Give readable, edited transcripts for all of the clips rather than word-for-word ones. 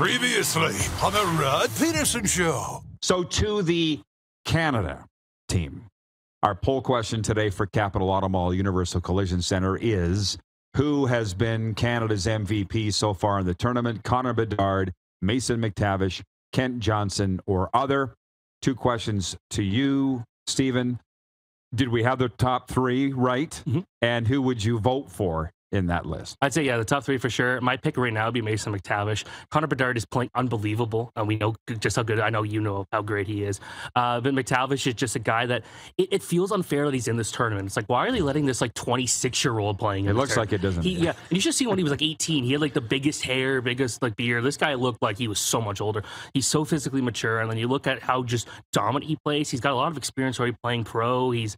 Previously on the Rod Pedersen Show. So to the Canada team, our poll question today for Capital Auto Mall Universal Collision Center is, who has been Canada's MVP so far in the tournament? Connor Bedard, Mason McTavish, Kent Johnson, or other? Two questions to you, Stephen. Did we have the top three right? Mm-hmm. And who would you vote for in that list? I'd say, the top three for sure. My pick right now would be Mason McTavish. Connor Bedard is playing unbelievable, and we know just how good. I know you know how great he is. But McTavish is just a guy that it feels unfair that he's in this tournament. It's like, why are they letting this 26-year-old playing? It looks like it doesn't. Yeah, and you should see when he was 18. He had the biggest hair, biggest beard. This guy looked like he was so much older. He's so physically mature, and then you look at how just dominant he plays. He's got a lot of experience already playing pro. He's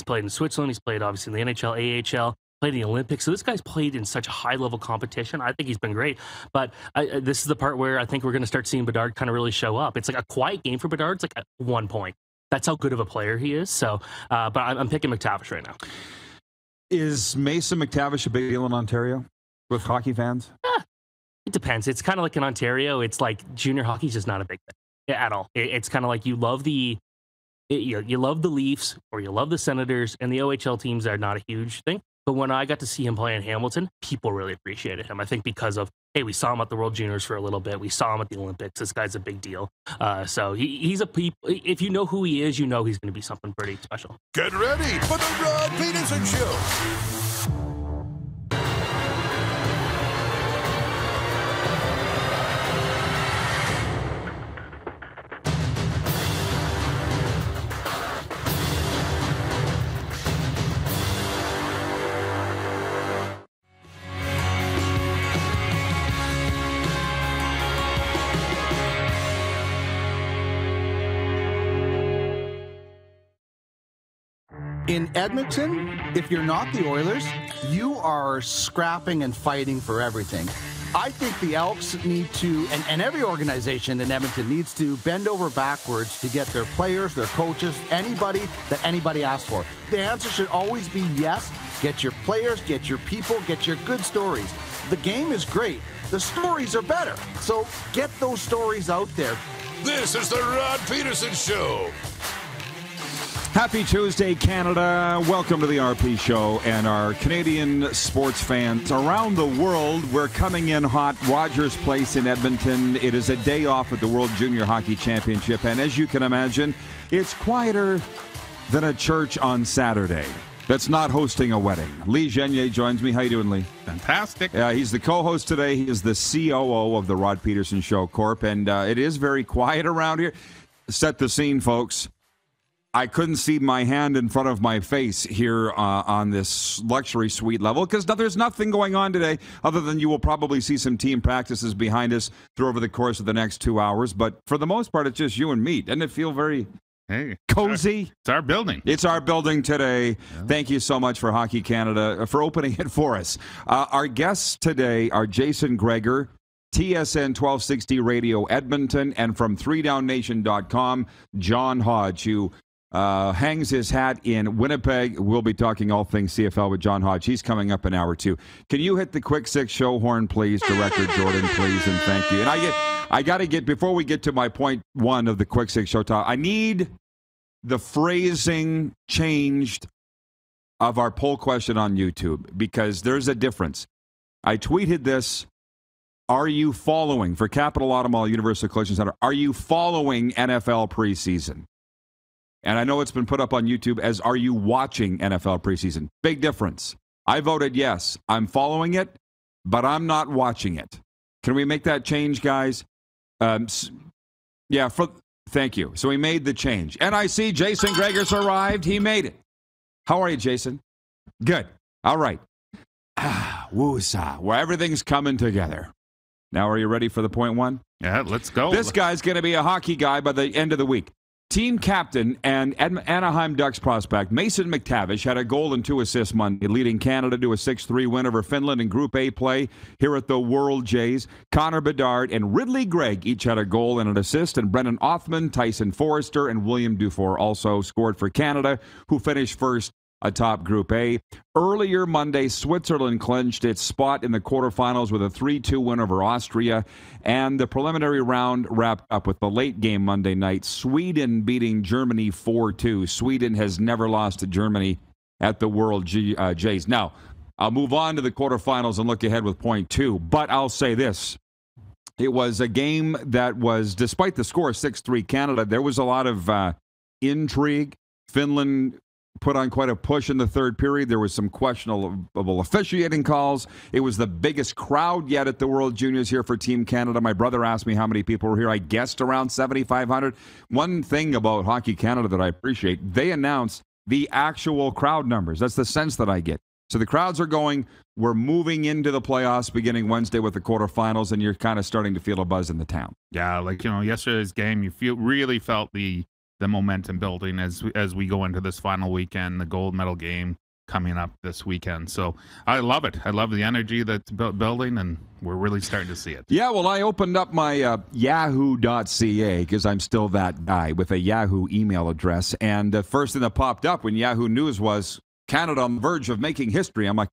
played in Switzerland. He's played obviously in the NHL, AHL. Played in the Olympics. So this guy's played in such a high-level competition. I think he's been great. But this is the part where I think we're going to start seeing Bedard kind of really show up. It's like a quiet game for Bedard. It's like at 1 point. That's how good of a player he is. So, but I'm picking McTavish right now. Is Mason McTavish a big deal in Ontario with hockey fans? It depends. It's kind of like in Ontario. It's like junior hockey's just not a big thing at all. It's kind of like you love the Leafs or you love the Senators, and the OHL teams are not a huge thing. But when I got to see him play in Hamilton, people really appreciated him. I think because of, hey, we saw him at the World Juniors for a little bit. We saw him at the Olympics. This guy's a big deal. So he's if you know who he is, you know he's going to be something pretty special. Get ready for the Rod Pedersen Show. In Edmonton, if you're not the Oilers, you are scrapping and fighting for everything. I think the Elks need to, and every organization in Edmonton needs to bend over backwards to get their players, their coaches, anybody that anybody asks for. The answer should always be yes. Get your players, get your people, get your good stories. The game is great. The stories are better. So get those stories out there. This is the Rod Pedersen Show. Happy Tuesday, Canada. Welcome to the RP Show and our Canadian sports fans around the world. We're coming in hot. Rogers Place in Edmonton. It is a day off at the World Junior Hockey Championship, and as you can imagine, it's quieter than a church on Saturday that's not hosting a wedding. Lee Genier joins me. How you doing, Lee? Fantastic. He's the co-host today. He is the COO of the Rod Pedersen Show Corp, and it is very quiet around here. Set the scene, folks. I couldn't see my hand in front of my face here on this luxury suite level because there's nothing going on today other than you will probably see some team practices behind us through over the course of the next 2 hours. But for the most part, it's just you and me. Doesn't it feel very cozy? It's our building. It's our building today. Yeah. Thank you so much for Hockey Canada for opening it for us. Our guests today are Jason Gregor, TSN 1260 Radio Edmonton, and from 3downnation.com, John Hodge, who hangs his hat in Winnipeg. We'll be talking all things CFL with John Hodge. He's coming up in hour 2. Can you hit the quick six show horn, please, Director Jordan, please, and thank you. And I got to get, before we get to my point 1 of the quick six show talk, I need the phrasing changed of our poll question on YouTube because there's a difference. I tweeted this. Are you following, for Capital Auto Mall Universal Collision Center, are you following NFL preseason? And I know it's been put up on YouTube as, are you watching NFL preseason? Big difference. I voted yes. I'm following it, but I'm not watching it. Can we make that change, guys? Thank you. So we made the change. And I see Jason Gregor's arrived. He made it. How are you, Jason? Good. All right. Woosah, where everything's coming together. Now, are you ready for the point 1? Yeah, let's go. This guy's going to be a hockey guy by the end of the week. Team captain and Anaheim Ducks prospect Mason McTavish had a goal and 2 assists Monday, leading Canada to a 6-3 win over Finland in Group A play here at the World Jays. Connor Bedard and Ridley Gregg each had a goal and an assist, and Brennan Othman, Tyson Forrester, and William Dufour also scored for Canada, who finished first atop Group A. Earlier Monday, Switzerland clinched its spot in the quarterfinals with a 3-2 win over Austria. And the preliminary round wrapped up with the late game Monday night, Sweden beating Germany 4-2. Sweden has never lost to Germany at the World Jays. Now, I'll move on to the quarterfinals and look ahead with point 2. But I'll say this. It was a game that was, despite the score 6-3 Canada, there was a lot of intrigue. Finland put on quite a push in the third period. There was some questionable officiating calls. It was the biggest crowd yet at the World Juniors here for Team Canada. My brother asked me how many people were here. I guessed around 7,500. One thing about Hockey Canada that I appreciate, they announced the actual crowd numbers. That's the sense that I get. So the crowds are going. We're moving into the playoffs beginning Wednesday with the quarterfinals, and you're kind of starting to feel a buzz in the town. Yeah, like, yesterday's game, you really felt the momentum building as we go into this final weekend, the gold medal game coming up this weekend. So I love it. I love the energy that's building, and we're really starting to see it. Yeah, well, I opened up my yahoo.ca because I'm still that guy with a Yahoo email address, and the first thing that popped up when Yahoo News was Canada on the verge of making history. I'm like,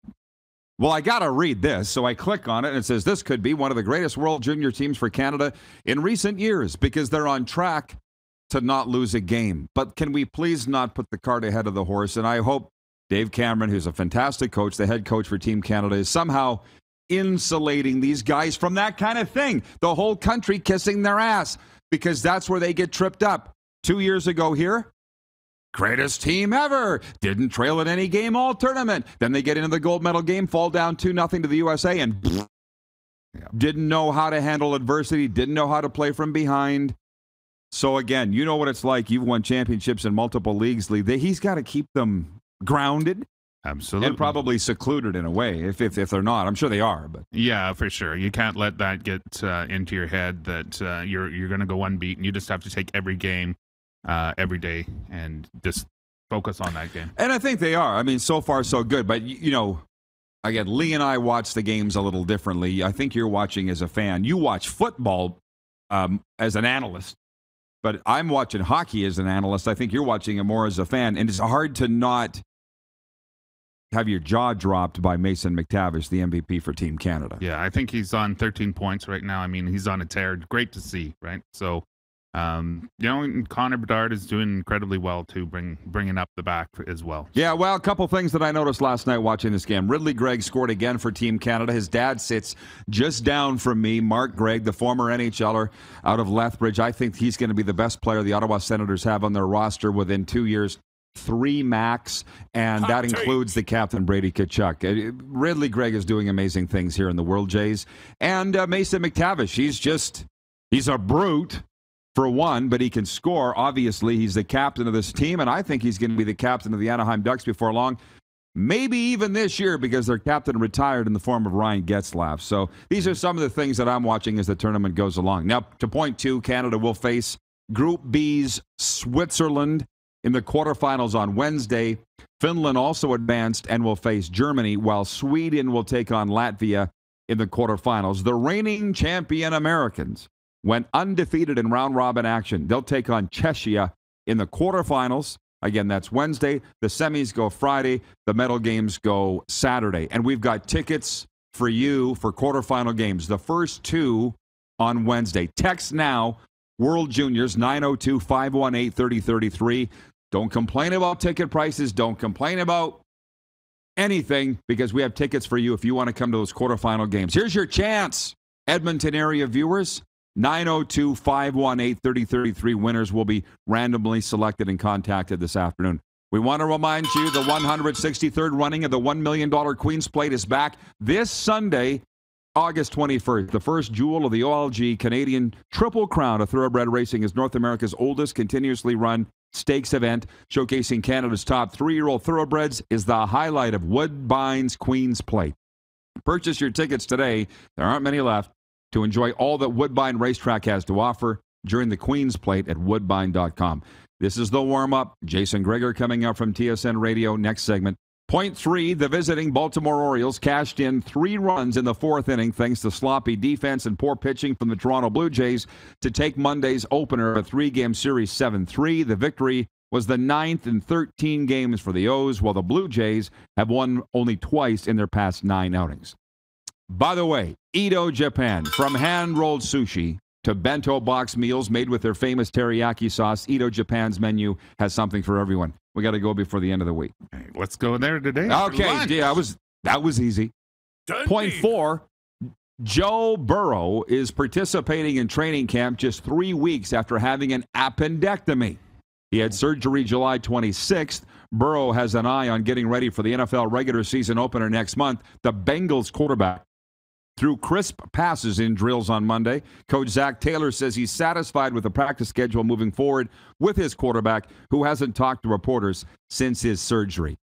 well, I got to read this. So I click on it, and it says this could be one of the greatest World Junior teams for Canada in recent years because they're on track to not lose a game. But can we please not put the cart ahead of the horse? And I hope Dave Cameron, who's a fantastic coach, the head coach for Team Canada, is somehow insulating these guys from that kind of thing. The whole country kissing their ass because that's where they get tripped up. 2 years ago here, greatest team ever. Didn't trail at any game all tournament. Then they get into the gold medal game, fall down 2-0 to the USA, and didn't know how to handle adversity, didn't know how to play from behind. So again, you know what it's like. You've won championships in multiple leagues. He's got to keep them grounded. Absolutely. And probably secluded in a way, if they're not. I'm sure they are. But yeah, for sure. You can't let that get into your head that you're going to go unbeaten. You just have to take every game every day and just focus on that game. And I think they are. I mean, so far so good. But, again, Lee and I watch the games a little differently. I think you're watching as a fan. You watch football as an analyst. But I'm watching hockey as an analyst. I think you're watching it more as a fan. And it's hard to not have your jaw dropped by Mason McTavish, the MVP for Team Canada. Yeah, I think he's on 13 points right now. I mean, he's on a tear. Great to see, right? So, Connor Bedard is doing incredibly well too, bringing up the back as well. Yeah, well, a couple things that I noticed last night watching this game. Ridley Gregg scored again for Team Canada. His dad sits just down from me. Mark Gregg, the former NHLer out of Lethbridge. I think he's going to be the best player the Ottawa Senators have on their roster within 2 years. 3 max, and that includes the captain, Brady Tkachuk. Ridley Gregg is doing amazing things here in the World Jays. And Mason McTavish, he's a brute. For one, but he can score. Obviously, he's the captain of this team, and I think he's going to be the captain of the Anaheim Ducks before long. Maybe even this year because their captain retired in the form of Ryan Getzlaf. So these are some of the things that I'm watching as the tournament goes along. Now, to point 2, Canada will face Group B's Switzerland in the quarterfinals on Wednesday. Finland also advanced and will face Germany, while Sweden will take on Latvia in the quarterfinals. The reigning champion Americans went undefeated in round-robin action. They'll take on Czechia in the quarterfinals. Again, that's Wednesday. The semis go Friday. The medal games go Saturday. And we've got tickets for you for quarterfinal games. The first 2 on Wednesday. Text now, World Juniors, 902-518-3033. Don't complain about ticket prices. Don't complain about anything because we have tickets for you if you want to come to those quarterfinal games. Here's your chance, Edmonton area viewers. 902-518-3033. Winners will be randomly selected and contacted this afternoon. We want to remind you the 163rd running of the $1 million Queen's Plate is back this Sunday, August 21st. The first jewel of the OLG Canadian Triple Crown of Thoroughbred Racing is North America's oldest continuously run stakes event, showcasing Canada's top 3-year-old thoroughbreds, is the highlight of Woodbine's Queen's Plate. Purchase your tickets today. There aren't many left. To enjoy all that Woodbine Racetrack has to offer during the Queen's Plate at woodbine.com. This is the warm-up. Jason Gregor coming up from TSN Radio. Next segment. Point 3, the visiting Baltimore Orioles cashed in 3 runs in the 4th inning thanks to sloppy defense and poor pitching from the Toronto Blue Jays to take Monday's opener of a 3-game series 7-3. The victory was the 9th in 13 games for the O's, while the Blue Jays have won only twice in their past 9 outings. By the way, Edo Japan, from hand-rolled sushi to bento box meals made with their famous teriyaki sauce, Edo Japan's menu has something for everyone. We got to go before the end of the week. Hey, let's go there today. Okay, yeah, that was easy. Point 4, Joe Burrow is participating in training camp just 3 weeks after having an appendectomy. He had surgery July 26th. Burrow has an eye on getting ready for the NFL regular season opener next month. The Bengals quarterback threw crisp passes in drills on Monday. Coach Zach Taylor says he's satisfied with the practice schedule moving forward with his quarterback, who hasn't talked to reporters since his surgery.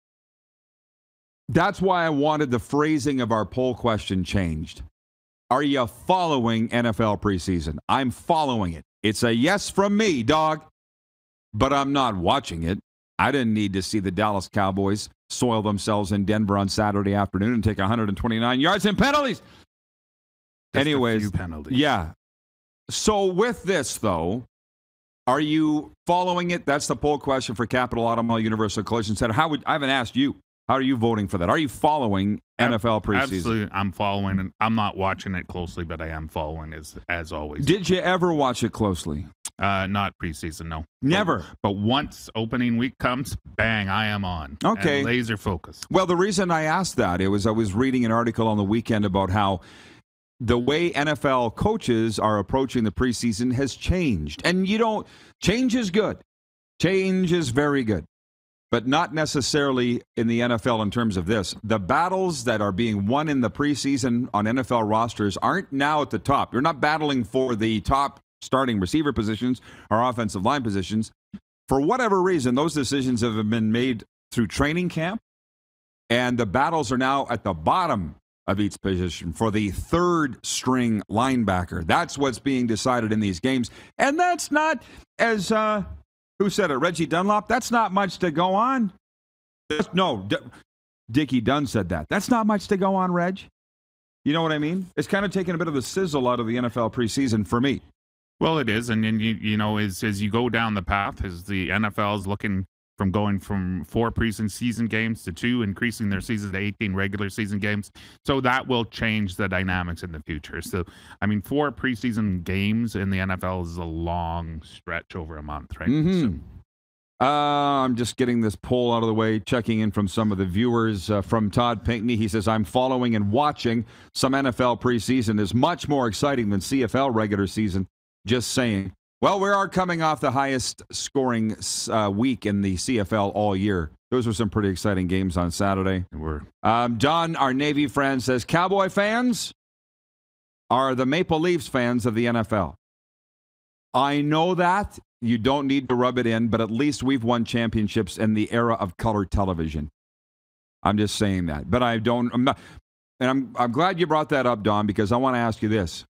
That's why I wanted the phrasing of our poll question changed. Are you following NFL preseason? I'm following it. It's a yes from me, dog. But I'm not watching it. I didn't need to see the Dallas Cowboys soil themselves in Denver on Saturday afternoon and take 129 yards in penalties. Anyways, penalties. Yeah. So with this, though, are you following it? That's the poll question for Capital Automobile Universal Collision Center. I haven't asked you. How are you voting for that? Are you following NFL preseason? Absolutely, I'm following, and I'm not watching it closely, but I am following as always. Did you ever watch it closely? Not preseason, no. Never. But once opening week comes, bang, I am on. Okay. And laser focus. Well, the reason I asked that, I was reading an article on the weekend about how the way NFL coaches are approaching the preseason has changed. And change is good. Change is very good. But not necessarily in the NFL in terms of this. The battles that are being won in the preseason on NFL rosters aren't now at the top. You're not battling for the top starting receiver positions or offensive line positions. For whatever reason, those decisions have been made through training camp, and the battles are now at the bottom of each position for the third string linebacker. That's what's being decided in these games. And that's not, as who said it? Reggie Dunlop? That's not much to go on. Dickie Dunn said that. That's not much to go on, Reg. You know what I mean? It's kind of taking a bit of the sizzle out of the NFL preseason for me. Well, it is. And then, as you go down the path, as the NFL is looking from going from 4 preseason games to 2, increasing their season to 18 regular season games. So that will change the dynamics in the future. So, 4 preseason games in the NFL is a long stretch over a month, right? Mm-hmm. I'm just getting this poll out of the way, checking in from some of the viewers. From Todd Pinkney, he says, I'm following and watching some NFL preseason is much more exciting than CFL regular season. Just saying. Well, we are coming off the highest scoring week in the CFL all year. Those were some pretty exciting games on Saturday. John, our Navy friend, says, Cowboy fans are the Maple Leafs fans of the NFL. I know that. You don't need to rub it in, but at least we've won championships in the era of color television. I'm just saying that. But I'm glad you brought that up, Don, because I want to ask you this.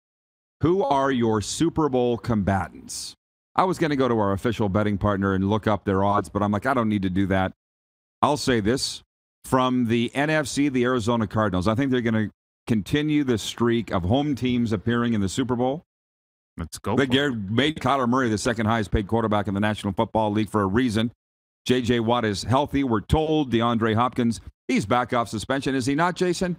Who are your Super Bowl combatants? I was going to go to our official betting partner and look up their odds, but I'm like, I don't need to do that. I'll say this. From the NFC, the Arizona Cardinals, I think they're going to continue the streak of home teams appearing in the Super Bowl. Let's go. They made Kyler Murray the second highest paid quarterback in the National Football League for a reason. J.J. Watt is healthy. We're told DeAndre Hopkins, he's back off suspension. Is he not, Jason?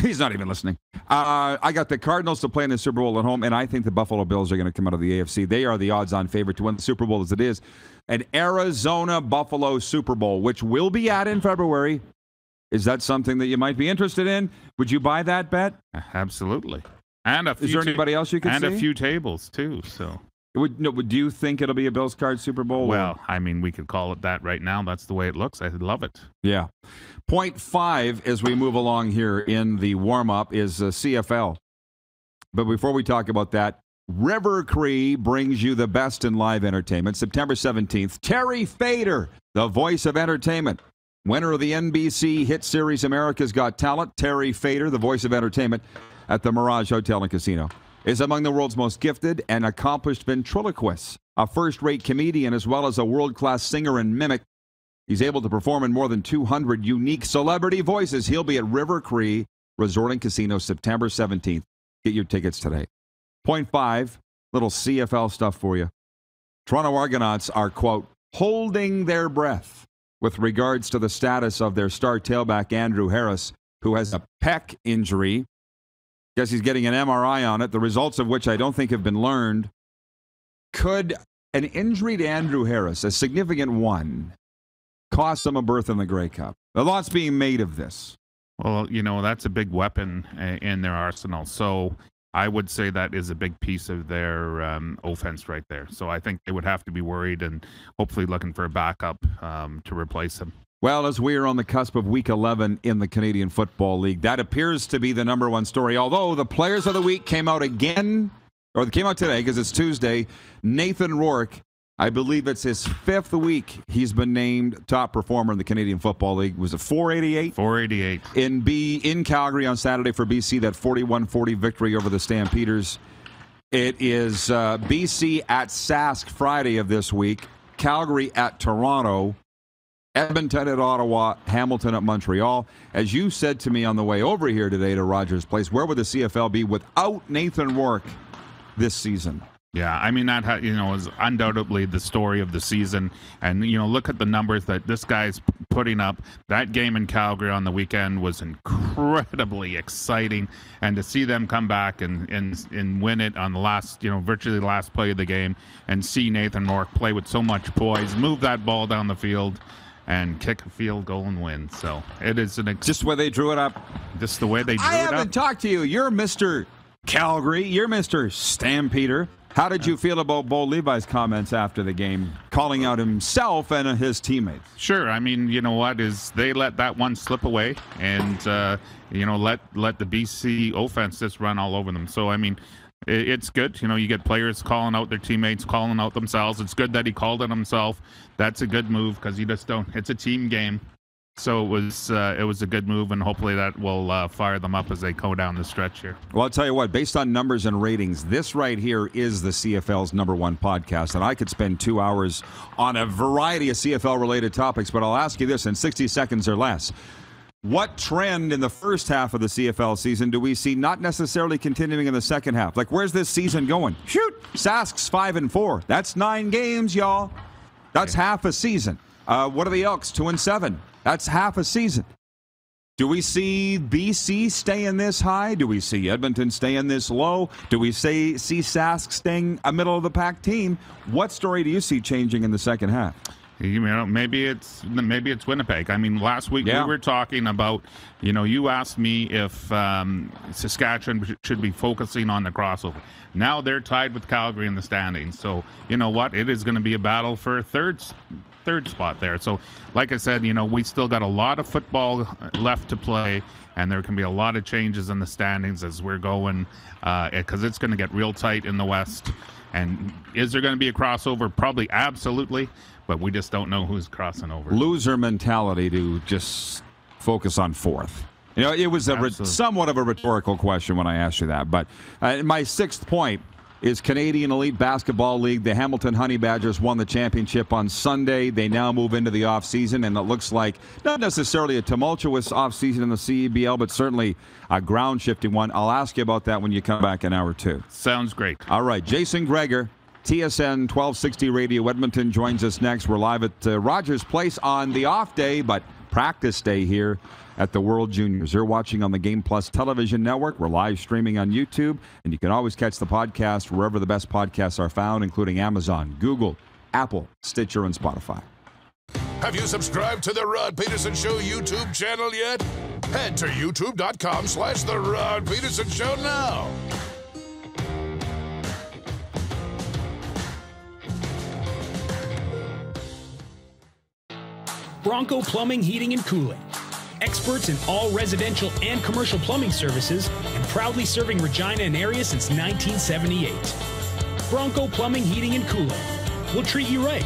He's not even listening. I got the Cardinals to play in the Super Bowl at home, and I think the Buffalo Bills are going to come out of the AFC. They are the odds-on favorite to win the Super Bowl as it is. An Arizona-Buffalo Super Bowl, which will be at in February. Is that something that you might be interested in? Would you buy that bet? Absolutely. And is there anybody else you could see? And a few tables, too. So, do you think it'll be a Bills Card Super Bowl? Well, we could call it that right now. That's the way it looks. I love it. Yeah. Point 5 as we move along here in the warm-up is CFL. But before we talk about that, River Cree brings you the best in live entertainment. September 17th, Terry Fader, the voice of entertainment. Winner of the NBC hit series America's Got Talent, Terry Fader, the voice of entertainment at the Mirage Hotel and Casino, is among the world's most gifted and accomplished ventriloquists, a first-rate comedian, as well as a world-class singer and mimic. He's able to perform in more than 200 unique celebrity voices. He'll be at River Cree Resort and Casino September 17th. Get your tickets today. Point 5, little CFL stuff for you. Toronto Argonauts are, quote, holding their breath with regards to the status of their star tailback, Andrew Harris, who has a pec injury. Guess he's getting an MRI on it, the results of which I don't think have been learned. Could an injury to Andrew Harris, a significant one, cost them a berth in the Grey Cup? A lot's being made of this. Well, that's a big weapon in their arsenal. So I would say that is a big piece of their offense right there. So I think they would have to be worried and hopefully looking for a backup to replace him. Well, as we are on the cusp of Week 11 in the Canadian Football League, that appears to be the number one story. Although the Players of the Week came out again, or they came out today because it's Tuesday. Nathan Rourke, I believe it's his 5th week he's been named top performer in the Canadian Football League. Was it 488? 488. In Calgary on Saturday for BC, that 41-40 victory over the Stampeders. It is BC at Sask Friday of this week, Calgary at Toronto, Edmonton at Ottawa, Hamilton at Montreal. As you said to me on the way over here today to Rogers Place, where would the CFL be without Nathan Rourke this season? Yeah, I mean, that is undoubtedly the story of the season. And, look at the numbers that this guy's putting up. That game in Calgary on the weekend was incredibly exciting. And to see them come back and win it on the last, virtually the last play of the game, and see Nathan Rourke play with so much poise, move that ball down the field, and kick a field goal and win. So it is just the way they drew it up. Just the way they drew it up. I haven't talked to you. You're Mr. Calgary. You're Mr. Stampeder. How did you feel about Bo Levi's comments after the game, calling out himself and his teammates? Sure. I mean, you know what, is they let that one slip away and, let the BC offense just run all over them. So, I mean, it's good. You get players calling out their teammates, calling out themselves. It's good that he called it himself. That's a good move because you just don't. It's a team game. So it was a good move, and hopefully that will fire them up as they go down the stretch here. Well, I'll tell you what, based on numbers and ratings, this right here is the CFL's #1 podcast, and I could spend 2 hours on a variety of CFL-related topics, but I'll ask you this in 60 seconds or less. What trend in the first half of the CFL season do we see not necessarily continuing in the second half? Like, where's this season going? Shoot! Sask's 5-4. That's 9 games, y'all. That's half a season. What are the Elks? 2-7. That's half a season. Do we see BC staying this high? Do we see Edmonton staying this low? Do we see Sask staying a middle-of-the-pack team? What story do you see changing in the second half? Maybe it's Winnipeg. I mean, last week we were talking about, you asked me if Saskatchewan should be focusing on the crossover. Now they're tied with Calgary in the standings. So, you know what? It is going to be a battle for a third spot there. So, like I said, we still got a lot of football left to play, and there can be a lot of changes in the standings as we're going, because it's going to get real tight in the West. And is there going to be a crossover? Probably, absolutely, but we just don't know who's crossing over. Loser mentality to just focus on fourth. It was somewhat of a rhetorical question when I asked you that. But my 6th point is Canadian Elite Basketball League. The Hamilton Honey Badgers won the championship on Sunday. They now move into the offseason, and it looks like not necessarily a tumultuous offseason in the CEBL, but certainly a ground-shifting one. I'll ask you about that when you come back in hour 2. Sounds great. All right, Jason Gregor, TSN 1260 Radio Edmonton, joins us next. We're live at Rogers Place on the off day, but practice day here at the World Juniors. You're watching on the Game Plus television network. We're live streaming on YouTube, and you can always catch the podcast wherever the best podcasts are found, including Amazon, Google, Apple, Stitcher, and Spotify. Have you subscribed to The Rod Pedersen Show YouTube channel yet? Head to youtube.com/The Rod Pedersen Show now. Bronco Plumbing, Heating, and Cooling. Experts in all residential and commercial plumbing services, and proudly serving Regina and area since 1978. Bronco Plumbing, Heating, and Cooling. We'll treat you right.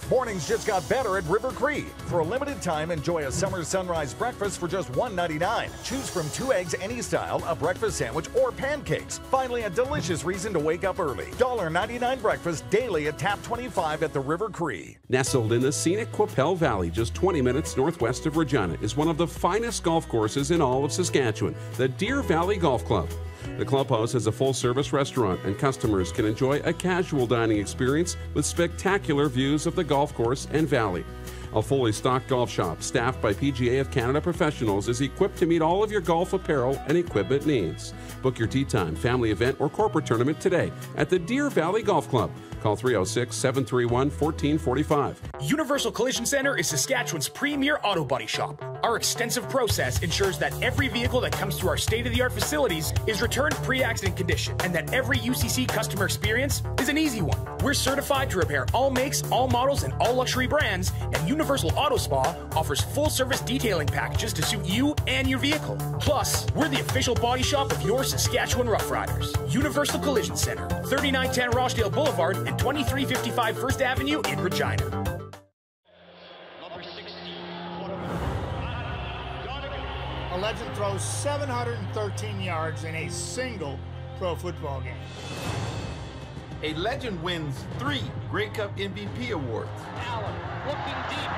Mornings just got better at River Cree. For a limited time, enjoy a summer sunrise breakfast for just $1.99. Choose from 2 eggs any style, a breakfast sandwich, or pancakes. Finally, a delicious reason to wake up early. $1.99 breakfast daily at Tap 25 at the River Cree. Nestled in the scenic Qu'Appelle Valley, just 20 minutes northwest of Regina, is one of the finest golf courses in all of Saskatchewan, the Deer Valley Golf Club. The clubhouse has a full-service restaurant, and customers can enjoy a casual dining experience with spectacular views of the golf course and valley. A fully stocked golf shop staffed by PGA of Canada professionals is equipped to meet all of your golf apparel and equipment needs. Book your tee time, family event, or corporate tournament today at the Deer Valley Golf Club. Call 306-731-1445. Universal Collision Center is Saskatchewan's premier auto body shop. Our extensive process ensures that every vehicle that comes through our state-of-the-art facilities is returned pre-accident condition, and that every UCC customer experience is an easy one. We're certified to repair all makes, all models, and all luxury brands, and Universal Auto Spa offers full-service detailing packages to suit you and your vehicle. Plus, we're the official body shop of your Saskatchewan Rough Riders. Universal Collision Center, 3910 Rochdale Boulevard and 2355 First Avenue in Regina. A legend throws 713 yards in a single pro football game. A legend wins 3 Grey Cup MVP awards. Allen looking deep.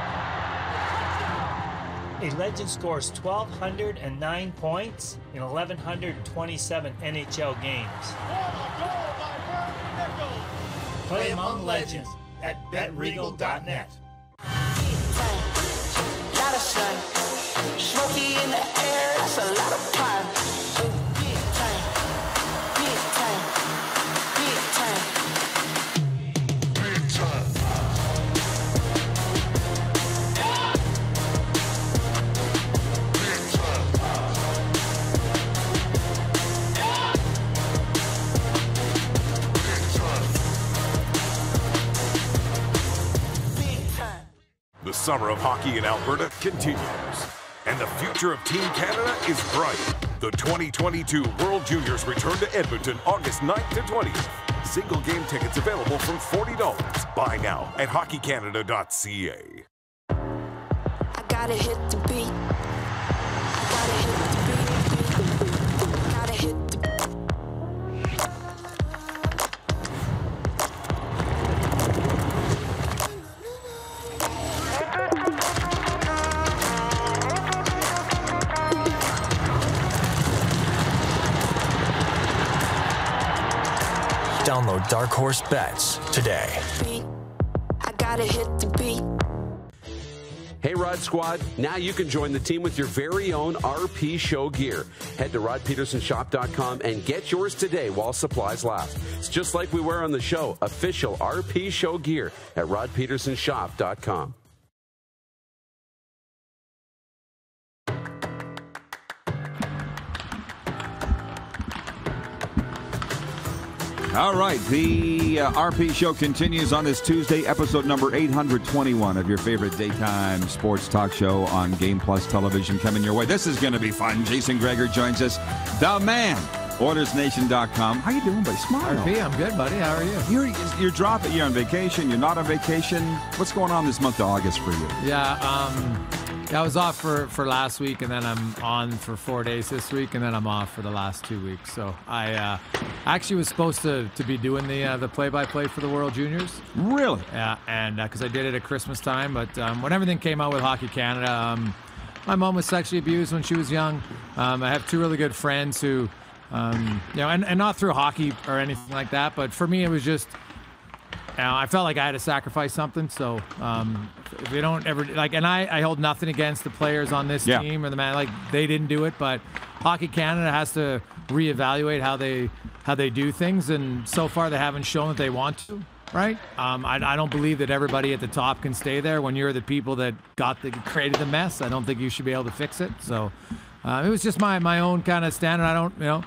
A legend scores 1,209 points in 1,127 NHL games. Play among legends at betregal.net. Smoky in the air, that's a lot of fun. Big time, big time, big time, big time. Big time. Big time. The summer of hockey in Alberta continues, and the future of Team Canada is bright. The 2022 World Juniors return to Edmonton August 9th to 20th. Single game tickets available from $40. Buy now at hockeycanada.ca. I gotta hit the beat. I gotta hit the beat. Gotta hit the beat. Download Dark Horse Bets today. I gotta hit the beat. Hey Rod Squad, now you can join the team with your very own RP Show gear. Head to rodpetersonshop.com and get yours today while supplies last. It's just like we wear on the show, official RP Show gear at rodpetersonshop.com. All right, the RP show continues on this Tuesday, episode number 821 of your favorite daytime sports talk show on Game Plus Television coming your way. This is going to be fun. Jason Gregor joins us, the man, OilersNation.com. How you doing, buddy? Smile. RP, I'm good, buddy. How are you? You're dropping. You're on vacation. You're not on vacation. What's going on this month of August for you? Yeah, I was off for last week, and then I'm on for 4 days this week, and then I'm off for the last 2 weeks. So I actually was supposed to be doing the play-by-play for the World Juniors. Really? Yeah, and because I did it at Christmas time, but when everything came out with Hockey Canada, my mom was sexually abused when she was young. I have 2 really good friends who, and not through hockey or anything like that, but for me it was just, I felt like I had to sacrifice something. So if they don't ever and I hold nothing against the players on this team or the man, they didn't do it, but Hockey Canada has to reevaluate how they do things, and so far they haven't shown that they want to. Right? I don't believe that everybody at the top can stay there. When you're the people that created the mess, I don't think you should be able to fix it. So it was just my own kind of standard. I don't,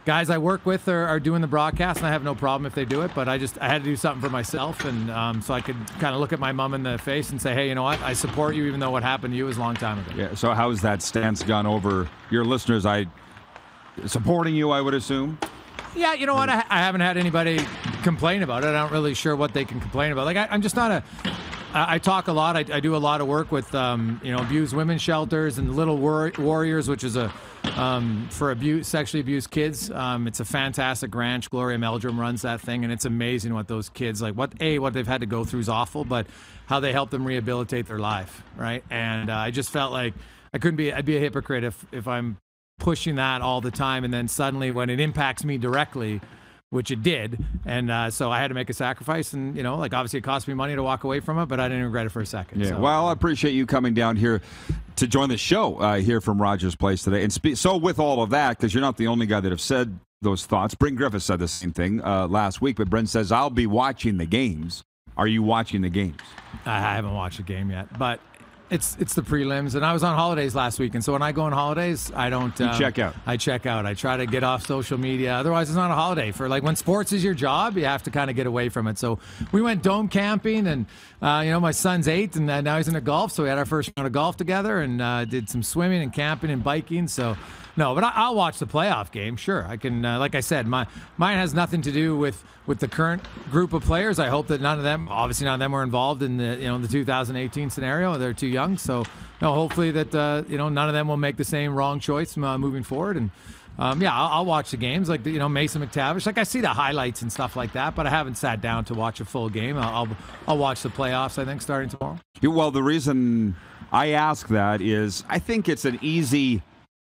guys I work with are doing the broadcast, and I have no problem if they do it, but I had to do something for myself, and so I could kind of look at my mom in the face and say, hey, you know what? I support you, even though what happened to you was a long time ago. Yeah. So how's that stance gone over your listeners? Supporting you, I would assume. Yeah, you know what? I haven't had anybody complain about it. I'm not really sure what they can complain about. I'm just not I talk a lot. I do a lot of work with abused women's shelters and Little Warriors, which is for sexually abused kids. It's a fantastic ranch. Gloria Meldrum runs that thing, and it's amazing what those kids what they've had to go through is awful, but how they help them rehabilitate their life, right? And I just felt like I'd be a hypocrite if I'm pushing that all the time, and then suddenly when it impacts me directly, which it did, and so I had to make a sacrifice, and obviously it cost me money to walk away from it, but I didn't regret it for a second. Yeah, so. well, I appreciate you coming down here to join the show here from Rogers Place today. And so with all of that, because you're not the only guy that have said those thoughts. Brent Griffith said the same thing last week, but Brent says, I'll be watching the games. Are you watching the games? I haven't watched a game yet, but it's the prelims, and I was on holidays last week, and so when I go on holidays, I don't check out. I check out. I try to get off social media. Otherwise, it's not a holiday. For when sports is your job, you have to kind of get away from it. So we went dome camping, and my son's 8, and now he's into golf, so we had our first round of golf together, and did some swimming and camping and biking. So no, but I'll watch the playoff game. Sure, I can. Like I said, mine has nothing to do with the current group of players. I hope that none of them were involved in the 2018 scenario. They're too young, so hopefully that none of them will make the same wrong choice moving forward. And I'll watch the games, like Mason McTavish. Like I see the highlights and stuff like that, but I haven't sat down to watch a full game. I'll watch the playoffs, I think, starting tomorrow. Well, the reason I ask that is I think it's an easy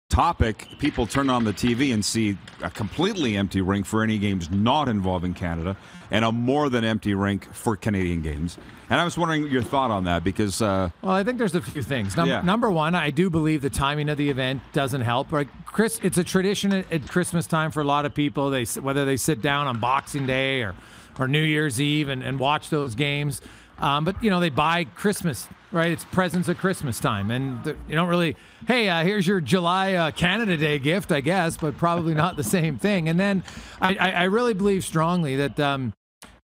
topic. People turn on the TV and see a completely empty rink for any games not involving Canada and a more than empty rink for Canadian games. And I was wondering your thought on that because... well, I think there's a few things. Number one, I do believe the timing of the event doesn't help. Right, Chris, it's a tradition at Christmas time for a lot of people. Whether they sit down on Boxing Day or New Year's Eve and watch those games. But, they buy Christmas, right? It's presents at Christmas time. And you don't really, hey, here's your July Canada Day gift, I guess, but probably not the same thing. And then I really believe strongly that,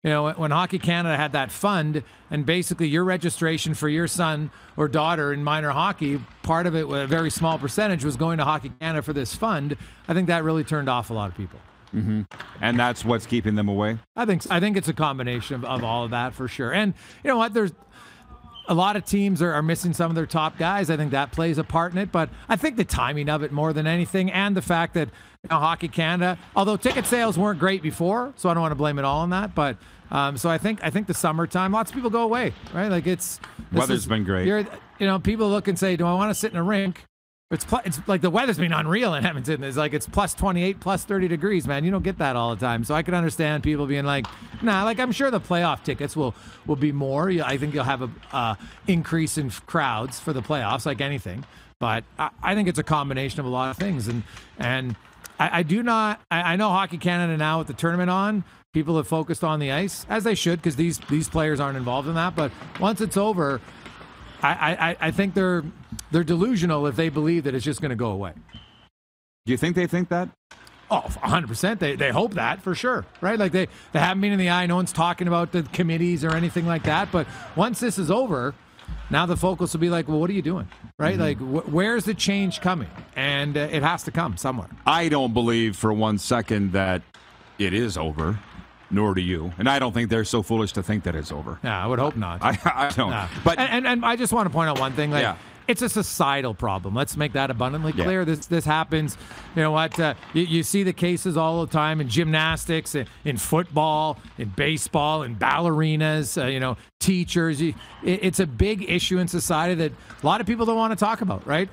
when Hockey Canada had that fund and basically your registration for your son or daughter in minor hockey, part of it, a very small percentage, was going to Hockey Canada for this fund. I think that really turned off a lot of people. Mm-hmm. And that's what's keeping them away? I think it's a combination of all of that for sure. And you know what? There's a lot of teams are missing some of their top guys. I think that plays a part in it. But I think the timing of it more than anything, and the fact that Hockey Canada, although ticket sales weren't great before, so I don't want to blame it all on that. But so I think the summertime, lots of people go away, right? Like weather's been great. People look and say, do I want to sit in a rink? It's like the weather's been unreal in Edmonton. It's plus 28, plus 30 degrees, man. You don't get that all the time. So I can understand people being like, nah, like I'm sure the playoff tickets will be more. I think you'll have a increase in crowds for the playoffs, like anything. But I think it's a combination of a lot of things. And I know Hockey Canada now with the tournament on, people have focused on the ice, as they should, because these players aren't involved in that. But once it's over, I think they're delusional if they believe that it's just going to go away. Do you think they think that? Oh, 100%. They hope that, for sure, right? Like they haven't been in the eye. No one's talking about the committees or anything like that. But once this is over, now the focus will be like, well, what are you doing, right? Mm-hmm. Like, where's the change coming? And it has to come somewhere. I don't believe for one second that it is over. Nor do you. And I don't think they're so foolish to think that it's over. Yeah, I would hope not. I don't. No. But and I just want to point out one thing. It's a societal problem. Let's make that abundantly clear. Yeah. This happens. You know what? You see the cases all the time in gymnastics, in football, in baseball, in ballerinas, teachers. It's a big issue in society that a lot of people don't want to talk about, right?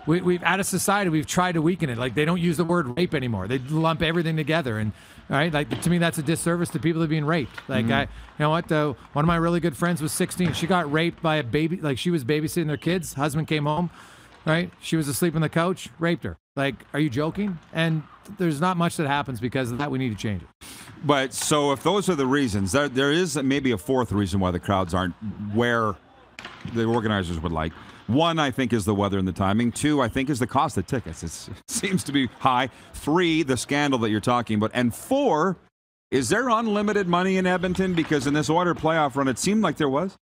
We've, out of society, we've tried to weaken it. Like, they don't use the word rape anymore. They lump everything together. And right, like, to me, that's a disservice to people that are being raped. Like, you know what? One of my really good friends was 16. She got raped by a baby. Like, she was babysitting their kids. Husband came home, right? She was asleep on the couch, raped her. Like, are you joking? And there's not much that happens because of that. We need to change it. But so if those are the reasons, there is maybe a fourth reason why the crowds aren't where the organizers would like. One, I think, is the weather and the timing. Two, I think, is the cost of tickets. It seems to be high. Three, the scandal that you're talking about. And four, is there unlimited money in Edmonton? Because in this Oilers playoff run, it seemed like there was.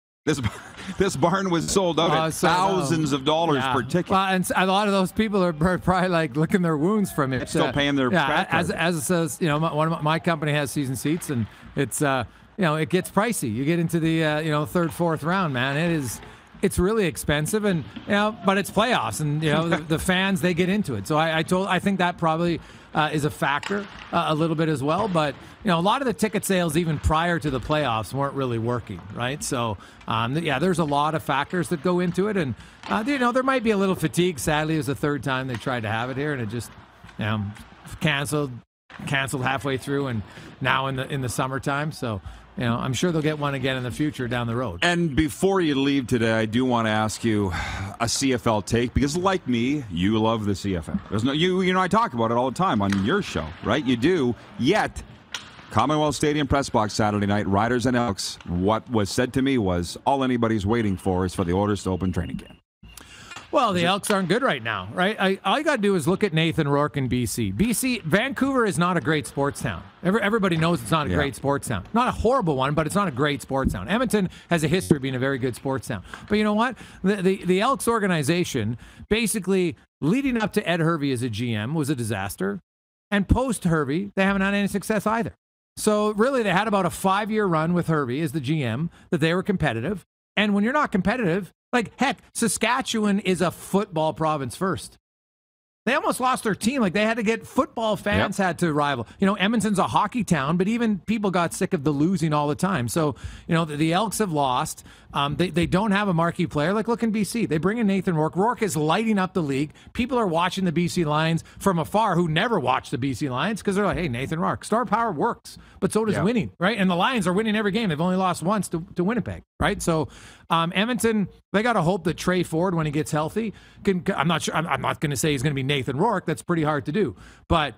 This barn was sold out at thousands of dollars per ticket. Well, and a lot of those people are probably like licking their wounds from it. Still paying their as it says, one of my company has season seats, and it's it gets pricey. You get into the third, fourth round, man. it's really expensive, and but it's playoffs, and the fans, they get into it. So I think that probably is a factor a little bit as well. But a lot of the ticket sales even prior to the playoffs weren't really working, right? So there's a lot of factors that go into it, and there might be a little fatigue. Sadly, it was the third time they tried to have it here, and it just canceled halfway through, and now in the summertime. So I'm sure they'll get one again in the future down the road. And before you leave today, I do want to ask you a CFL take, because like me, you love the CFL. I talk about it all the time on your show, right? You do. Yet, Commonwealth Stadium press box Saturday night, Riders and Elks, what was said to me was all anybody's waiting for is for the Oilers to open training camp. Well, the Elks aren't good right now, right? All you got to do is look at Nathan Rourke in BC. Vancouver is not a great sports town. Everybody knows it's not a great sports town. Not a horrible one, but it's not a great sports town. Edmonton has a history of being a very good sports town. But you know what? The Elks organization, basically leading up to Ed Hervey as a GM, was a disaster. And post Hervey, they haven't had any success either. So really, they had about a 5-year run with Hervey as the GM that they were competitive. And when you're not competitive, like, heck, Saskatchewan is a football province first. They almost lost their team. Like, they had to get football fans had to rival. Edmonton's a hockey town, but even people got sick of the losing all the time. So, the Elks have lost. They don't have a marquee player. Like, look in BC. They bring in Nathan Rourke. Rourke is lighting up the league. People are watching the BC Lions from afar who never watch the BC Lions because they're like, hey, Nathan Rourke. Star power works, but so does winning, right? And the Lions are winning every game. They've only lost once to Winnipeg, right? So, Edmonton, they got to hope that Trey Ford, when he gets healthy, I'm not sure. I'm not going to say he's going to be Nathan Rourke. That's pretty hard to do. But,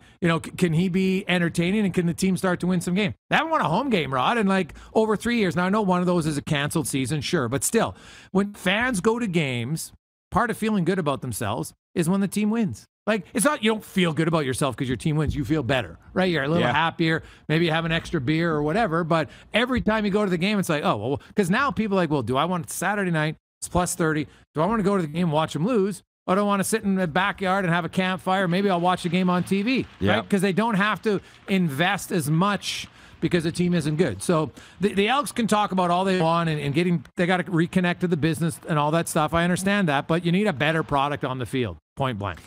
can he be entertaining, and can the team start to win some games? They haven't won a home game, Rod, in like over 3 years. Now, I know one of those is a canceled season, sure. But still, when fans go to games, part of feeling good about themselves is when the team wins. Like, it's not you don't feel good about yourself because your team wins. You feel better, right? You're a little happier. Maybe you have an extra beer or whatever. But every time you go to the game, it's like, oh, well, because now people are like, well, do I want Saturday night? It's plus 30. Do I want to go to the game and watch them lose? Or do I want to sit in the backyard and have a campfire? Maybe I'll watch the game on TV, right? Because they don't have to invest as much because the team isn't good. So the Elks can talk about all they want and they got to reconnect to the business and all that stuff. I understand that, but you need a better product on the field, point blank.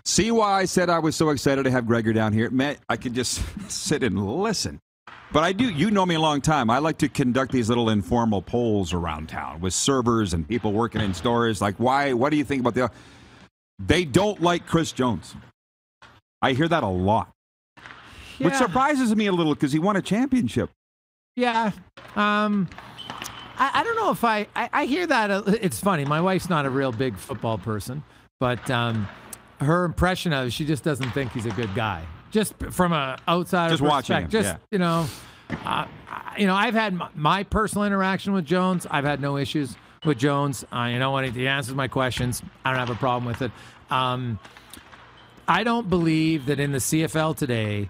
See why I said I was so excited to have Gregor down here? Man, I could just sit and listen. But I do, you know me a long time. I like to conduct these little informal polls around town with servers and people working in stores. Like, what do you think about they don't like Chris Jones. I hear that a lot. Which surprises me a little because he won a championship. Yeah. I don't know if I hear that. It's funny. My wife's not a real big football person, but her impression of it, she just doesn't think he's a good guy. Just from an outsider just watching him. I've had my personal interaction with Jones. I've had no issues with Jones. When he answers my questions, I don't have a problem with it. I don't believe that in the CFL today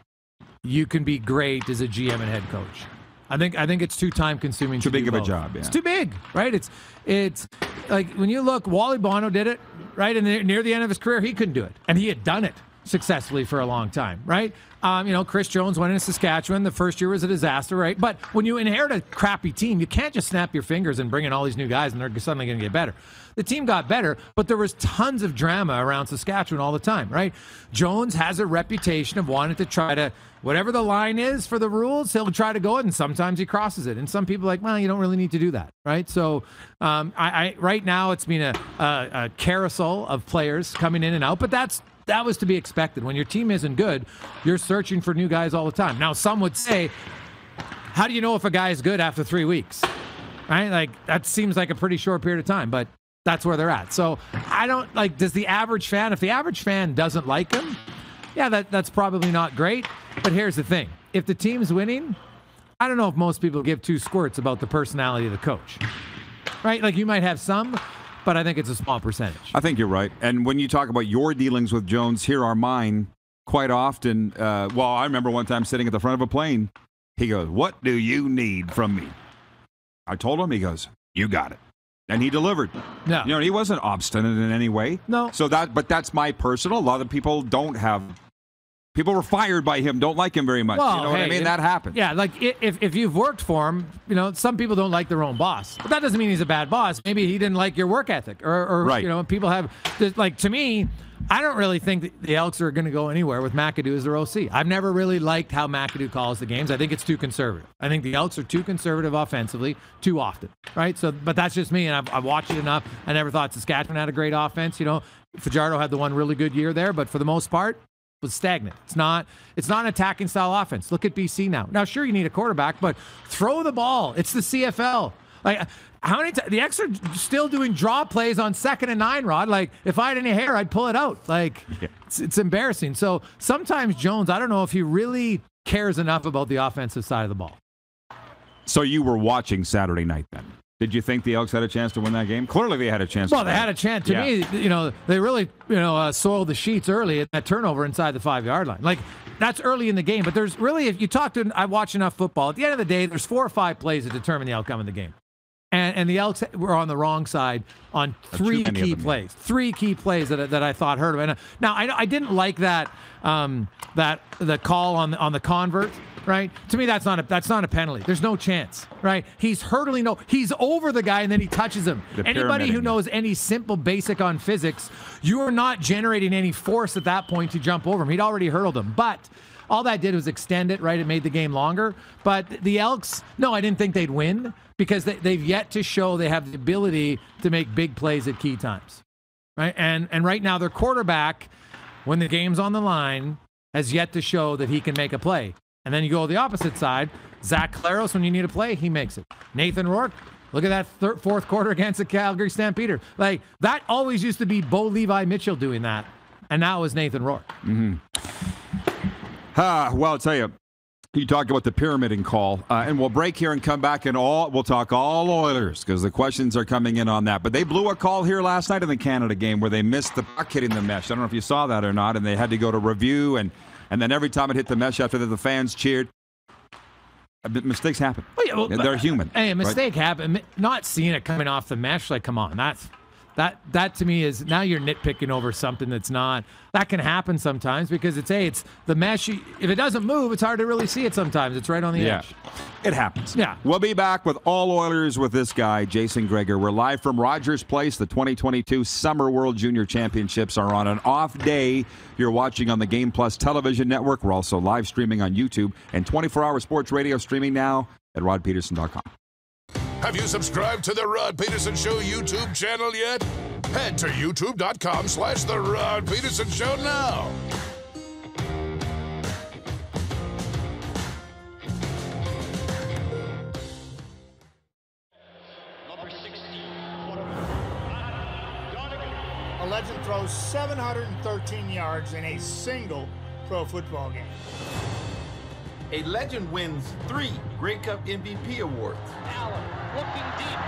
you can be great as a GM and head coach. I think it's too time consuming. Too big of both. A job. Yeah. It's too big, right? It's like when you look, Wally Bono did it, right? And near the end of his career, he couldn't do it, and he had done it successfully for a long time, right? Chris Jones went into Saskatchewan. The first year was a disaster, right? But when you inherit a crappy team, you can't just snap your fingers and bring in all these new guys and they're suddenly going to get better. The team got better, but there was tons of drama around Saskatchewan all the time, right? Jones has a reputation of wanting to try to, whatever the line is for the rules, he'll try to go it, and sometimes he crosses it. And some people are like, well, you don't really need to do that, right? So right now it's been a carousel of players coming in and out, but that was to be expected. When your team isn't good, you're searching for new guys all the time. Now, some would say, how do you know if a guy is good after 3 weeks? Right? Like, that seems like a pretty short period of time, but that's where they're at. So I don't does the average fan, if the average fan doesn't like him, that's probably not great. But here's the thing. If the team's winning, I don't know if most people give two squirts about the personality of the coach. Right? Like, you might have some, but I think it's a small percentage. I think you're right. And when you talk about your dealings with Jones, here are mine quite often. I remember one time sitting at the front of a plane. He goes, "What do you need from me?" I told him. He goes, "You got it." And he delivered. No. He wasn't obstinate in any way. No. But that's my personal. A lot of people don't have People were fired by him, don't like him very much. Well, you know what I mean? That happens. Yeah, like if you've worked for him, some people don't like their own boss. But that doesn't mean he's a bad boss. Maybe he didn't like your work ethic. Or right. People have, like, to me, I don't really think that the Elks are going to go anywhere with McAdoo as their OC. I've never really liked how McAdoo calls the games. I think it's too conservative. I think the Elks are too conservative offensively too often, right? So, but that's just me, and I've watched it enough. I never thought Saskatchewan had a great offense. Fajardo had the one really good year there, but for the most part, it was stagnant. It's not an attacking style offense. Look at BC now. Now, sure, you need a quarterback, but throw the ball. It's the CFL. Like, how many times the X are still doing draw plays on 2nd and 9, Rod? Like, if I had any hair, I'd pull it out. Like, it's embarrassing. So sometimes Jones, I don't know if he really cares enough about the offensive side of the ball. So you were watching Saturday night then? Did you think the Elks had a chance to win that game? Clearly, they had a chance. Well, they had a chance. To me, they really, soiled the sheets early at that turnover inside the 5-yard line. Like, that's early in the game. But there's really, if you talk to, I watch enough football. At the end of the day, there's 4 or 5 plays that determine the outcome of the game. And the Elks were on the wrong side on 3 key plays. 3 key plays that I thought hurt him. And now I didn't like that the call on the convert. Right? To me, that's not a penalty. There's no chance. Right? He's hurdling. He's over the guy and then he touches him. Anybody who knows any simple basic on physics, you are not generating any force at that point to jump over him. He'd already hurdled him. But all that did was extend it. Right? It made the game longer. But the Elks, no, I didn't think they'd win. Because they've yet to show they have the ability to make big plays at key times, right? And right now their quarterback, when the game's on the line, has yet to show that he can make a play. And then you go to the opposite side. Zach Claros, when you need a play, he makes it. Nathan Rourke, look at that fourth quarter against the Calgary Stampeder. Like, that always used to be Bo Levi Mitchell doing that, and now it's Nathan Rourke. Mm-hmm. Well, I'll tell you. You talk about the pyramiding call, and we'll break here and come back and we'll talk all Oilers because the questions are coming in on that. But they blew a call here last night in the Canada game where they missed the puck hitting the mesh. I don't know if you saw that or not, and they had to go to review, and then every time it hit the mesh after that, the fans cheered. Mistakes happen. They're human. Hey, a mistake happened. Not seeing it coming off the mesh, like, come on, that to me is now you're nitpicking over something that's not. That can happen sometimes because it's the mesh. If it doesn't move, it's hard to really see it sometimes. It's right on the edge. It happens. Yeah. We'll be back with all Oilers with this guy, Jason Gregor. We're live from Rogers Place. The 2022 Summer World Junior Championships are on an off day. You're watching on the Game Plus television network. We're also live streaming on YouTube and 24-hour sports radio streaming now at rodpeterson.com. Have you subscribed to the Rod Pedersen Show YouTube channel yet? Head to youtube.com/The Rod Pedersen Show now. A legend throws 713 yards in a single pro football game. A legend wins 3 Grey Cup MVP awards. Allen looking deep.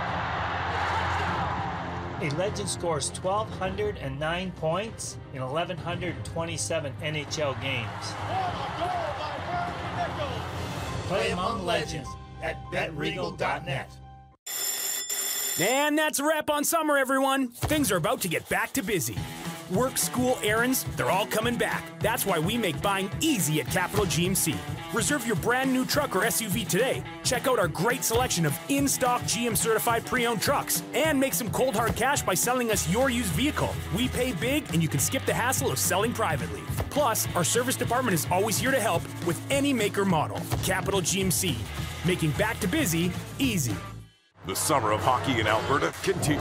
A legend scores 1,209 points in 1,127 NHL games. Play among legends at betregal.net. And that's a wrap on summer, everyone. Things are about to get back to busy. Work, school, errands, they're all coming back. That's why we make buying easy at Capital GMC. Reserve your brand new truck or SUV today. Check out our great selection of in-stock GM-certified pre-owned trucks. And make some cold hard cash by selling us your used vehicle. We pay big, and you can skip the hassle of selling privately. Plus, our service department is always here to help with any make or model. Capital GMC, making back to busy easy. The summer of hockey in Alberta continues,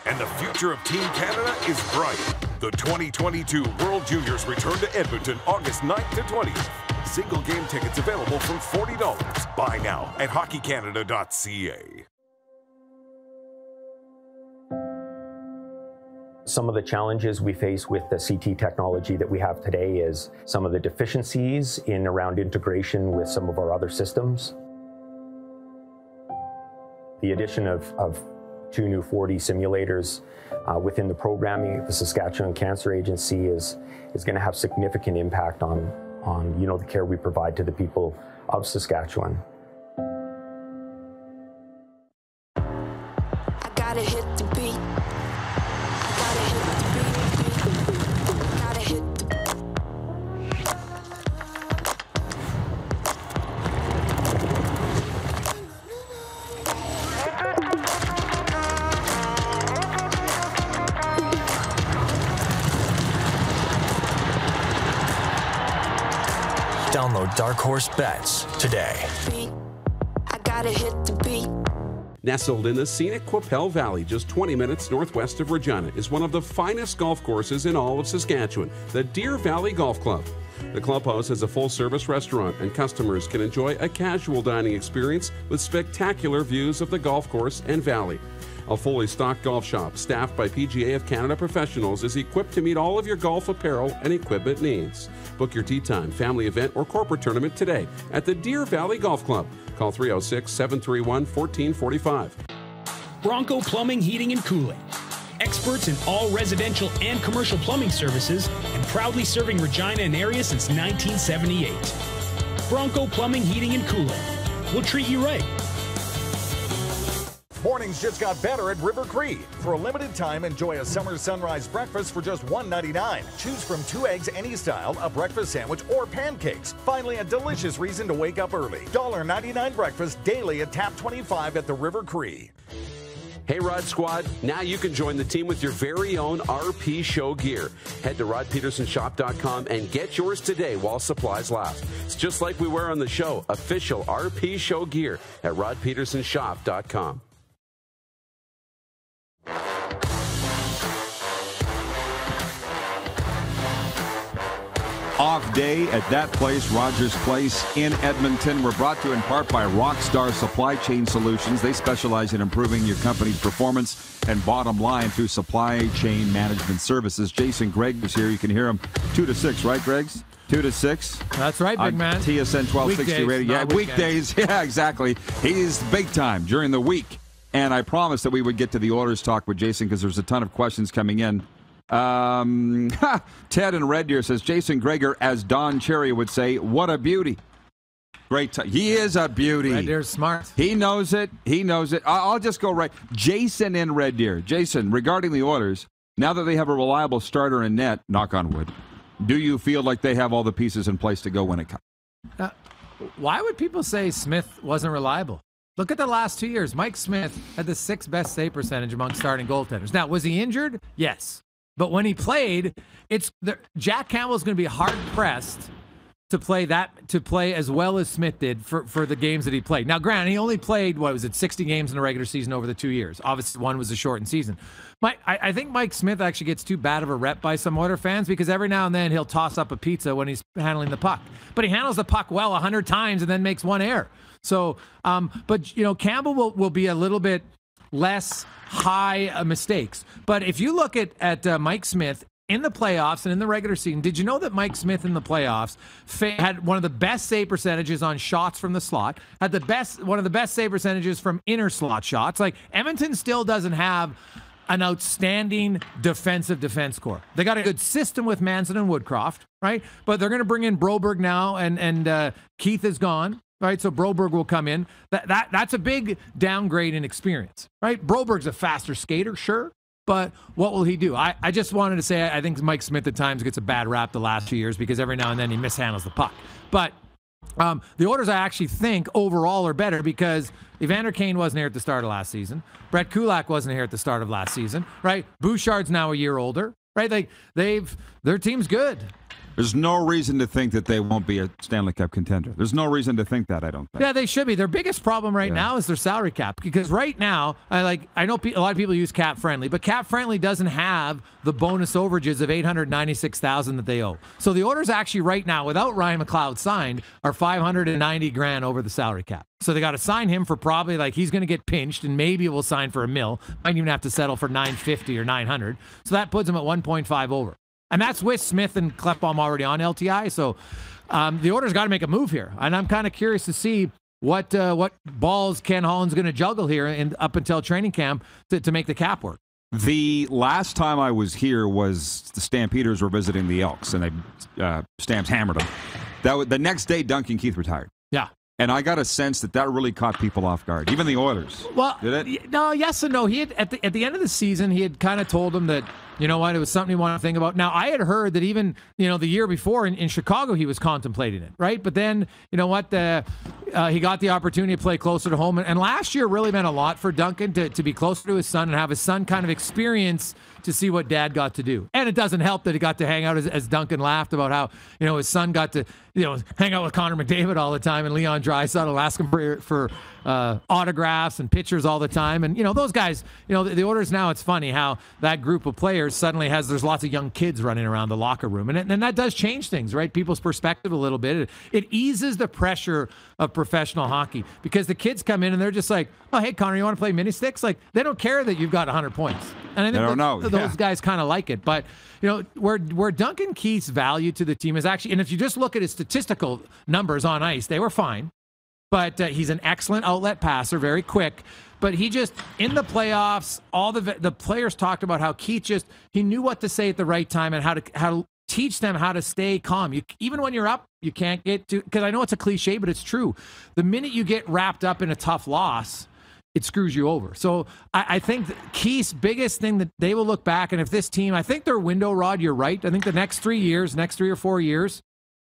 and the future of Team Canada is bright. The 2022 World Juniors return to Edmonton August 9th to 20th. Single game tickets available from $40. Buy now at hockeycanada.ca. Some of the challenges we face with the CT technology that we have today is some of the deficiencies in around integration with some of our other systems. The addition of 2 new 4D simulators within the programming of the Saskatchewan Cancer Agency is going to have significant impact on the care we provide to the people of Saskatchewan. I gotta hit the beat. Download Dark Horse Bets today. I gotta hit the beat. Nestled in the scenic Qu'Appelle Valley, just 20 minutes northwest of Regina, is one of the finest golf courses in all of Saskatchewan, the Deer Valley Golf Club. The clubhouse has a full-service restaurant, and customers can enjoy a casual dining experience with spectacular views of the golf course and valley. A fully stocked golf shop, staffed by PGA of Canada professionals, is equipped to meet all of your golf apparel and equipment needs. Book your tee time, family event, or corporate tournament today at the Deer Valley Golf Club. Call 306-731-1445. Bronco Plumbing, Heating, and Cooling. Experts in all residential and commercial plumbing services and proudly serving Regina and area since 1978. Bronco Plumbing, Heating, and Cooling. We'll treat you right. Mornings just got better at River Cree. For a limited time, enjoy a summer sunrise breakfast for just $1.99. Choose from 2 eggs any style, a breakfast sandwich, or pancakes. Finally, a delicious reason to wake up early. $1.99 breakfast daily at Tap 25 at the River Cree. Hey Rod Squad, now you can join the team with your very own RP Show gear. Head to rodpetersonshop.com and get yours today while supplies last. It's just like we wear on the show, official RP Show gear at rodpetersonshop.com. Off day at that place, Rogers Place in Edmonton. We're brought to you in part by Rockstar Supply Chain Solutions. They specialize in improving your company's performance and bottom line through supply chain management services. Jason Gregor is here. You can hear him 2 to 6, right, Gregs? 2 to 6. That's right, big man. TSN 1260 radio. Yeah, weekdays. Yeah, exactly. He's big time during the week. And I promised that we would get to the Oilers talk with Jason because there's a ton of questions coming in. Ted in Red Deer says, Jason Gregor, as Don Cherry would say, what a beauty. Great. He is a beauty. Red Deer's smart. He knows it. He knows it. I'll just go right. Jason in Red Deer. Jason, regarding the Oilers, now that they have a reliable starter in net, knock on wood, do you feel like they have all the pieces in place to go win a cup? Why would people say Smith wasn't reliable? Look at the last 2 years. Mike Smith had the 6th best save percentage among starting goaltenders. Now, was he injured? Yes. But when he played, Jack Campbell's going to be hard-pressed to play as well as Smith did for the games that he played. Now, granted, he only played, 60 games in the regular season over the 2 years. Obviously, one was a shortened season. I think Mike Smith actually gets too bad of a rep by some Oilers fans because every now and then he'll toss up a pizza when he's handling the puck. But he handles the puck well 100 times and then makes one error. So, Campbell will be a little bit less high mistakes. But if you look at Mike Smith in the playoffs and in the regular season, did you know that Mike Smith in the playoffs had one of the best save percentages on shots from the slot, had one of the best save percentages from inner slot shots? Like, Edmonton still doesn't have an outstanding defense core. They got a good system with Manson and Woodcroft, right? But they're going to bring in Broberg now, and Keith is gone. Right, so Broberg will come in. That's a big downgrade in experience, right? Broberg's a faster skater, sure, but what will he do? I just wanted to say I think Mike Smith at times gets a bad rap the last few years because every now and then he mishandles the puck. But the Oilers, I actually think, overall are better because Evander Kane wasn't here at the start of last season. Brett Kulak wasn't here at the start of last season, right? Bouchard's now a year older, right? Their team's good. There's no reason to think that they won't be a Stanley Cup contender. There's no reason to think that, I don't think. Yeah, they should be. Their biggest problem right now is their salary cap. Because right now, I know a lot of people use Cap Friendly, but Cap Friendly doesn't have the bonus overages of $896,000 that they owe. So the Oilers actually right now, without Ryan McLeod signed, are $590,000 over the salary cap. So they got to sign him for probably he's going to get pinched, and maybe we'll sign for $1 million. Might even have to settle for $950,000 or $900,000. So that puts him at 1.5 over. And that's with Smith and Klefbom already on LTI. So the Oilers got to make a move here. And I'm kind of curious to see what balls Ken Holland's going to juggle here up until training camp to make the cap work. The last time I was here was the Stampeders were visiting the Elks, and Stamps hammered them. The next day, Duncan Keith retired. Yeah. And I got a sense that really caught people off guard, even the Oilers. Well, did it? No, yes and no. He had at the end of the season, he had kind of told them that you know what? It was something you want to think about. Now, I had heard that even, the year before in Chicago, he was contemplating it, right? But then, you know what? He got the opportunity to play closer to home. And last year really meant a lot for Duncan to be closer to his son and have his son kind of experience to see what dad got to do. And it doesn't help that he got to hang out, as Duncan laughed about how, his son got to, hang out with Connor McDavid all the time and Leon Draisaitl, ask him for autographs and pictures all the time. And, those guys, the Oilers now, it's funny how that group of players suddenly there's lots of young kids running around the locker room. And that does change things, right? People's perspective a little bit. It eases the pressure of professional hockey because the kids come in and they're just like, oh, hey, Connor, you want to play mini sticks? Like, they don't care that you've got 100 points. And I think those guys kind of like it. But, where Duncan Keith's value to the team is actually, and if you just look at his statistical numbers on ice, they were fine. But he's an excellent outlet passer, very quick. But he just, in the playoffs, all the players talked about how Keith he knew what to say at the right time and how to teach them how to stay calm. Even when you're up, you can't get to, because I know it's a cliche, but it's true. The minute you get wrapped up in a tough loss, it screws you over. So I think Keith's biggest thing that they will look back, and if this team, I think their window, Rod, you're right. I think the next 3 or 4 years,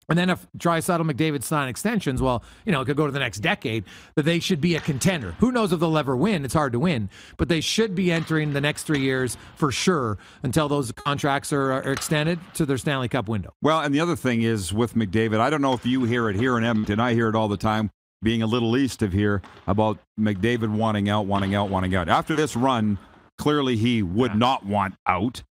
and then if Draisaitl, McDavid sign extensions, well, it could go to the next decade, that they should be a contender. Who knows if they'll ever win? It's hard to win. But they should be entering the next 3 years for sure until those contracts are extended to their Stanley Cup window. Well, and the other thing is with McDavid, I don't know if you hear it here in Edmonton. I hear it all the time, being a little east of here, about McDavid wanting out. After this run, clearly he would not want out.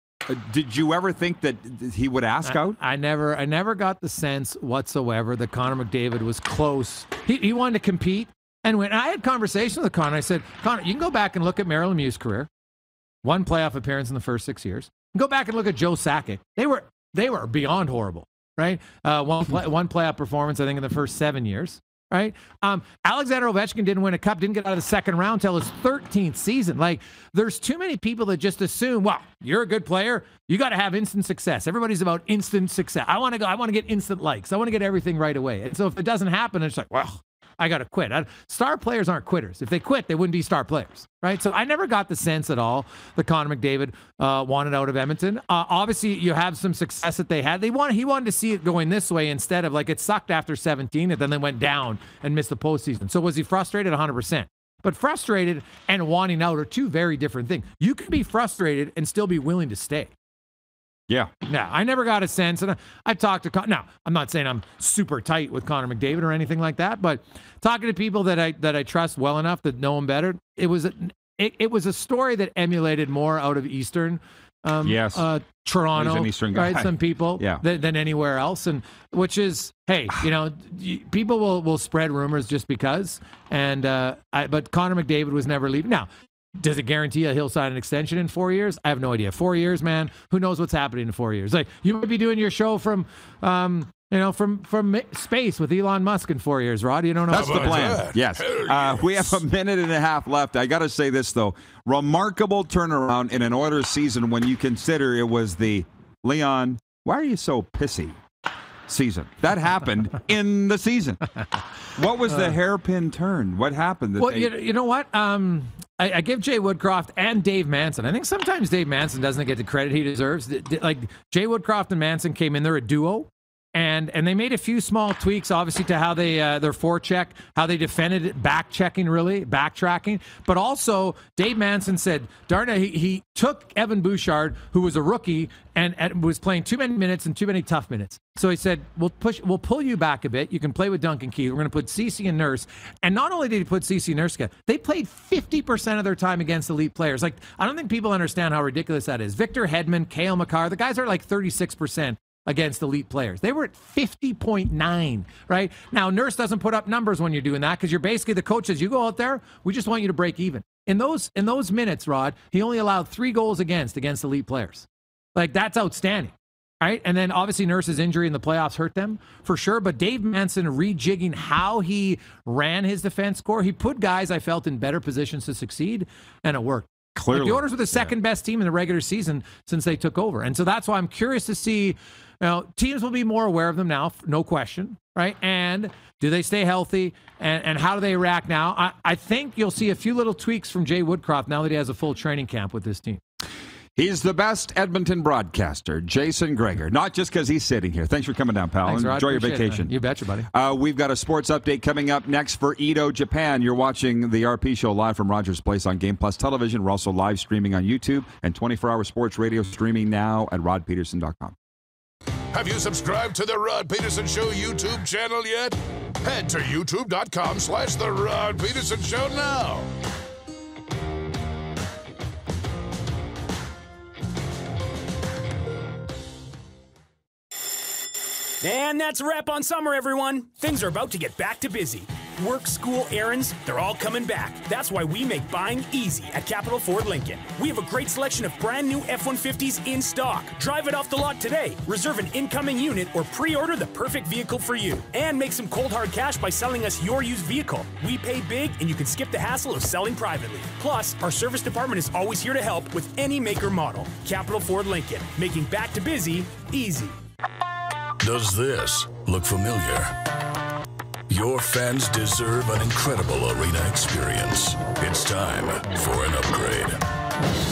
Did you ever think that he would ask out? I never got the sense whatsoever that Connor McDavid was close. He wanted to compete. And when I had conversations with Connor, I said, Connor, you can go back and look at Merrill Lemieux's career. 1 playoff appearance in the first 6 years. Go back and look at Joe Sakic. They were beyond horrible, right? One playoff performance, I think, in the first 7 years. Right? Alexander Ovechkin didn't win a cup, didn't get out of the second round till his 13th season. Like, there's too many people that just assume, well, you're a good player, you got to have instant success. Everybody's about instant success. I want to get instant likes. I want to get everything right away. And so if it doesn't happen, it's like, well, I got to quit. Star players aren't quitters. If they quit, they wouldn't be star players, right? So I never got the sense at all that Connor McDavid wanted out of Edmonton. Obviously, you have some success that they had. He wanted to see it going this way instead of, like, it sucked after 17 and then they went down and missed the postseason. So was he frustrated? 100%. But frustrated and wanting out are two very different things. You can be frustrated and still be willing to stay. Yeah. Now, I never got a sense, and I've talked to now, I'm not saying I'm super tight with Connor McDavid or anything like that, but talking to people that I trust well enough that know him better, it was a story that emulated more out of Eastern Toronto, He's an Eastern guy. Right? Some people than anywhere else, and which is, hey, people will spread rumors just because, and but Connor McDavid was never leaving. Now, does it guarantee he'll sign an extension in 4 years? I have no idea. 4 years, man. Who knows what's happening in 4 years? Like, you might be doing your show from space with Elon Musk in 4 years, Rod. You don't know. That's the plan. Yes. We have a minute and a half left. I got to say this, though. Remarkable turnaround in an Oilers season when you consider it was the Leon, why are you so pissy season. That happened in the season. What was the hairpin turn? What happened? Well, you know what? I give Jay Woodcroft and Dave Manson. I think sometimes Dave Manson doesn't get the credit he deserves. Like, Jay Woodcroft and Manson came in, they're a duo. And they made a few small tweaks, obviously, to how they their forecheck, how they defended it, backtracking. But also, Dave Manson said, darn it, he took Evan Bouchard, who was a rookie and was playing too many minutes and too many tough minutes. So he said, we'll pull you back a bit. You can play with Duncan Keith. We're going to put Ceci and Nurse. And not only did he put Ceci and Nurse together, they played 50% of their time against elite players. Like, I don't think people understand how ridiculous that is. Victor Hedman, Cale Makar, the guys are like 36%. Against elite players. They were at 50.9, right? Now, Nurse doesn't put up numbers when you're doing that because you're basically, the coach says, you go out there, we just want you to break even. In those minutes, Rod, he only allowed 3 goals against elite players. Like, that's outstanding, right? And then obviously Nurse's injury in the playoffs hurt them for sure, but Dave Manson rejigging how he ran his defense core, he put guys I felt in better positions to succeed, and it worked. Clearly. Like, the Oilers were the second best team in the regular season since they took over. And so that's why I'm curious to see, teams will be more aware of them now, no question, right? And do they stay healthy? And how do they react now? I think you'll see a few little tweaks from Jay Woodcroft now that he has a full training camp with this team. He's the best Edmonton broadcaster, Jason Gregor. Not just because he's sitting here. Thanks for coming down, pal. Thanks, Rod. Enjoy your Appreciate it, vacation. man. You betcha, buddy. We've got a sports update coming up next for Edo, Japan. You're watching the RP Show live from Rogers Place on Game Plus Television. We're also live streaming on YouTube and 24-hour sports radio streaming now at rodpeterson.com. Have you subscribed to the Rod Pedersen Show YouTube channel yet? Head to youtube.com/The Rod Pedersen Show now. And that's a wrap on summer, everyone. Things are about to get back to busy. Work, school, errands, they're all coming back. That's why we make buying easy at Capital Ford Lincoln. We have a great selection of brand new F-150s in stock. Drive it off the lot today. Reserve an incoming unit or pre-order the perfect vehicle for you. And make some cold hard cash by selling us your used vehicle. We pay big and you can skip the hassle of selling privately. Plus, our service department is always here to help with any make or model. Capital Ford Lincoln, making back to busy easy. Does this look familiar? Your fans deserve an incredible arena experience. It's time for an upgrade.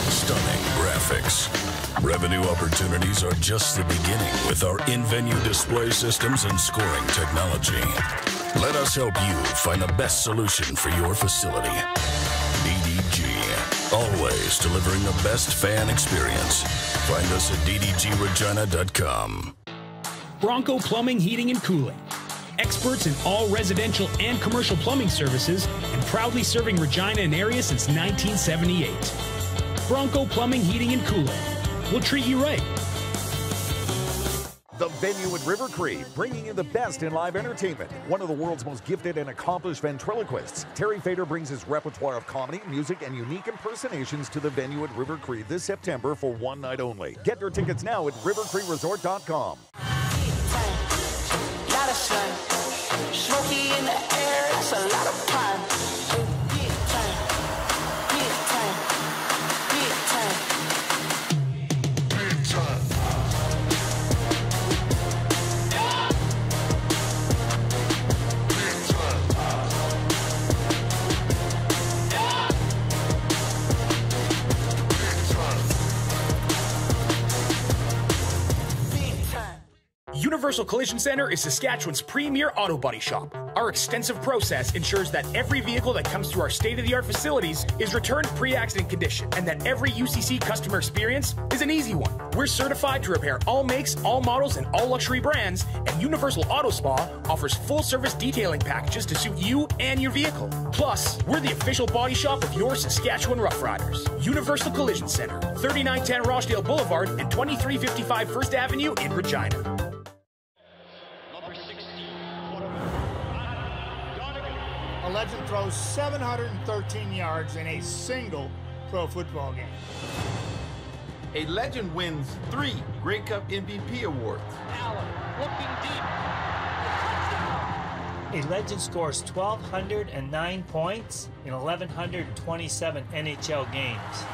Stunning graphics. Revenue opportunities are just the beginning with our in-venue display systems and scoring technology. Let us help you find the best solution for your facility. DDG, always delivering the best fan experience. Find us at ddgregina.com. Bronco Plumbing, Heating, and Cooling. Experts in all residential and commercial plumbing services and proudly serving Regina and area since 1978. Bronco Plumbing, Heating, and Cooling. We'll treat you right. The venue at River Cree, bringing you the best in live entertainment. One of the world's most gifted and accomplished ventriloquists, Terry Fader brings his repertoire of comedy, music, and unique impersonations to the venue at River Cree this September for one night only. Get your tickets now at rivercreeresort.com. Lot of sun, smoky in the air, that's a lot of fun. Big time, big time, big time, big time. Universal Collision Center is Saskatchewan's premier auto body shop. Our extensive process ensures that every vehicle that comes through our state-of-the-art facilities is returned pre-accident condition, and that every UCC customer experience is an easy one. We're certified to repair all makes, all models, and all luxury brands, and Universal Auto Spa offers full-service detailing packages to suit you and your vehicle. Plus, we're the official body shop of your Saskatchewan Rough Riders. Universal Collision Center, 3910 Rochdale Boulevard and 2355 First Avenue in Regina. A legend throws 713 yards in a single pro football game. A legend wins 3 Grey Cup MVP awards. Allen looking deep. A legend scores 1,209 points in 1,127 NHL games.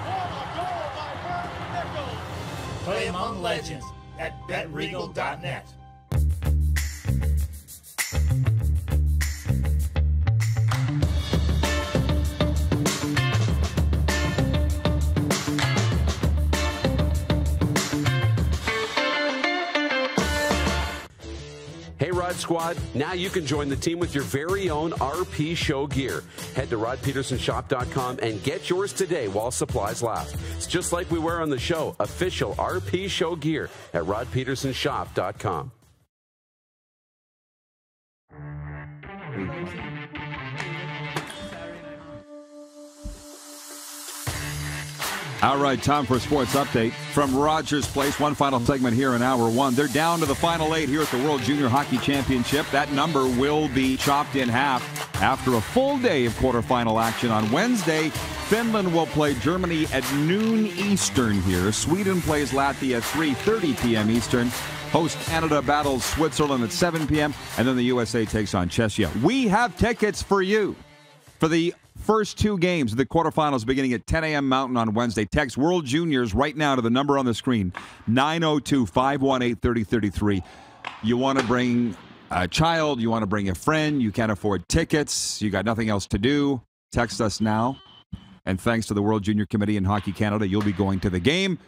Play among legends at betregal.net. Hey, Rod Squad, now you can join the team with your very own RP Show gear. Head to rodpetersonshop.com and get yours today while supplies last. It's just like we wear on the show, official RP Show gear at rodpetersonshop.com. All right, time for a sports update from Rogers Place. One final segment here in Hour 1. They're down to the final 8 here at the World Junior Hockey Championship. That number will be chopped in half after a full day of quarterfinal action on Wednesday. Finland will play Germany at noon Eastern here. Sweden plays Latvia at 3:30 p.m. Eastern. Host Canada battles Switzerland at 7 p.m. And then the USA takes on Czechia. We have tickets for you for the first 2 games of the quarterfinals beginning at 10 a.m. Mountain on Wednesday. Text World Juniors right now to the number on the screen, 902-518-3033. You want to bring a child, you want to bring a friend, you can't afford tickets, you got nothing else to do, text us now. And thanks to the World Junior Committee in Hockey Canada, you'll be going to the game.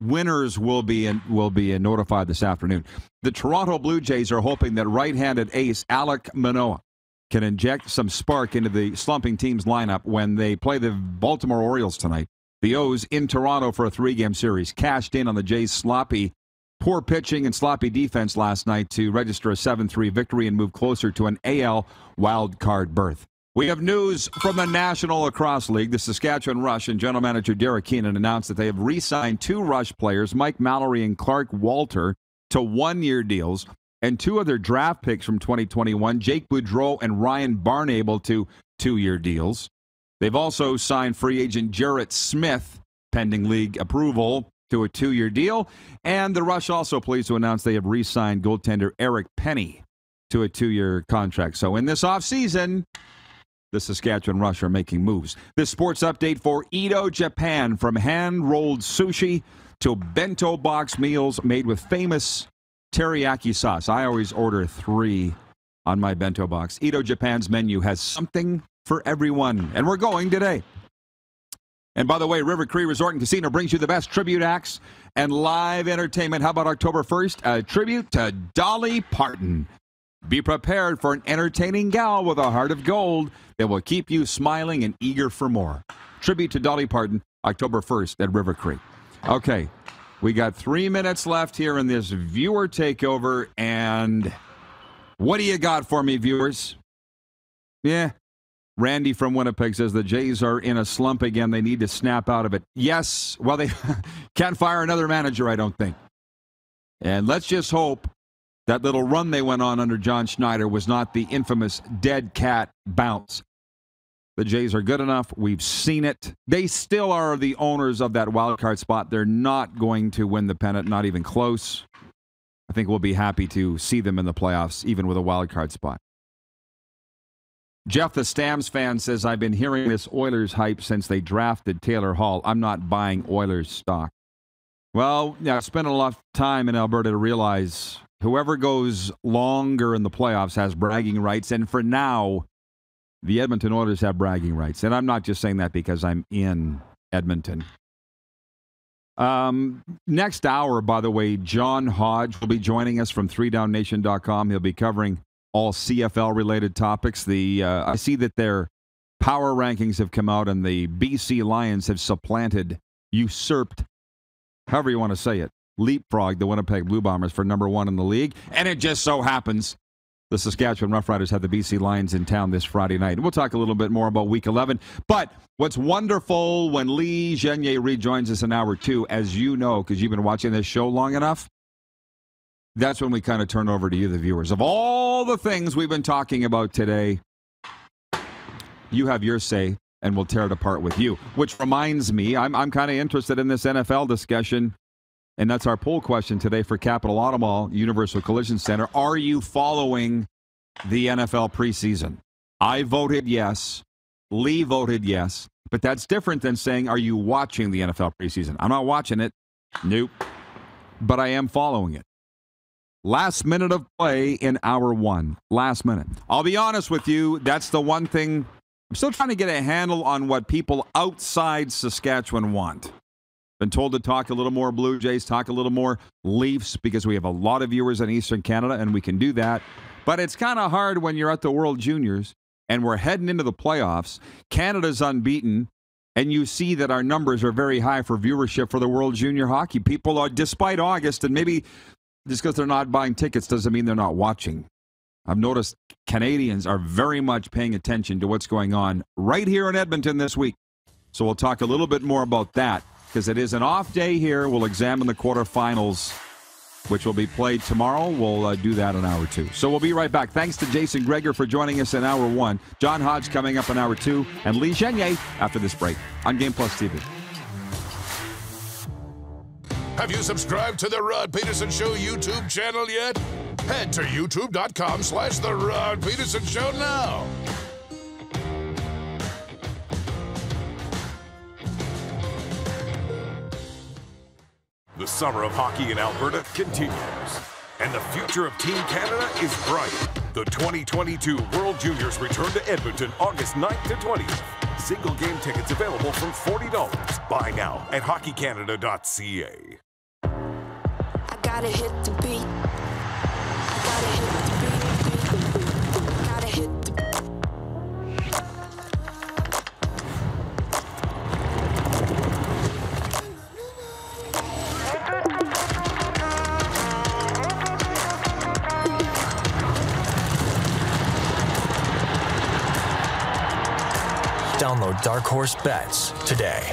winners will be notified this afternoon. The Toronto Blue Jays are hoping that right-handed ace Alek Manoah can inject some spark into the slumping team's lineup when they play the Baltimore Orioles tonight. The O's in Toronto for a 3-game series cashed in on the Jays' poor pitching and sloppy defense last night to register a 7-3 victory and move closer to an AL wildcard berth. We have news from the National Lacrosse League. The Saskatchewan Rush and General Manager Derek Keenan announced that they have re-signed 2 Rush players, Mike Mallory and Clark Walter, to 1-year deals, and 2 other draft picks from 2021, Jake Boudreau and Ryan Barnable, to 2-year deals. They've also signed free agent Jarrett Smith, pending league approval, to a 2-year deal. And the Rush also pleased to announce they have re-signed goaltender Eric Penny to a 2-year contract. So in this offseason, the Saskatchewan Rush are making moves. This sports update for Edo, Japan. From hand-rolled sushi to bento box meals made with famous teriyaki sauce. I always order 3 on my bento box. Edo, Japan's menu has something for everyone. And we're going today. And by the way, River Cree Resort and Casino brings you the best tribute acts and live entertainment. How about October 1st? A tribute to Dolly Parton. Be prepared for an entertaining gal with a heart of gold that will keep you smiling and eager for more. Tribute to Dolly Parton, October 1st at River Cree. Okay, we got 3 minutes left here in this viewer takeover, and what do you got for me, viewers? Yeah, Randy from Winnipeg says the Jays are in a slump again. They need to snap out of it. Yes, well, they can't fire another manager, I don't think. And let's just hope that little run they went on under John Schneider was not the infamous dead cat bounce. The Jays are good enough. We've seen it. They still are the owners of that wild card spot. They're not going to win the pennant, not even close. I think we'll be happy to see them in the playoffs, even with a wild card spot. Jeff, the Stamms fan, says, I've been hearing this Oilers hype since they drafted Taylor Hall. I'm not buying Oilers stock. Well, yeah, I've spent a lot of time in Alberta to realize whoever goes longer in the playoffs has bragging rights. And for now, the Edmonton Oilers have bragging rights. And I'm not just saying that because I'm in Edmonton. Next hour, by the way, John Hodge will be joining us from 3downnation.com. He'll be covering all CFL-related topics. I see that their power rankings have come out, and the BC Lions have usurped, however you want to say it, leapfrogged the Winnipeg Blue Bombers for number 1 in the league. And it just so happens the Saskatchewan Roughriders have the BC Lions in town this Friday night. And we'll talk a little bit more about Week 11. But what's wonderful when Lee Genier rejoins us in hour 2, as you know, because you've been watching this show long enough, that's when we kind of turn over to you, the viewers. Of all the things we've been talking about today, you have your say, and we'll tear it apart with you. Which reminds me, I'm kind of interested in this NFL discussion, and that's our poll question today for Capital Auto Mall, Universal Collision Center. Are you following the NFL preseason? I voted yes. Lee voted yes. But that's different than saying, are you watching the NFL preseason? I'm not watching it. Nope. But I am following it. Last minute of play in hour 1. Last minute. I'll be honest with you, that's the one thing. I'm still trying to get a handle on what people outside Saskatchewan want. Been told to talk a little more Blue Jays, talk a little more Leafs, because we have a lot of viewers in Eastern Canada, and we can do that. But it's kind of hard when you're at the World Juniors, and we're heading into the playoffs. Canada's unbeaten, and you see that our numbers are very high for viewership for the World Junior Hockey. People are, despite August, and maybe just because they're not buying tickets doesn't mean they're not watching. I've noticed Canadians are very much paying attention to what's going on right here in Edmonton this week. So we'll talk a little bit more about that, because it is an off day here. We'll examine the quarterfinals, which will be played tomorrow. We'll do that in hour 2. So we'll be right back. Thanks to Jason Gregor for joining us in hour 1. John Hodge coming up in hour 2. And Lee Genier after this break on Game Plus TV. Have you subscribed to the Rod Pedersen Show YouTube channel yet? Head to youtube.com/The Rod Pedersen Show now. The summer of hockey in Alberta continues, and the future of Team Canada is bright. The 2022 World Juniors return to Edmonton August 9th to 20th. Single game tickets available from $40. Buy now at hockeycanada.ca. I gotta hit the beat. I gotta hit the beat. Gotta hit the Download Dark Horse Bets today.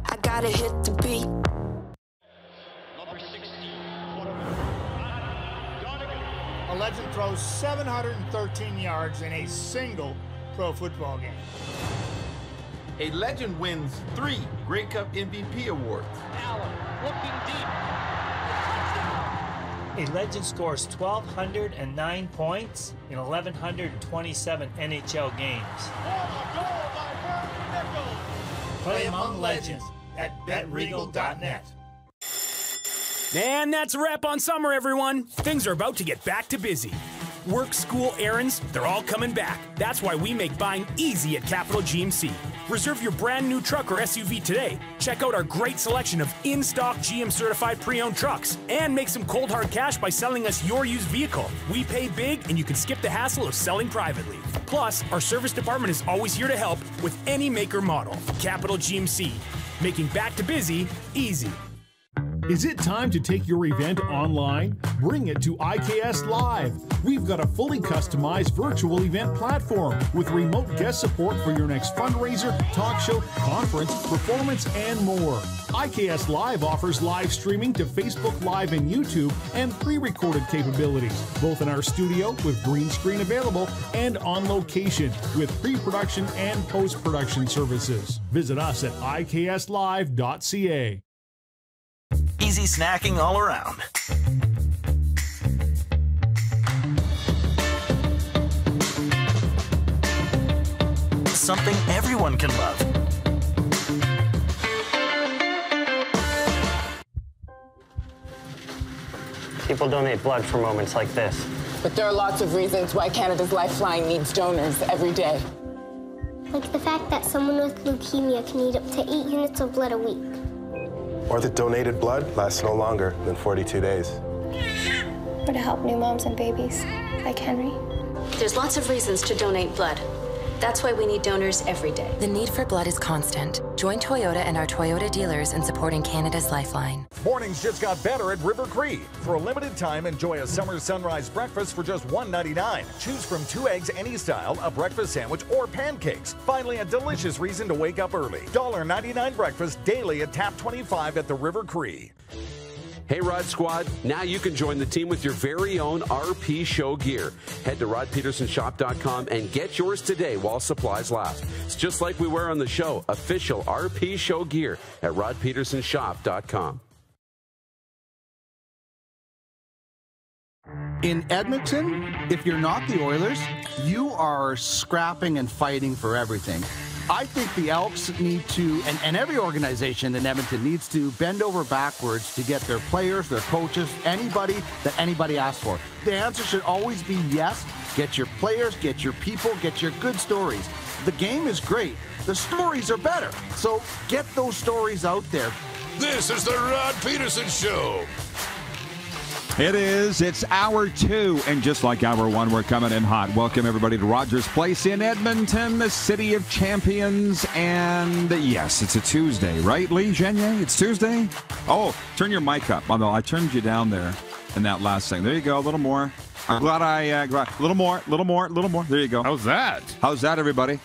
I gotta hit the beat. A legend throws 713 yards in a single pro football game. A legend wins 3 Grey Cup MVP awards. Allen looking deep. A legend scores 1,209 points in 1,127 NHL games. Play among legends at betregal.net. And that's a wrap on summer, everyone. Things are about to get back to busy. Work, school, errands, they're all coming back. That's why we make buying easy at Capital GMC. Reserve your brand new truck or SUV today. Check out our great selection of in-stock GM certified pre-owned trucks and make some cold hard cash by selling us your used vehicle. We pay big and you can skip the hassle of selling privately. Plus, our service department is always here to help with any make or model. Capital GMC, making back to busy easy. Is it time to take your event online? Bring it to IKS Live. We've got a fully customized virtual event platform with remote guest support for your next fundraiser, talk show, conference, performance, and more. IKS Live offers live streaming to Facebook Live and YouTube and pre-recorded capabilities, both in our studio with green screen available and on location with pre-production and post-production services. Visit us at ikslive.ca. Easy snacking all around. Something everyone can love. People donate blood for moments like this. But there are lots of reasons why Canada's Lifeline needs donors every day. Like the fact that someone with leukemia can need up to 8 units of blood a week. Or that donated blood lasts no longer than 42 days. Or to help new moms and babies, like Henry. There's lots of reasons to donate blood. That's why we need donors every day. The need for blood is constant. Join Toyota and our Toyota dealers in supporting Canada's Lifeline. Mornings just got better at River Cree. For a limited time, enjoy a summer sunrise breakfast for just $1.99. Choose from 2 eggs any style, a breakfast sandwich, or pancakes. Finally, a delicious reason to wake up early. $1.99 breakfast daily at Tap 25 at the River Cree. Hey, Rod Squad, now you can join the team with your very own RP Show gear. Head to rodpetersonshop.com and get yours today while supplies last. It's just like we wear on the show, official RP Show gear at rodpetersonshop.com. In Edmonton, if you're not the Oilers, you are scrapping and fighting for everything. I think the Elks need to, and every organization in Edmonton needs to bend over backwards to get their players, their coaches, anybody that anybody asks for. The answer should always be yes. Get your players, get your people, get your good stories. The game is great. The stories are better. So get those stories out there. This is the Rod Pedersen Show. It is. It's hour 2, and just like hour 1, we're coming in hot. Welcome, everybody, to Rogers Place in Edmonton, the city of champions. And yes, it's a Tuesday, right, Lee Genier? It's Tuesday? Oh, turn your mic up. Although I turned you down there in that last thing. There you go, a little more. I'm glad a little more. There you go. How's that? How's that, everybody?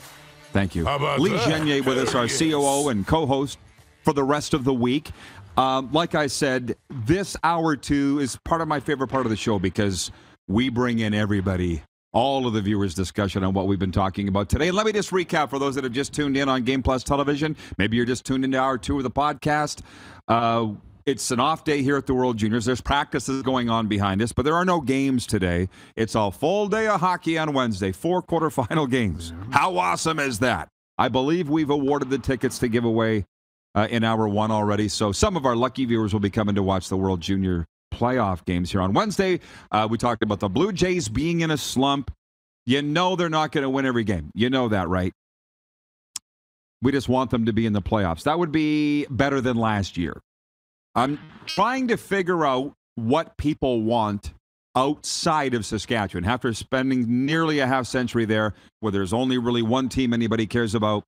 Thank you. How about Lee that? Genier with us, our COO and co-host for the rest of the week. Like I said, this hour 2 is part of my favorite part of the show because we bring in everybody, all of the viewers' discussion on what we've been talking about today. Let me just recap for those that have just tuned in on Game Plus Television. Maybe you're just tuned into hour 2 of the podcast. It's an off day here at the World Juniors. There's practices going on behind us, but there are no games today. It's a full day of hockey on Wednesday, 4 quarterfinal games. How awesome is that? I believe we've awarded the tickets to give away in hour 1 already. So some of our lucky viewers will be coming to watch the World Junior playoff games here on Wednesday. We talked about the Blue Jays being in a slump. You know they're not going to win every game. You know that, right? We just want them to be in the playoffs. That would be better than last year. I'm trying to figure out what people want outside of Saskatchewan. After spending nearly a half century there, where there's only really one team anybody cares about,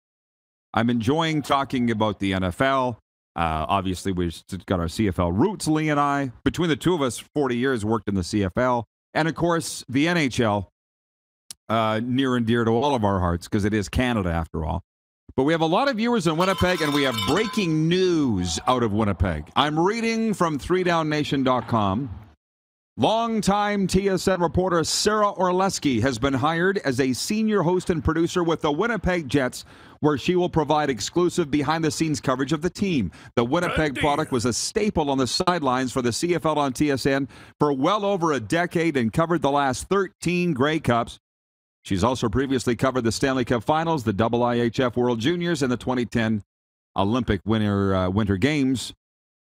I'm enjoying talking about the NFL. Obviously, we've got our CFL roots, Lee and I. Between the two of us, 40 years worked in the CFL. And, of course, the NHL, near and dear to all of our hearts, because it is Canada, after all. But we have a lot of viewers in Winnipeg, and we have breaking news out of Winnipeg. I'm reading from 3downnation.com. Longtime TSN reporter Sarah Orleski has been hired as a senior host and producer with the Winnipeg Jets, where she will provide exclusive behind-the-scenes coverage of the team. The Winnipeg product was a staple on the sidelines for the CFL on TSN for well over a decade and covered the last 13 Grey Cups. She's also previously covered the Stanley Cup Finals, the IIHF World Juniors, and the 2010 Olympic Winter Games.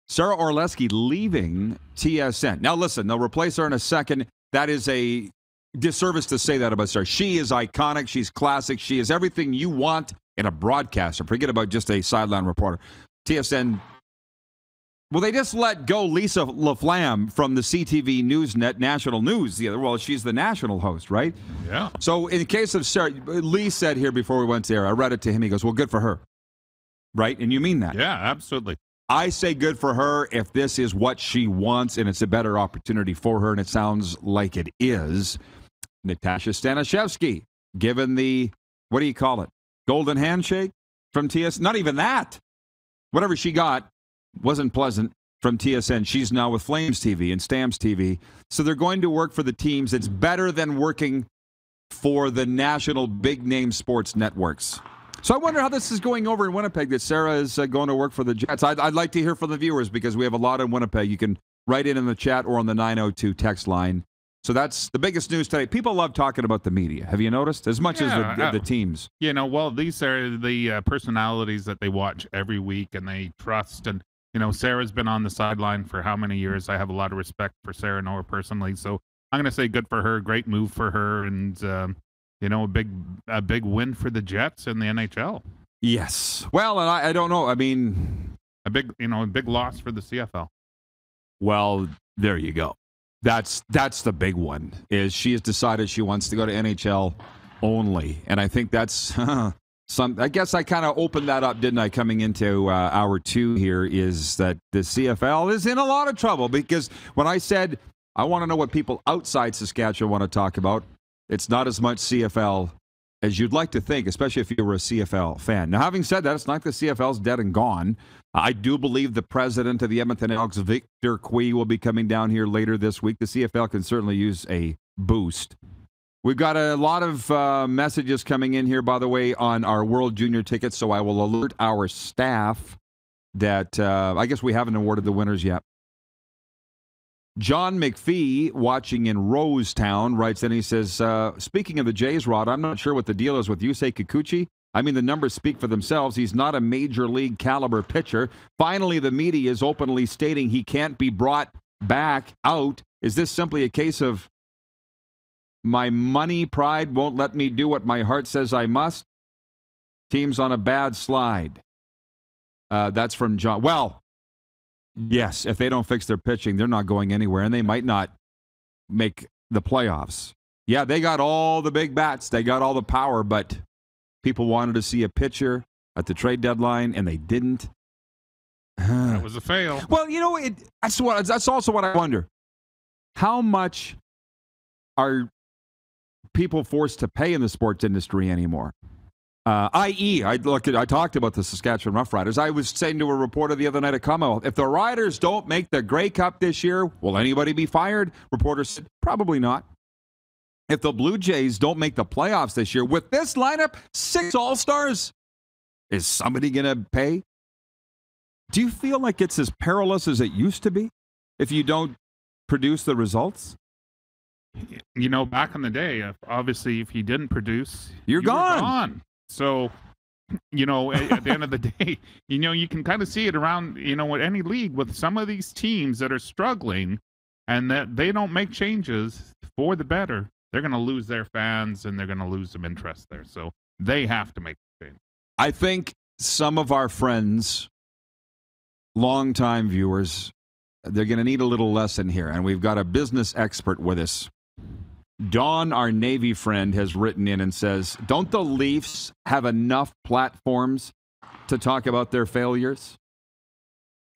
Sarah Orleski leaving TSN. Now, listen, they'll replace her in a second. That is a disservice to say that about Sarah. She is iconic. She's classic. She is everything you want in a broadcaster. Forget about just a sideline reporter. TSN, well, they just let go Lisa LaFlamme from the CTV Newsnet National News. Well, she's the national host, right? Yeah. So in the case of Sarah, Lee said here before we went to air, I read it to him. He goes, well, good for her. Right? And you mean that? Yeah, absolutely. I say good for her if this is what she wants and it's a better opportunity for her, and it sounds like it is. Natasha Staniszewski, given the, what do you call it, golden handshake from TSN? Not even that. Whatever she got wasn't pleasant from TSN. She's now with Flames TV and Stamps TV. So they're going to work for the teams. It's better than working for the national big-name sports networks. So I wonder how this is going over in Winnipeg, that Sarah is going to work for the Jets. I'd like to hear from the viewers because we have a lot in Winnipeg. You can write in the chat or on the 902 text line. So that's the biggest news today. People love talking about the media. Have you noticed? As much as the teams. You know, well, these are the personalities that they watch every week and they trust. And, you know, Sarah's been on the sideline for how many years? I have a lot of respect for Sarah, know her personally. So I'm going to say good for her, great move for her, and you know, a big win for the Jets in the NHL. Yes. Well, and I don't know. I mean, a big loss for the CFL. Well, there you go. That's the big one. Is she has decided she wants to go to NHL only, and I think that's I guess I kind of opened that up, didn't I? Coming into hour two here, is that the CFL is in a lot of trouble because when I said I want to know what people outside Saskatchewan want to talk about, it's not as much CFL as you'd like to think, especially if you were a CFL fan. Now, having said that, it's not like the CFL's dead and gone. I do believe the president of the Edmonton Elks, Victor Cui, will be coming down here later this week. The CFL can certainly use a boost. We've got a lot of messages coming in here, by the way, on our World Junior tickets, so I will alert our staff that I guess we haven't awarded the winners yet. John McPhee, watching in Rosetown, writes in, he says, speaking of the Jays, Rod, I'm not sure what the deal is with Yusei Kikuchi. I mean, the numbers speak for themselves. He's not a major league caliber pitcher. Finally, the media is openly stating he can't be brought back out. Is this simply a case of my money pride won't let me do what my heart says I must? Team's on a bad slide. That's from John. Well, yes, if they don't fix their pitching, they're not going anywhere, and they might not make the playoffs. Yeah, they got all the big bats. They got all the power, but people wanted to see a pitcher at the trade deadline, and they didn't. That was a fail. Well, you know, that's also what I wonder. How much are people forced to pay in the sports industry anymore? I talked about the Saskatchewan Roughriders. I was saying to a reporter the other night at Commonwealth, if the Riders don't make the Grey Cup this year, will anybody be fired? Reporter said, probably not. If the Blue Jays don't make the playoffs this year, with this lineup, 6 All-Stars, is somebody going to pay? Do you feel like it's as perilous as it used to be if you don't produce the results? You know, back in the day, obviously, if you didn't produce, you were gone. So, you know, at the end of the day, you know, you can kind of see it around, you know, with any league with some of these teams that are struggling and that they don't make changes for the better, they're going to lose their fans and they're going to lose some interest there. So they have to make the change. I think some of our friends longtime viewers, they're going to need a little lesson here, and we've got a business expert with us. Don, our Navy friend, has written in and says, don't the Leafs have enough platforms to talk about their failures?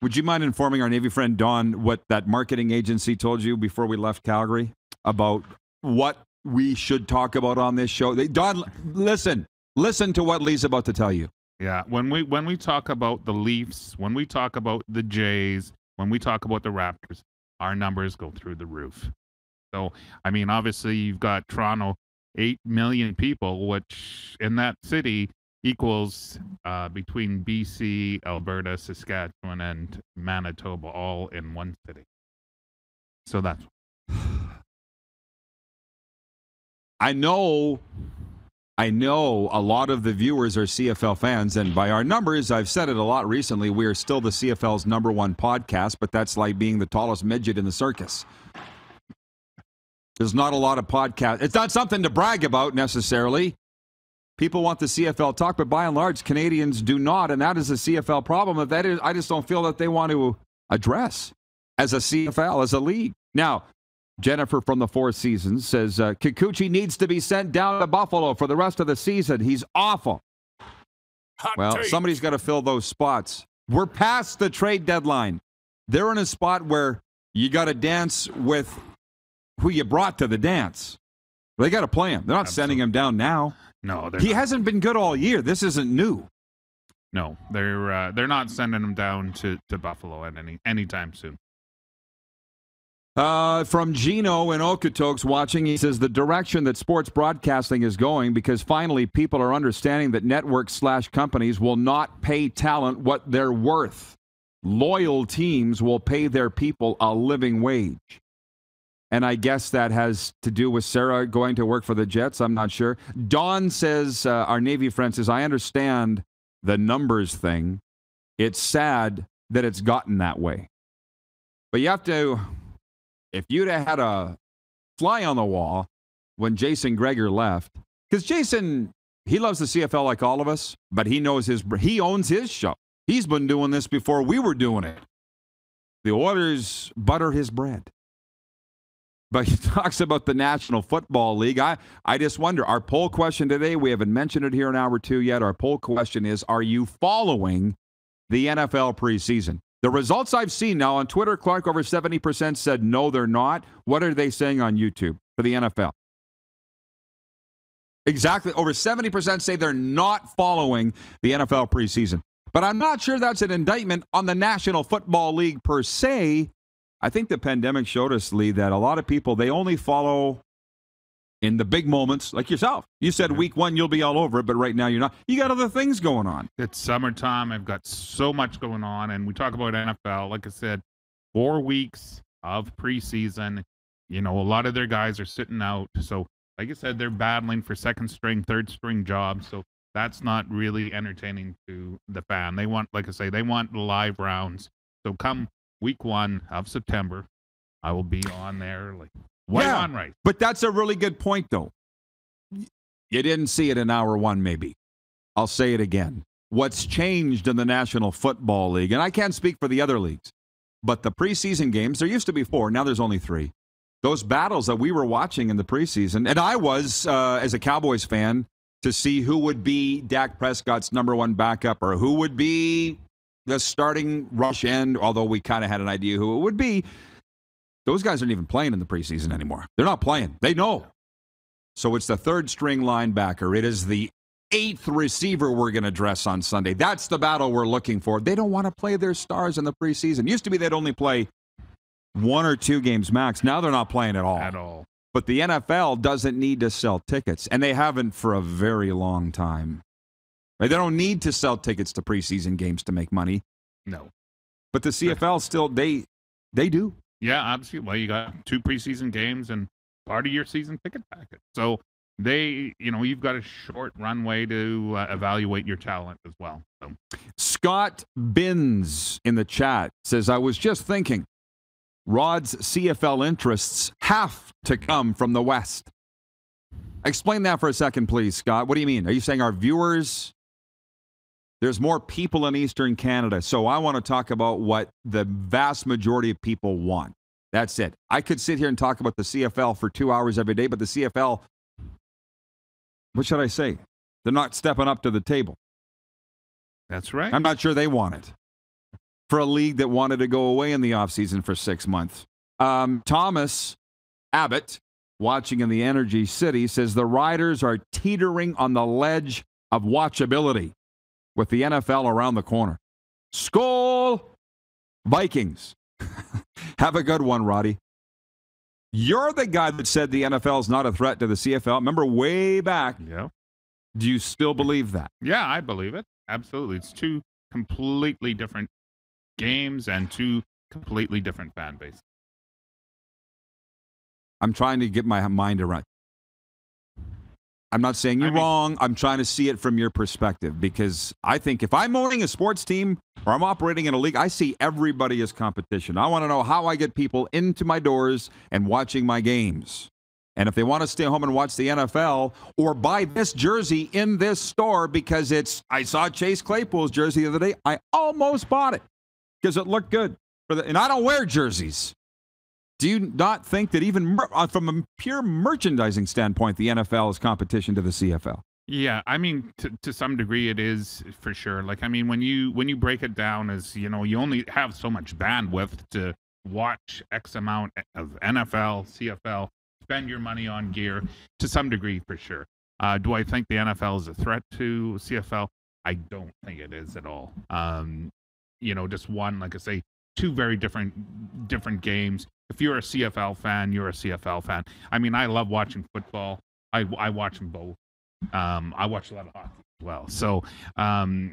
Would you mind informing our Navy friend, Don, what that marketing agency told you before we left Calgary about what we should talk about on this show? Don, listen to what Lee's about to tell you. Yeah, when we talk about the Leafs, when we talk about the Jays, when we talk about the Raptors, our numbers go through the roof. So, I mean, obviously, you've got Toronto, 8 million people, which in that city equals between BC, Alberta, Saskatchewan, and Manitoba, all in one city. So that's... I know a lot of the viewers are CFL fans, and by our numbers, I've said it a lot recently, we are still the CFL's #1 podcast, but that's like being the tallest midget in the circus. There's not a lot of podcasts. It's not something to brag about necessarily. People want the CFL talk, but by and large, Canadians do not, and that is a CFL problem. That is, I just don't feel that they want to address as a CFL, as a league. Now, Jennifer from the Four Seasons says, Kikuchi needs to be sent down to Buffalo for the rest of the season. He's awful. Somebody's got to fill those spots. We're past the trade deadline. They're in a spot where you got to dance with who you brought to the dance. They got to play him. They're not sending him down now. No, he hasn't been good all year. This isn't new. No, they're not sending him down to Buffalo at anytime soon. From Gino in Okotoks watching, he says the direction that sports broadcasting is going, because finally people are understanding that networks/companies will not pay talent what they're worth. Loyal teams will pay their people a living wage. And I guess that has to do with Sarah going to work for the Jets. I'm not sure. Don says, our Navy friend says, I understand the numbers thing. It's sad that it's gotten that way. But you have to, if you'd have had a fly on the wall when Jason Gregor left, because Jason, he loves the CFL like all of us, but he owns his show. He's been doing this before we were doing it. The Oilers butter his bread. But he talks about the National Football League. I just wonder, our poll question today, we haven't mentioned it here in hour 2 yet. Our poll question is, are you following the NFL preseason? The results I've seen now on Twitter, Clark, over 70% said no, they're not. What are they saying on YouTube for the NFL? Exactly. Over 70% say they're not following the NFL preseason. But I'm not sure that's an indictment on the National Football League per se. I think the pandemic showed us, Lee, that a lot of people, they only follow in the big moments, like yourself. You said week 1, you'll be all over it, but right now you're not. You got other things going on. It's summertime. I've got so much going on, and we talk about NFL. Like I said, 4 weeks of preseason. You know, a lot of their guys are sitting out. So, like I said, they're battling for second string, third string jobs. So that's not really entertaining to the fan. They want, like I say, they want live rounds. So come week 1 of September, I will be on there like on right. But that's a really good point, though. You didn't see it in hour 1, maybe. I'll say it again. What's changed in the National Football League, and I can't speak for the other leagues, but the preseason games, there used to be 4, now there's only 3. Those battles that we were watching in the preseason, and I was, as a Cowboys fan, to see who would be Dak Prescott's #1 backup or who would be the starting rush end, although we kind of had an idea who it would be. Those guys aren't even playing in the preseason anymore. They're not playing. They know. So it's the third string linebacker. It is the 8th receiver we're going to dress on Sunday. That's the battle we're looking for. They don't want to play their stars in the preseason. Used to be they'd only play 1 or 2 games max. Now they're not playing at all. At all. But the NFL doesn't need to sell tickets, and they haven't for a very long time. They don't need to sell tickets to preseason games to make money. No. But the CFL still, they do. Yeah, absolutely. Well, you got 2 preseason games and part of your season ticket packet. So you've got a short runway to evaluate your talent as well. So. Scott Binns in the chat says, I was just thinking, Rod's CFL interests have to come from the West. Explain that for a second, please, Scott. What do you mean? Are you saying our viewers, There's more people in Eastern Canada, so I want to talk about what the vast majority of people want. That's it. I could sit here and talk about the CFL for 2 hours every day, but the CFL, what should I say? They're not stepping up to the table. That's right. I'm not sure they want it. For a league that wanted to go away in the offseason for 6 months. Thomas Abbott, watching in the Energy City, says the Riders are teetering on the ledge of watchability with the NFL around the corner. Skol Vikings. Have a good one, Roddy. You're the guy that said the NFL is not a threat to the CFL. Remember way back. Yeah. Do you still believe that? Yeah, I believe it. Absolutely. It's two completely different games and two completely different fan bases. I'm trying to get my mind around. I'm not saying you're wrong. I'm trying to see it from your perspective, because I think if I'm owning a sports team or I'm operating in a league, I see everybody as competition. I want to know how I get people into my doors and watching my games. And if they want to stay home and watch the NFL or buy this jersey in this store because I saw Chase Claypool's jersey the other day, I almost bought it because it looked good. And I don't wear jerseys. Do you not think that even from a pure merchandising standpoint, the NFL is competition to the CFL? Yeah, I mean, to some degree it is, for sure. Like, I mean, when you break it down as, you only have so much bandwidth to watch X amount of NFL, CFL, spend your money on gear, to some degree, for sure. Do I think the NFL is a threat to CFL? I don't think it is at all. Just one, like I say, two very different games. If you're a CFL fan, you're a CFL fan. I mean, I love watching football. I watch them both. I watch a lot of hockey as well. So, I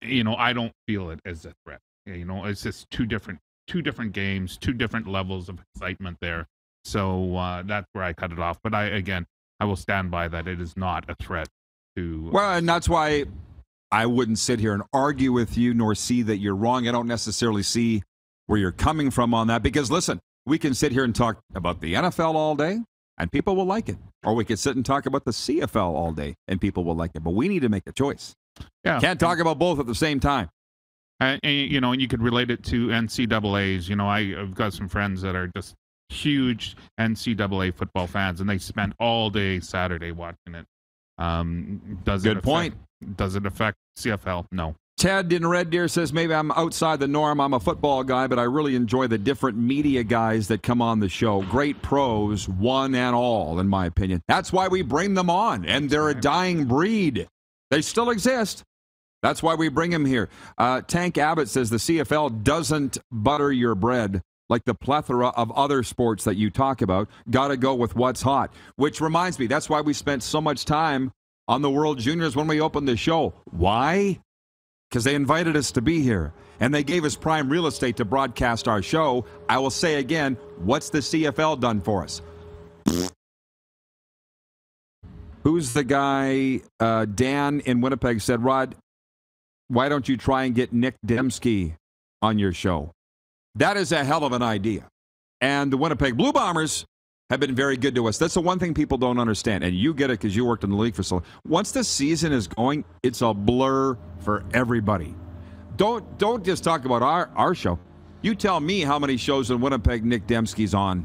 don't feel it as a threat. It's just two different games, two different levels of excitement there. So that's where I cut it off. But I will stand by that. It is not a threat to. Well, and that's why I wouldn't sit here and argue with you nor see that you're wrong. I don't necessarily see where you're coming from on that, because listen, we can sit here and talk about the NFL all day and people will like it. Or we could sit and talk about the CFL all day and people will like it. But we need to make a choice. Yeah. Can't talk about both at the same time. And you could relate it to NCAAs. I've got some friends that are just huge NCAA football fans, and they spend all day Saturday watching it. Good point. Does it affect CFL? No. Ted in Red Deer says, maybe I'm outside the norm. I'm a football guy, but I really enjoy the different media guys that come on the show. Great pros, one and all, in my opinion. That's why we bring them on, and they're a dying breed. They still exist. That's why we bring them here. Tank Abbott says the CFL doesn't butter your bread like the plethora of other sports that you talk about. Got to go with what's hot, which reminds me, that's why we spent so much time on the World Juniors when we opened the show. Why? Because they invited us to be here, and they gave us prime real estate to broadcast our show. I will say again, what's the CFL done for us? Who's the guy? Dan in Winnipeg said, Rod, why don't you try and get Nick Dembski on your show? That is a hell of an idea. And the Winnipeg Blue Bombers have been very good to us. That's the one thing people don't understand, and you get it because you worked in the league for so long. Once the season is going, it's a blur for everybody. Don't just talk about our show. You tell me how many shows in Winnipeg Nick Dembski's on,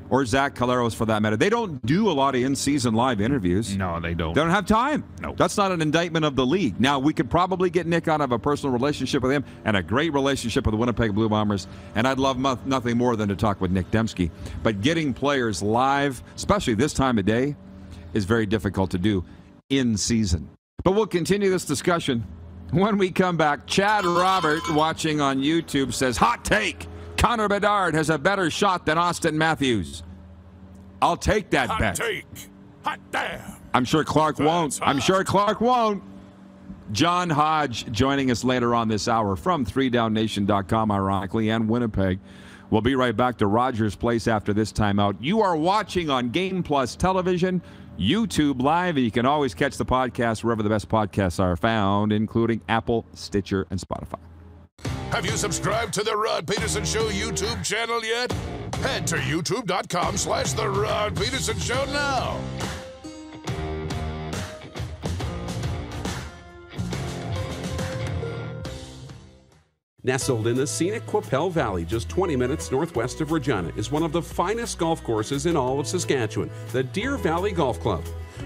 or Zach Caleros for that matter. They don't do a lot of in-season live interviews. No, they don't. They don't have time. No. That's not an indictment of the league. Now, we could probably get Nick out of a personal relationship with him and a great relationship with the Winnipeg Blue Bombers, and I'd love nothing more than to talk with Nick Dembski. But getting players live, especially this time of day, is very difficult to do in season. But we'll continue this discussion when we come back. Chad Robert, watching on YouTube, says, hot take. Connor Bedard has a better shot than Austin Matthews. I'll take that bet. Hot take. Hot damn. I'm sure Clark won't. I'm sure Clark won't. John Hodge joining us later on this hour from 3downnation.com, ironically, and Winnipeg. We'll be right back to Rogers Place after this timeout. You are watching on Game Plus Television, YouTube Live, and you can always catch the podcast wherever the best podcasts are found, including Apple, Stitcher, and Spotify. Have you subscribed to the Rod Pedersen Show YouTube channel yet? Head to youtube.com/The Rod Pedersen Show now. Nestled in the scenic Qu'Appelle Valley, just 20 minutes northwest of Regina, is one of the finest golf courses in all of Saskatchewan, the Deer Valley Golf Club.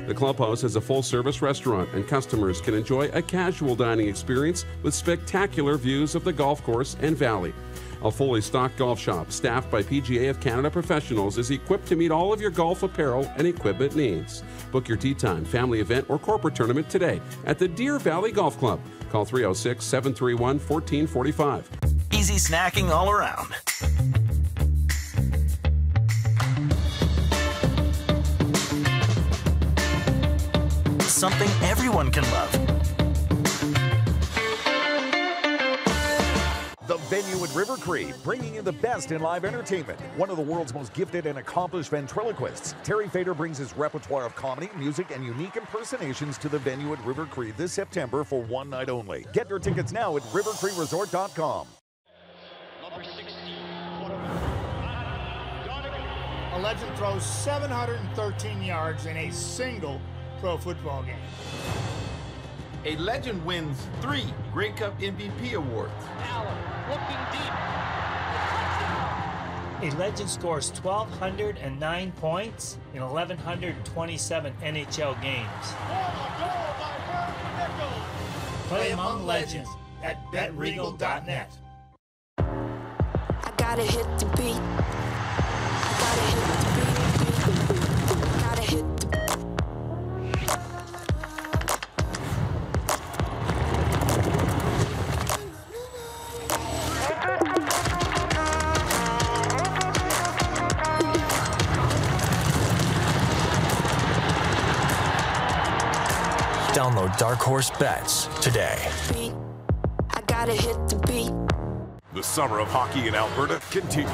The clubhouse has a full-service restaurant, and customers can enjoy a casual dining experience with spectacular views of the golf course and valley. A fully stocked golf shop, staffed by PGA of Canada professionals, is equipped to meet all of your golf apparel and equipment needs. Book your tee time, family event, or corporate tournament today at the Deer Valley Golf Club. Call 306-731-1445. Easy snacking all around. Something everyone can love. The venue at River Cree, bringing you the best in live entertainment. One of the world's most gifted and accomplished ventriloquists, Terry Fader brings his repertoire of comedy, music, and unique impersonations to the venue at River Cree this September for one night only. Get your tickets now at rivercreeresort.com. Number 16. A legend throws 713 yards in a single pro football game. A legend wins 3 Grey Cup MVP awards. Allen looking deep. A legend scores 1,209 points in 1,127 NHL games. Play among legends at betregal.net. I gotta hit the beat. I gotta hit the beat. Gotta hit the Download Dark Horse Bets today. I gotta hit the beat. The summer of hockey in Alberta continues,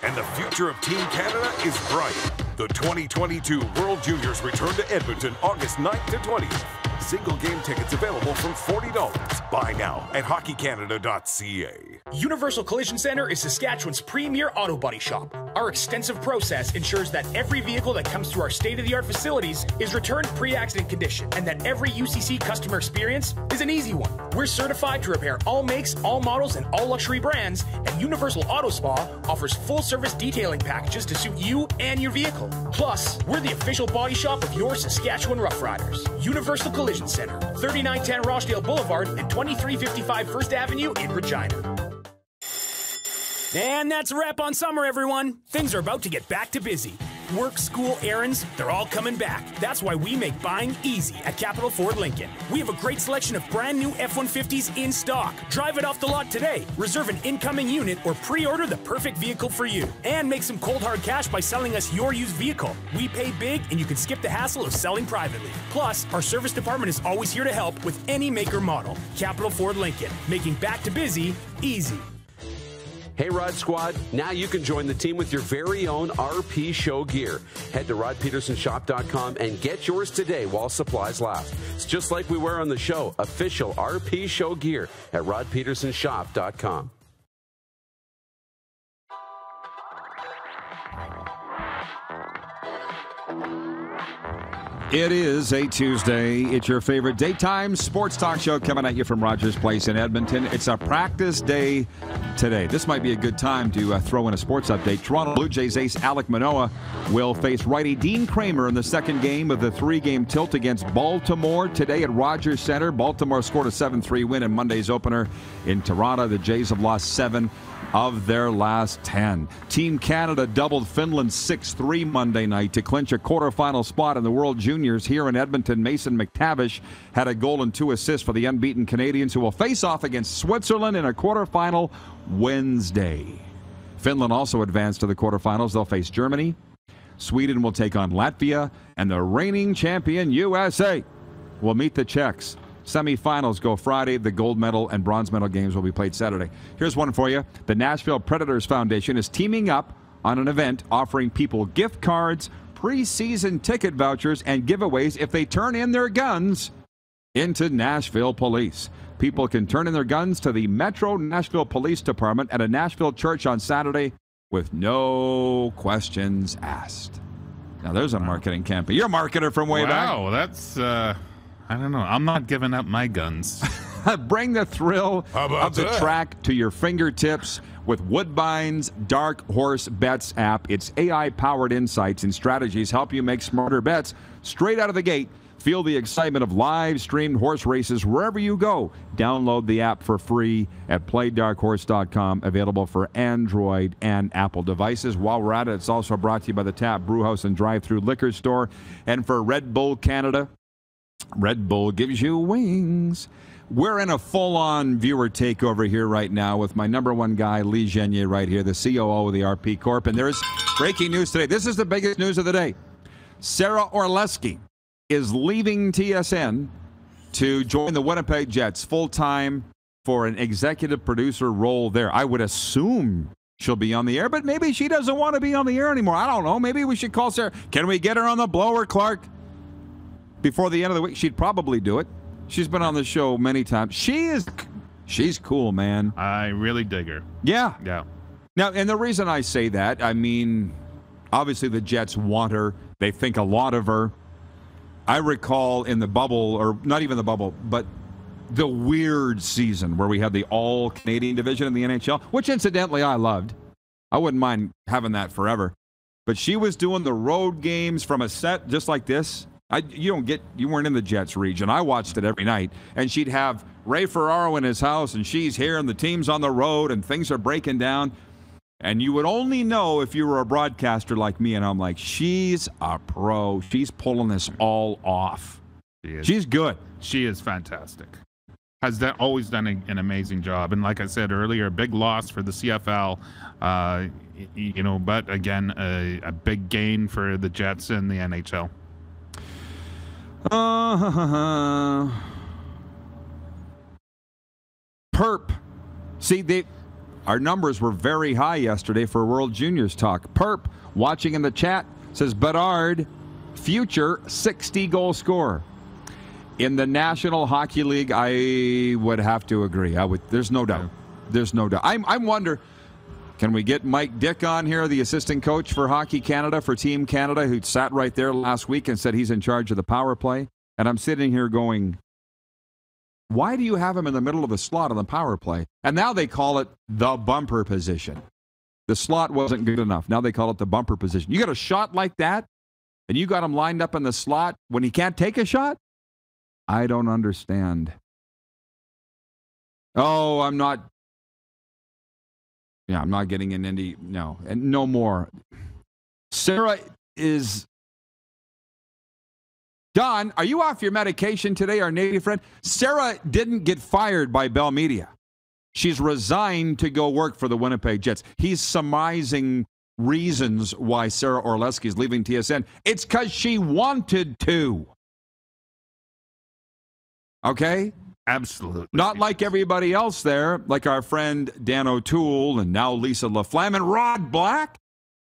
and the future of Team Canada is bright. The 2022 World Juniors return to Edmonton August 9th to 20th. Single game tickets available from $40. Buy now at hockeycanada.ca. Universal Collision Center is Saskatchewan's premier auto body shop. Our extensive process ensures that every vehicle that comes through our state-of-the-art facilities is returned pre-accident condition, and that every UCC customer experience is an easy one. We're certified to repair all makes, all models, and all luxury brands, and Universal Auto Spa offers full-service detailing packages to suit you and your vehicle. Plus, we're the official body shop of your Saskatchewan Rough Riders. Universal Collision Center, 3910 Rochdale Boulevard and 2355 First Avenue in Regina. And that's a wrap on summer, everyone. Things are about to get back to busy. Work, school, errands, they're all coming back. That's why we make buying easy at Capital Ford Lincoln. We have a great selection of brand new F-150s in stock. Drive it off the lot today. Reserve an incoming unit or pre-order the perfect vehicle for you. And make some cold hard cash by selling us your used vehicle. We pay big and you can skip the hassle of selling privately. Plus, our service department is always here to help with any make or model. Capital Ford Lincoln, making back to busy easy. Hey Rod Squad, now you can join the team with your very own RP Show gear. Head to rodpetersonshop.com and get yours today while supplies last. It's just like we wear on the show, official RP Show gear at rodpetersonshop.com. It is a Tuesday. It's your favorite daytime sports talk show coming at you from Rogers Place in Edmonton. It's a practice day today. This might be a good time to throw in a sports update. Toronto Blue Jays ace Alek Manoah will face righty Dean Kramer in the second game of the three-game tilt against Baltimore today at Rogers Center. Baltimore scored a 7-3 win in Monday's opener in Toronto. The Jays have lost 7 of their last 10. Team Canada doubled Finland 6-3 Monday night to clinch a quarterfinal spot in the World Juniors here in Edmonton. Mason McTavish had a goal and 2 assists for the unbeaten Canadians, who will face off against Switzerland in a quarterfinal Wednesday. Finland also advanced to the quarterfinals. They'll face Germany. Sweden will take on Latvia, and the reigning champion USA will meet the Czechs. Semifinals go Friday. The gold medal and bronze medal games will be played Saturday. Here's one for you. The Nashville Predators Foundation is teaming up on an event offering people gift cards, preseason ticket vouchers, and giveaways if they turn in their guns into Nashville Police. People can turn in their guns to the Metro Nashville Police Department at a Nashville church on Saturday with no questions asked. Now, there's a marketing campaign. You're a marketer from way back. Wow, that's... I don't know. I'm not giving up my guns. Bring the thrill of the track to your fingertips with Woodbine's Dark Horse Bets app. Its AI-powered insights and strategies help you make smarter bets straight out of the gate. Feel the excitement of live-streamed horse races wherever you go. Download the app for free at playdarkhorse.com, available for Android and Apple devices. While we're at it, it's also brought to you by the Tap Brewhouse and Drive-Thru Liquor Store. And for Red Bull Canada, Red Bull gives you wings. We're in a full-on viewer takeover here right now with my number one guy, Lee Genier, right here, the COO of the RP Corp. And there's breaking news today. This is the biggest news of the day. Sarah Orlesky is leaving TSN to join the Winnipeg Jets full-time for an executive producer role there. I would assume she'll be on the air, but maybe she doesn't want to be on the air anymore. I don't know. Maybe we should call Sarah. Can we get her on the blower, Clark? Before the end of the week, she'd probably do it. She's been on the show many times. She's cool, man. I really dig her. Yeah. Yeah. Now, and the reason I say that, I mean, obviously the Jets want her. They think a lot of her. I recall in the bubble, or not even the bubble, but the weird season where we had the all-Canadian division in the NHL, which incidentally I loved. I wouldn't mind having that forever. But she was doing the road games from a set just like this. You weren't in the Jets region. I watched it every night. And she'd have Ray Ferraro in his house, and she's here, and the team's on the road, and things are breaking down. And you would only know if you were a broadcaster like me, and I'm like, she's a pro. She's pulling this all off. She's good. She is fantastic. Has always done an amazing job. And like I said earlier, a big loss for the CFL, but again, a big gain for the Jets and the NHL. Perp. See, our numbers were very high yesterday for World Juniors talk. Perp, watching in the chat, says Bedard, future 60-goal scorer. In the National Hockey League, I would have to agree. There's no doubt. There's no doubt. I wonder, can we get Mike Dick on here, the assistant coach for Hockey Canada, for Team Canada, who sat right there last week and said he's in charge of the power play? And I'm sitting here going, why do you have him in the middle of the slot on the power play? And now they call it the bumper position. The slot wasn't good enough. Now they call it the bumper position. You got a shot like that, and you got him lined up in the slot when he can't take a shot? I don't understand. Oh, I'm not getting in any, no, and no more. Sarah is... Don, are you off your medication today, our native friend? Sarah didn't get fired by Bell Media. She's resigned to go work for the Winnipeg Jets. He's surmising reasons why Sarah Orlesky is leaving TSN. It's because she wanted to. Okay? Absolutely. Not like everybody else there, like our friend Dan O'Toole and now Lisa LaFlamme and Rod Black.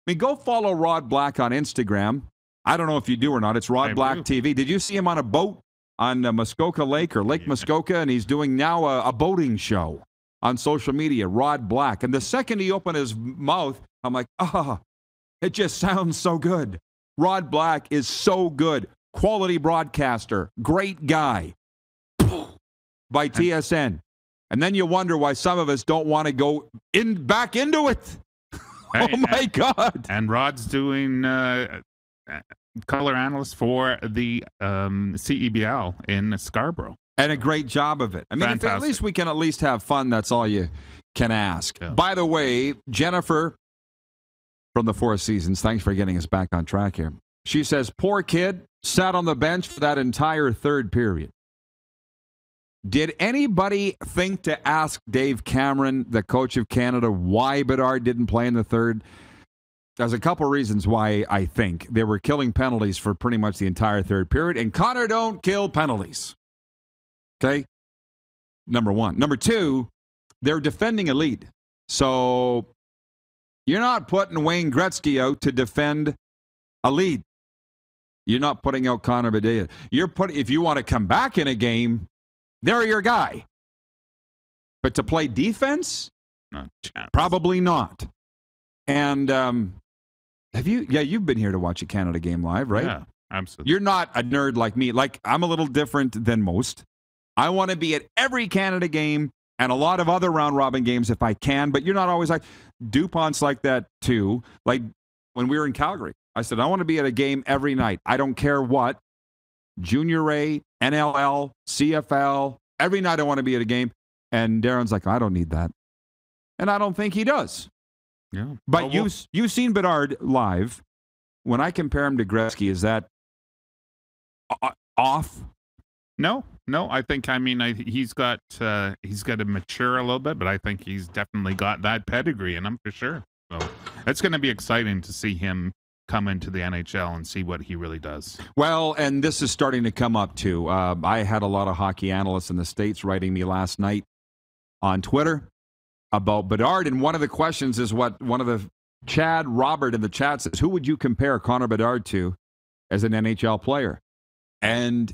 I mean, go follow Rod Black on Instagram. I don't know if you do or not. It's Rod Black TV. Did you see him on a boat on Muskoka Lake or Lake Muskoka? And he's doing now a boating show on social media, Rod Black. And the second he opened his mouth, I'm like, it just sounds so good. Rod Black is so good. Quality broadcaster. Great guy. By TSN. And then you wonder why some of us don't want to go back into it. Oh, my God. And Rod's doing... color analyst for the CEBL in Scarborough. And a great job of it. I mean, if at least we can at least have fun, that's all you can ask. Yeah. By the way, Jennifer from the Four Seasons, thanks for getting us back on track here. She says, poor kid sat on the bench for that entire third period. Did anybody think to ask Dave Cameron, the coach of Canada, why Bedard didn't play in the third? There's a couple reasons why I think they were killing penalties for pretty much the entire third period, and Connor don't kill penalties. Okay? Number one. Number two, they're defending a lead. So you're not putting Wayne Gretzky out to defend a lead. You're not putting out Connor Bedard. If you want to come back in a game, they're your guy. But to play defense? Probably not. And you've been here to watch a Canada game live, right? Yeah, absolutely. You're not a nerd like me. Like, I'm a little different than most. I want to be at every Canada game and a lot of other round-robin games if I can, but you're not always like, DuPont's like that too. Like when we were in Calgary, I said, I want to be at a game every night. I don't care what. Junior A, NLL, CFL, every night I want to be at a game. And Darren's like, I don't need that. And I don't think he does. Yeah. But you've seen Bedard live. When I compare him to Gretzky, is that off? No. I think he's got to mature a little bit, but I think he's definitely got that pedigree in him for sure. So it's going to be exciting to see him come into the NHL and see what he really does. Well, and this is starting to come up too. I had a lot of hockey analysts in the States writing me last night on Twitter about Bedard, and one of the questions is what one of the Chad Robert in the chat says, who would you compare Connor Bedard to as an NHL player? And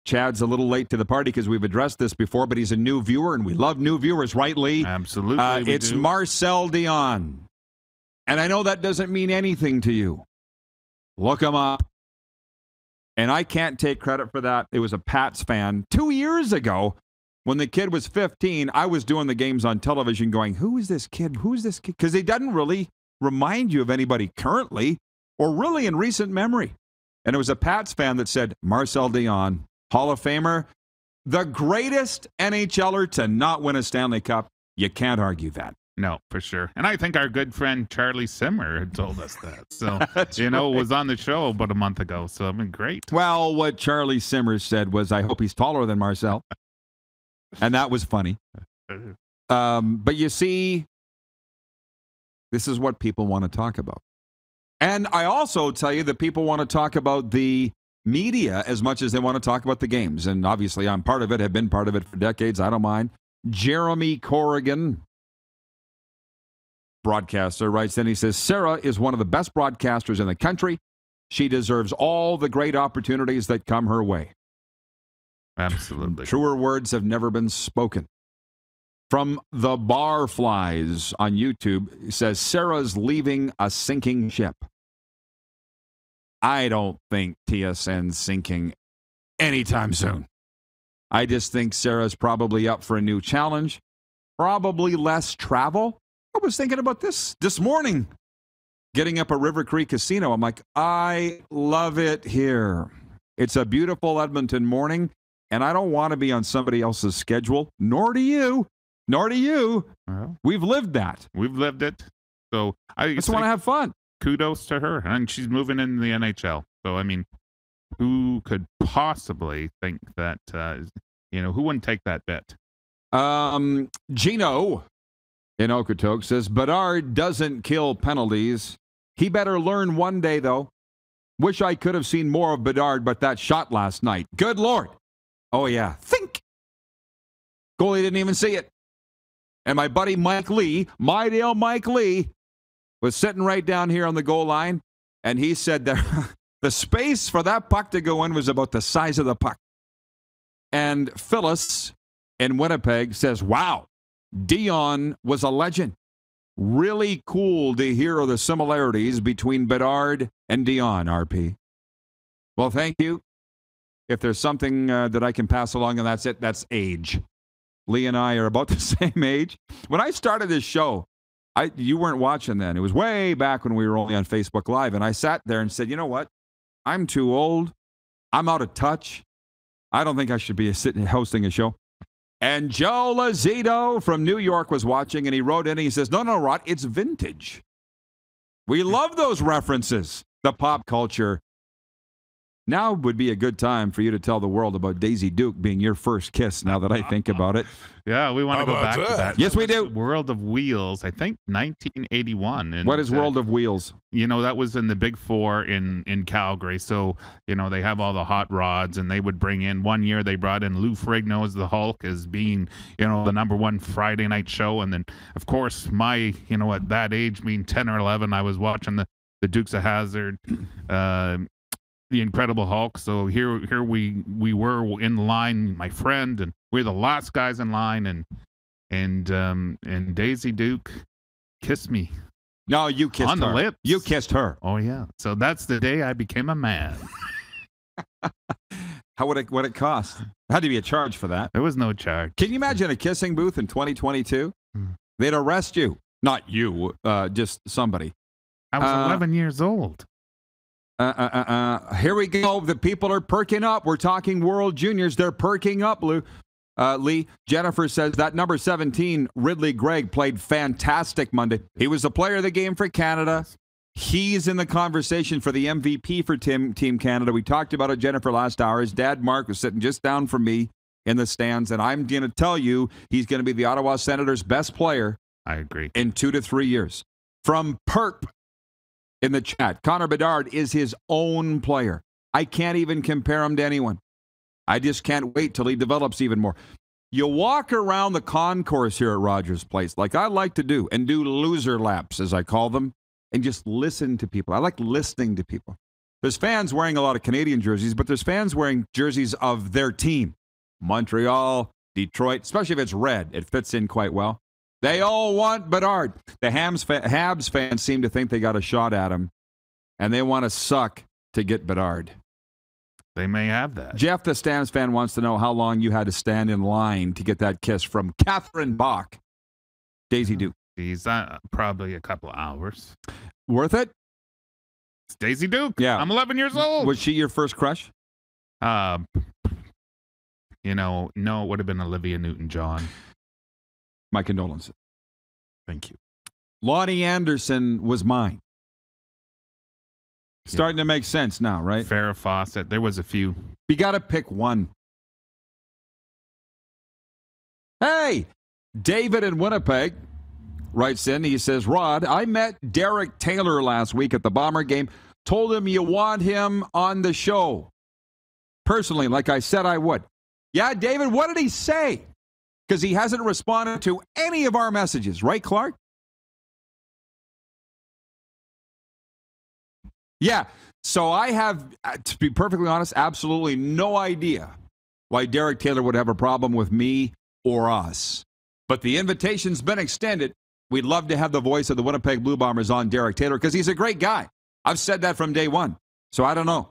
Chad's a little late to the party because we've addressed this before, but he's a new viewer, and we love new viewers, right, Lee? Absolutely. It's Marcel Dion. And I know that doesn't mean anything to you. Look him up. And I can't take credit for that. It was a Pats fan 2 years ago when the kid was 15. I was doing the games on television going, who is this kid? Who is this kid? Because he doesn't really remind you of anybody currently or really in recent memory. And it was a Pats fan that said, Marcel Dion, Hall of Famer, the greatest NHLer to not win a Stanley Cup. You can't argue that. No, for sure. And I think our good friend Charlie Simmer had told us that. So, was on the show about a month ago. So, I mean, great. Well, what Charlie Simmer said was, I hope he's taller than Marcel. And that was funny. But you see, this is what people want to talk about. And I also tell you that people want to talk about the media as much as they want to talk about the games. And obviously, I'm part of it, have been part of it for decades. I don't mind. Jeremy Corrigan, broadcaster, writes in, he says, Sarah is one of the best broadcasters in the country. She deserves all the great opportunities that come her way. Absolutely. Truer words have never been spoken. From the Barflies on YouTube, it says, Sarah's leaving a sinking ship. I don't think TSN's sinking anytime soon. I just think Sarah's probably up for a new challenge, probably less travel. I was thinking about this morning, getting up at River Creek Casino. I'm like, I love it here. It's a beautiful Edmonton morning, and I don't want to be on somebody else's schedule, nor do you. Nor do you. Well, we've lived that. We've lived it. So I just want to have fun. Kudos to her. And she's moving into the NHL. So, I mean, who could possibly think that, who wouldn't take that bet? Gino in Okotoks says, Bedard doesn't kill penalties. He better learn one day, though. Wish I could have seen more of Bedard, but that shot last night. Good Lord. Oh, yeah. Think. Goalie didn't even see it. And my buddy Mike Lee, my deal Mike Lee, was sitting right down here on the goal line, and he said that the space for that puck to go in was about the size of the puck. And Phyllis in Winnipeg says, wow, Dion was a legend. Really cool to hear the similarities between Bedard and Dion, RP. Well, thank you. If there's something that I can pass along, and that's it, that's age. Lee and I are about the same age. When I started this show, you weren't watching then. It was way back when we were only on Facebook Live, and I sat there and said, you know what? I'm too old. I'm out of touch. I don't think I should be hosting a show. And Joe Lazito from New York was watching, and he wrote in, and he says, no, Rod, it's vintage. We love those references, the pop culture. Now would be a good time for you to tell the world about Daisy Duke being your first kiss, now that I think about it. Yeah, we want to go back to that. Yes, we do. World of Wheels, I think 1981. And what is World of Wheels? That was in the Big Four in Calgary. So, they have all the hot rods, and they would bring in, one year they brought in Lou Ferrigno as the Hulk as being, the #1 Friday night show. And then, of course, at that age, being 10 or 11, I was watching the Dukes of Hazzard, the Incredible Hulk. So here we were in line, my friend, and we're the last guys in line, and Daisy Duke kissed me. No, you kissed on her. The lips. You kissed her. Oh yeah. So that's the day I became a man. What it cost? Had to be a charge for that. There was no charge. Can you imagine a kissing booth in 2022? They'd arrest you. Not you, just somebody. I was 11 years old. Here we go. The people are perking up. We're talking World Juniors. They're perking up, Lee. Jennifer says that number 17, Ridley Gregg, played fantastic Monday. He was the player of the game for Canada. He's in the conversation for the MVP for Team Canada. We talked about it, Jennifer, last hour. His dad, Mark, was sitting just down from me in the stands, and I'm going to tell you he's going to be the Ottawa Senators' best player. I agree. In 2 to 3 years. From Perp in the chat, Connor Bedard is his own player. I can't even compare him to anyone. I just can't wait till he develops even more. You walk around the concourse here at Rogers Place, like I like to do, and do loser laps, as I call them, and just listen to people. I like listening to people. There's fans wearing a lot of Canadian jerseys, but there's fans wearing jerseys of their team. Montreal, Detroit, especially if it's red. It fits in quite well. They all want Bedard. The Habs fans seem to think they got a shot at him, and they want to suck to get Bedard. They may have that. Jeff, the Stamps fan, wants to know how long you had to stand in line to get that kiss from Catherine Bach. Daisy Duke. He's probably a couple of hours. Worth it? It's Daisy Duke. Yeah. I'm 11 years old. Was she your first crush? No, it would have been Olivia Newton-John. My condolences. Thank you. Lonnie Anderson was mine. Starting to make sense now, right? Farrah Fawcett. There was a few. You got to pick one. Hey, David in Winnipeg writes in. He says, Rod, I met Derek Taylor last week at the Bomber game. Told him you want him on the show. Personally, like I said I would. Yeah, David, what did he say? Because he hasn't responded to any of our messages. Right, Clark? Yeah. So I have, to be perfectly honest, absolutely no idea why Derek Taylor would have a problem with me or us. But the invitation's been extended. We'd love to have the voice of the Winnipeg Blue Bombers on Derek Taylor because he's a great guy. I've said that from day one. So I don't know.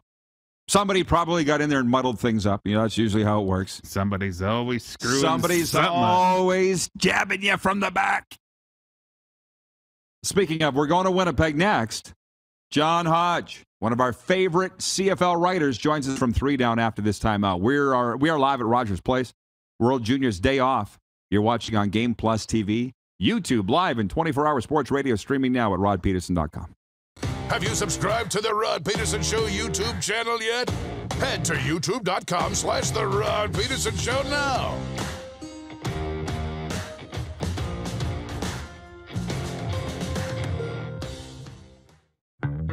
Somebody probably got in there and muddled things up. You know, that's usually how it works. Somebody's always screwing Somebody's always jabbing you from the back. Speaking of, we're going to Winnipeg next. John Hodge, one of our favorite CFL writers, joins us from 3 down after this timeout. We are live at Rogers Place. World Juniors Day Off. You're watching on Game Plus TV, YouTube, live, and 24-hour sports radio streaming now at rodpeterson.com. Have you subscribed to the Rod Pedersen Show YouTube channel yet? Head to youtube.com/The Rod Pedersen Show now.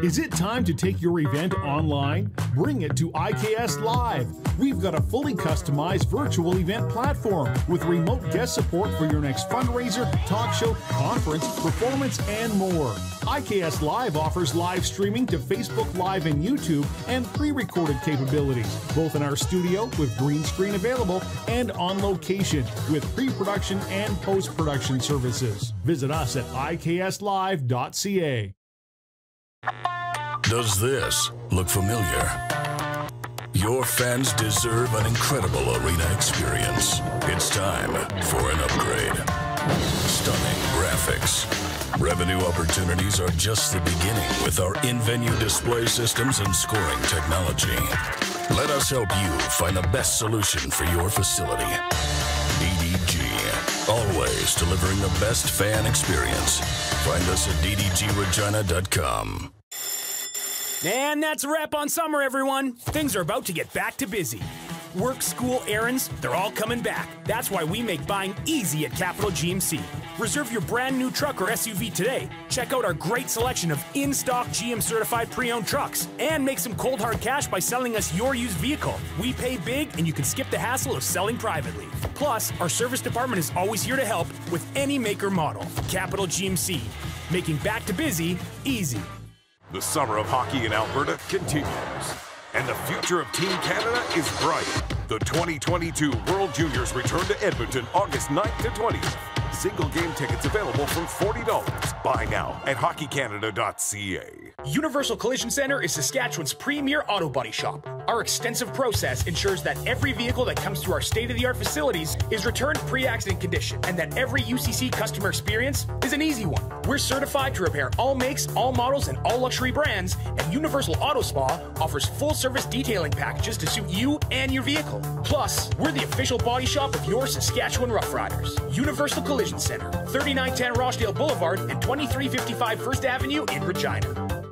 Is it time to take your event online? Bring it to IKS Live. We've got a fully customized virtual event platform with remote guest support for your next fundraiser, talk show, conference, performance, and more. IKS Live offers live streaming to Facebook Live and YouTube and pre-recorded capabilities, both in our studio with green screen available and on location with pre-production and post-production services. Visit us at ikslive.ca. Does this look familiar? Your fans deserve an incredible arena experience. It's time for an upgrade. Stunning graphics. Revenue opportunities are just the beginning with our in-venue display systems and scoring technology. Let us help you find the best solution for your facility. DDG. Always delivering the best fan experience. Find us at ddgregina.com. And that's a wrap on summer, everyone. Things are about to get back to busy. Work, school, errands, they're all coming back. That's why we make buying easy at Capital GMC. Reserve your brand new truck or SUV today. Check out our great selection of in-stock GM-certified pre-owned trucks. And make some cold hard cash by selling us your used vehicle. We pay big, and you can skip the hassle of selling privately. Plus, our service department is always here to help with any make or model. Capital GMC, making back to busy easy. The summer of hockey in Alberta continues, and the future of Team Canada is bright. The 2022 World Juniors return to Edmonton August 9th to 20th. Single game tickets available from $40. Buy now at hockeycanada.ca. Universal Collision Center is Saskatchewan's premier auto body shop. Our extensive process ensures that every vehicle that comes through our state-of-the-art facilities is returned pre-accident condition, and that every UCC customer experience is an easy one. We're certified to repair all makes, all models, and all luxury brands, and Universal Auto Spa offers full-service detailing packages to suit you and your vehicle. Plus, we're the official body shop of your Saskatchewan Rough Riders. Universal Collision Center, 3910 Rochdale Boulevard and 2355 First Avenue in Regina.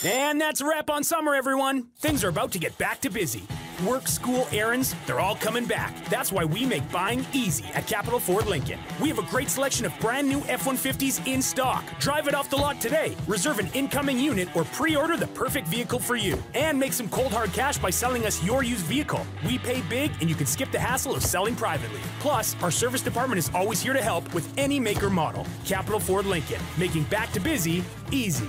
And that's a wrap on summer, everyone. Things are about to get back to busy. Work, school, errands, they're all coming back. That's why we make buying easy at Capital Ford Lincoln. We have a great selection of brand new F-150s in stock. Drive it off the lot today. Reserve an incoming unit or pre-order the perfect vehicle for you. And make some cold hard cash by selling us your used vehicle. We pay big and you can skip the hassle of selling privately. Plus, our service department is always here to help with any make or model. Capital Ford Lincoln, making back to busy easy.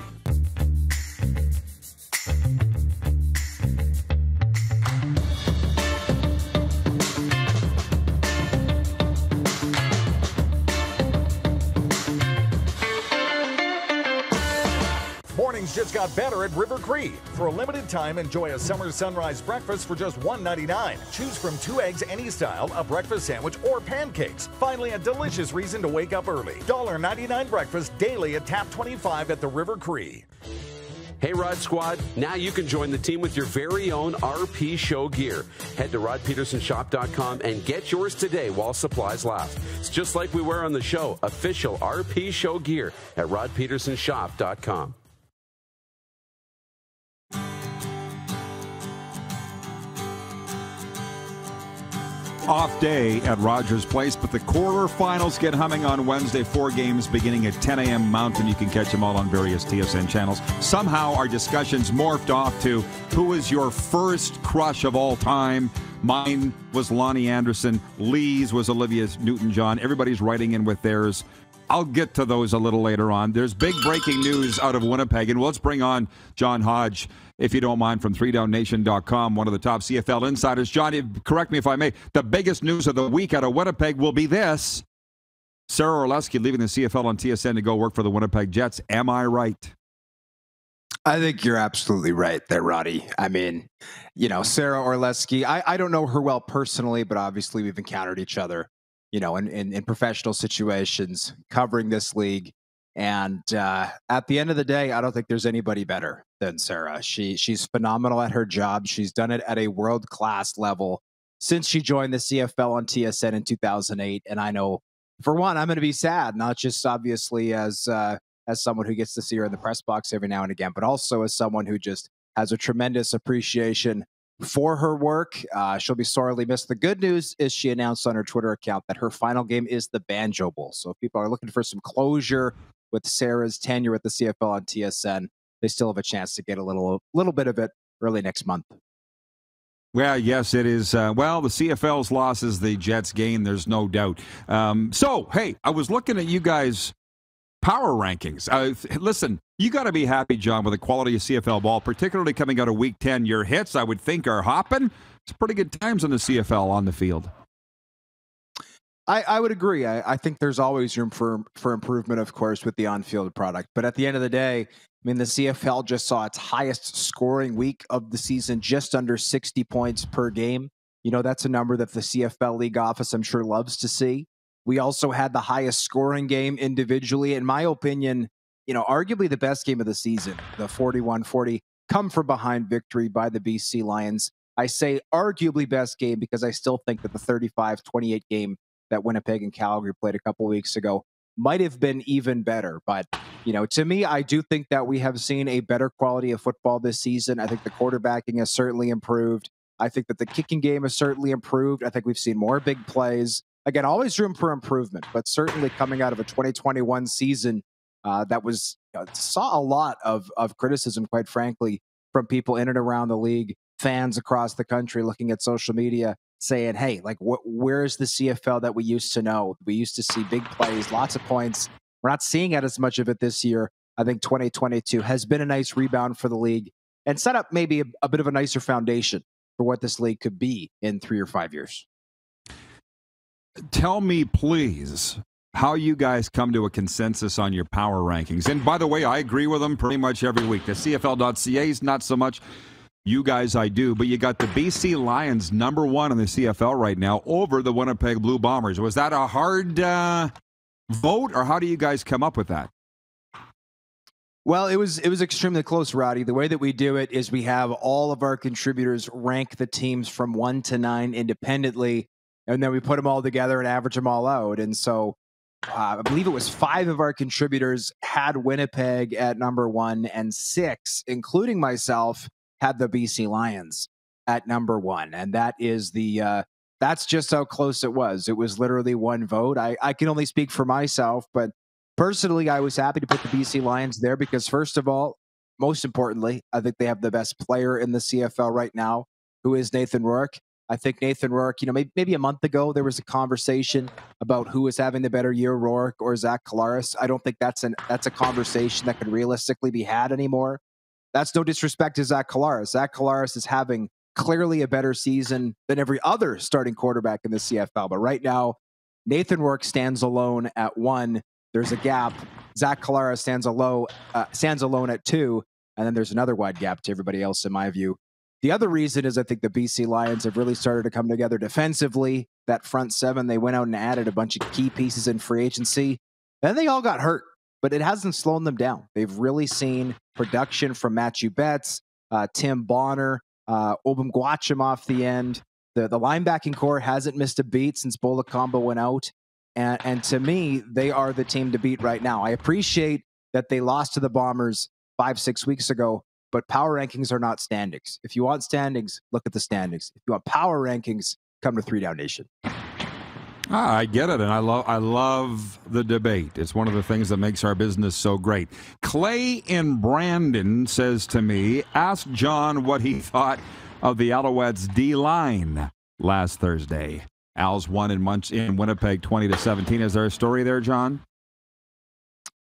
Mornings just got better at River Cree. For a limited time, enjoy a summer sunrise breakfast for just $1.99. Choose from 2 eggs any style, a breakfast sandwich, or pancakes. Finally, a delicious reason to wake up early. $1.99 breakfast daily at Tap 25 at the River Cree. Hey, Rod Squad, now you can join the team with your very own RP Show gear. Head to rodpetersonshop.com and get yours today while supplies last. It's just like we wear on the show, official RP Show gear at rodpetersonshop.com. Off day at Rogers Place, but the quarterfinals get humming on Wednesday. 4 games beginning at 10 a.m. Mountain. You can catch them all on various TSN channels. Somehow our discussions morphed off to who is your first crush of all time. Mine was Lonnie Anderson. Lee's was Olivia Newton-John. Everybody's writing in with theirs. I'll get to those a little later on. There's big breaking news out of Winnipeg, and let's bring on John Hodge, if you don't mind, from 3downnation.com, one of the top CFL insiders. John, correct me if I may, the biggest news of the week out of Winnipeg will be this. Sarah Orlesky leaving the CFL on TSN to go work for the Winnipeg Jets. Am I right? I think you're absolutely right there, Roddy. I mean, you know, Sarah Orlesky, I don't know her well personally, but obviously we've encountered each other, you know, in professional situations covering this league. And at the end of the day, I don't think there's anybody better than Sarah. She's phenomenal at her job. She's done it at a world-class level since she joined the CFL on TSN in 2008. And I know, for one, I'm going to be sad, not just obviously as someone who gets to see her in the press box every now and again, but also as someone who just has a tremendous appreciation for her work. She'll be sorely missed. The good news is she announced on her Twitter account that her final game is the Banjo Bowl. So if people are looking for some closure with Sarah's tenure at the CFL on TSN, they still have a chance to get a little bit of it early next month. Well, yes, it is. Well, the CFL's loss is the Jets' gain. There's no doubt. So, hey, I was looking at you guys' power rankings. Listen, you got to be happy, John, with the quality of CFL ball, particularly coming out of Week 10. Your hits, I would think, are hopping. It's pretty good times in the CFL on the field. I would agree. I think there's always room for improvement, of course, with the on-field product. But at the end of the day, I mean, the CFL just saw its highest scoring week of the season, just under 60 points per game. You know, that's a number that the CFL League office, I'm sure, loves to see. We also had the highest scoring game individually. In my opinion, you know, arguably the best game of the season, the 41-40 come from behind victory by the BC Lions. I say arguably best game because I still think that the 35-28 game that Winnipeg and Calgary played a couple weeks ago might have been even better. But, you know, to me, I do think that we have seen a better quality of football this season. I think the quarterbacking has certainly improved. I think that the kicking game has certainly improved. I think we've seen more big plays. Again, always room for improvement, but certainly coming out of a 2021 season that was saw a lot of criticism, quite frankly, from people in and around the league, fans across the country looking at social media, saying, hey, like, where's the CFL that we used to know? We used to see big plays, lots of points. We're not seeing as much of it this year. I think 2022 has been a nice rebound for the league and set up maybe a bit of a nicer foundation for what this league could be in 3 or 5 years. tell me, please, how you guys come to a consensus on your power rankings. And by the way, I agree with them pretty much every week. The CFL.ca is not so much. You guys, I do. But you got the BC Lions #1 in the CFL right now over the Winnipeg Blue Bombers. Was that a hard vote, or how do you guys come up with that? Well, it was extremely close, Roddy. The way that we do it is we have all of our contributors rank the teams from 1 to 9 independently, and then we put them all together and average them all out. And so I believe it was 5 of our contributors had Winnipeg at #1, and 6, including myself, had the BC Lions at #1. And that is that's just how close it was. It was literally one vote. I can only speak for myself, but personally, I was happy to put the BC Lions there because, first of all, most importantly, I think they have the best player in the CFL right now, who is Nathan Rourke. I think Nathan Rourke, maybe a month ago, there was a conversation about who is having the better year, Rourke or Zach Collaros. I don't think that's a conversation that could realistically be had anymore. That's no disrespect to Zach Collaros. Zach Collaros is having clearly a better season than every other starting quarterback in the CFL. But right now, Nathan Rourke stands alone at 1. There's a gap. Zach Collaros stands alone at 2. And then there's another wide gap to everybody else, in my view. The other reason is I think the BC Lions have really started to come together defensively. That front 7, they went out and added a bunch of key pieces in free agency. Then they all got hurt, but it hasn't slowed them down. They've really seen production from Matthew Betts, Tim Bonner, Obum Gwacham off the end. The linebacking core hasn't missed a beat since Bola Combo went out. And to me, they are the team to beat right now. I appreciate that they lost to the Bombers 5-6 weeks ago, but power rankings are not standings. If you want standings, look at the standings. If you want power rankings, come to 3 Down Nation. I get it, and I love the debate. It's one of the things that makes our business so great. Clay in Brandon says to me, ask John what he thought of the Alouettes D-line last Thursday. Al's won in Winnipeg 20-17. Is there a story there, John?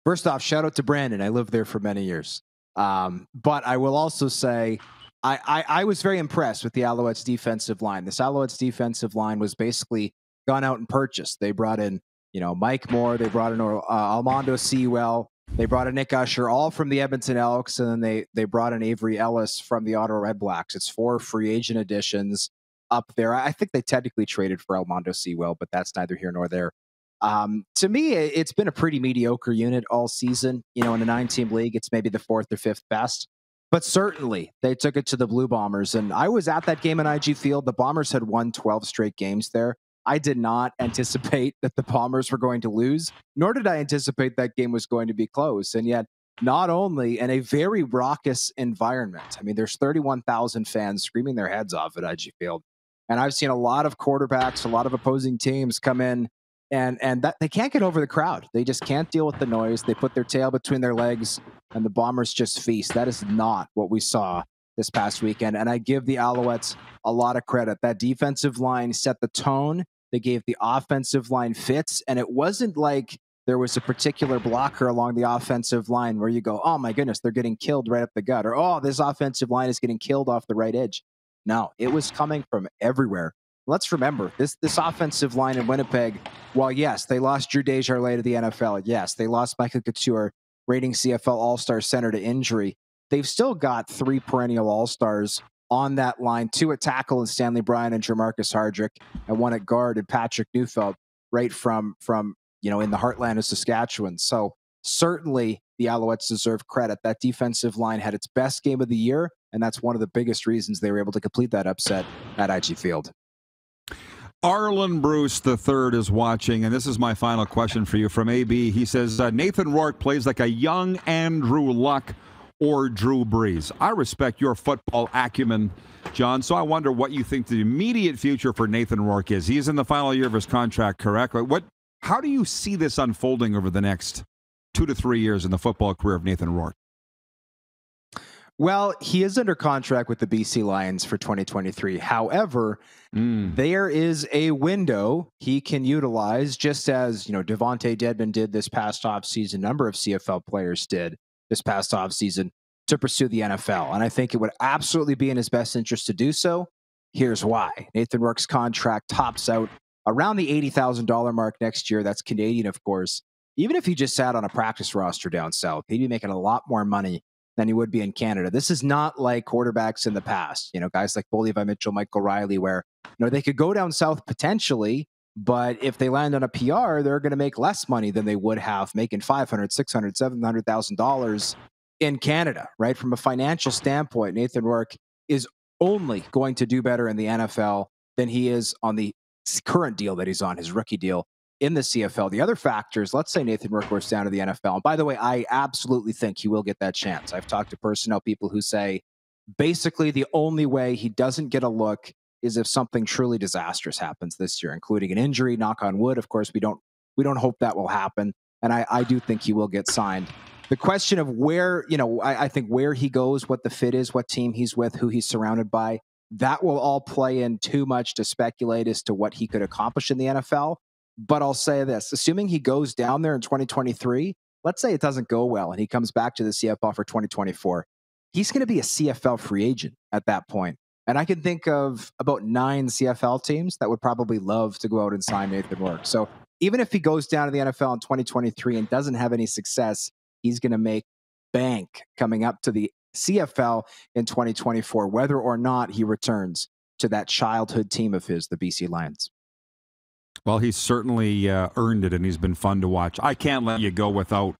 First off, shout out to Brandon. I lived there for many years. But I will also say I was very impressed with the Alouettes defensive line. This Alouettes defensive line was basically gone out and purchased. They brought in, Mike Moore. They brought in Armando Sewell. They brought in Nick Usher, all from the Edmonton Elks. And then they brought in Avery Ellis from the Ottawa Red Blacks. It's 4 free agent additions up there. I think they technically traded for Armando Sewell, but that's neither here nor there. To me, it's been a pretty mediocre unit all season. In a 9-team league, it's maybe the 4th or 5th best. But certainly, they took it to the Blue Bombers. And I was at that game in IG Field. The Bombers had won 12 straight games there. I did not anticipate that the Bombers were going to lose, nor did I anticipate that game was going to be close. And yet, not only in a very raucous environment. I mean, there's 31,000 fans screaming their heads off at IG Field. And I've seen a lot of quarterbacks, a lot of opposing teams come in and that they can't get over the crowd. They just can't deal with the noise. They put their tail between their legs and the Bombers just feast. That is not what we saw this past weekend. And I give the Alouettes a lot of credit. That defensive line set the tone. They gave the offensive line fits. And it wasn't like there was a particular blocker along the offensive line where you go, oh my goodness, they're getting killed right up the gut. Or, oh, this offensive line is getting killed off the right edge. No, it was coming from everywhere. Let's remember, this offensive line in Winnipeg, while yes, they lost Drew Desjardins to the NFL. Yes, they lost Michael Couture, reigning CFL All-Star center, to injury. They've still got 3 perennial All-Stars on that line, 2 at tackle in Stanley Bryan and Jamarcus Hardrick, and 1 at guard and Patrick Neufeld, right from in the heartland of Saskatchewan. So certainly the Alouettes deserve credit. That defensive line had its best game of the year, and that's one of the biggest reasons they were able to complete that upset at IG Field. Arlen Bruce III is watching, and this is my final question for you from AB. He says, Nathan Rourke plays like a young Andrew Luck or Drew Brees. I respect your football acumen, John, so I wonder what you think the immediate future for Nathan Rourke is. He's in the final year of his contract, correct? How do you see this unfolding over the next 2 to 3 years in the football career of Nathan Rourke? Well, he is under contract with the BC Lions for 2023. However, there is a window he can utilize, just as Devontae Dedmon did this past offseason, a number of CFL players did this past offseason, to pursue the NFL. And I think it would absolutely be in his best interest to do so. Here's why. Nathan Rourke's contract tops out around the $80,000 mark next year. That's Canadian, of course. Even if he just sat on a practice roster down south, he'd be making a lot more money than he would be in Canada. This is not like quarterbacks in the past, guys like Bolivia Mitchell, Michael Riley, where, they could go down south potentially, but if they land on a PR, they're going to make less money than they would have making $500,000, $600,000, $700,000 in Canada, right? From a financial standpoint, Nathan Rourke is only going to do better in the NFL than he is on the current deal that he's on, his rookie deal in the CFL. The other factors, let's say Nathan Rourke goes down to the NFL. And by the way, I absolutely think he will get that chance. I've talked to personnel people who say basically the only way he doesn't get a look is if something truly disastrous happens this year, including an injury, knock on wood. Of course, we don't hope that will happen. And I do think he will get signed. The question of where, I think where he goes, what the fit is, what team he's with, who he's surrounded by, that will all play in too much to speculate as to what he could accomplish in the NFL. But I'll say this, assuming he goes down there in 2023, let's say it doesn't go well and he comes back to the CFL for 2024, he's going to be a CFL free agent at that point. And I can think of about 9 CFL teams that would probably love to go out and sign Nathan Rourke. So even if he goes down to the NFL in 2023 and doesn't have any success, he's going to make bank coming up to the CFL in 2024, whether or not he returns to that childhood team of his, the BC Lions. Well, he's certainly earned it, and he's been fun to watch. I can't let you go without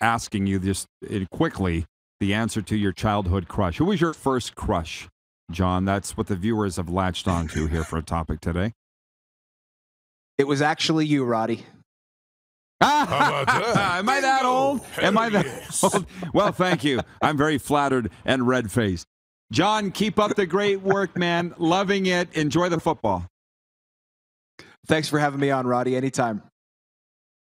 asking you just quickly the answer to your childhood crush. Who was your first crush, John? That's what the viewers have latched onto here for a topic today. It was actually you, Roddy. How about that? Am I that old? Am I that old? Well, thank you. I'm very flattered and red-faced. John, keep up the great work, man. Loving it. Enjoy the football. Thanks for having me on, Roddy. Anytime.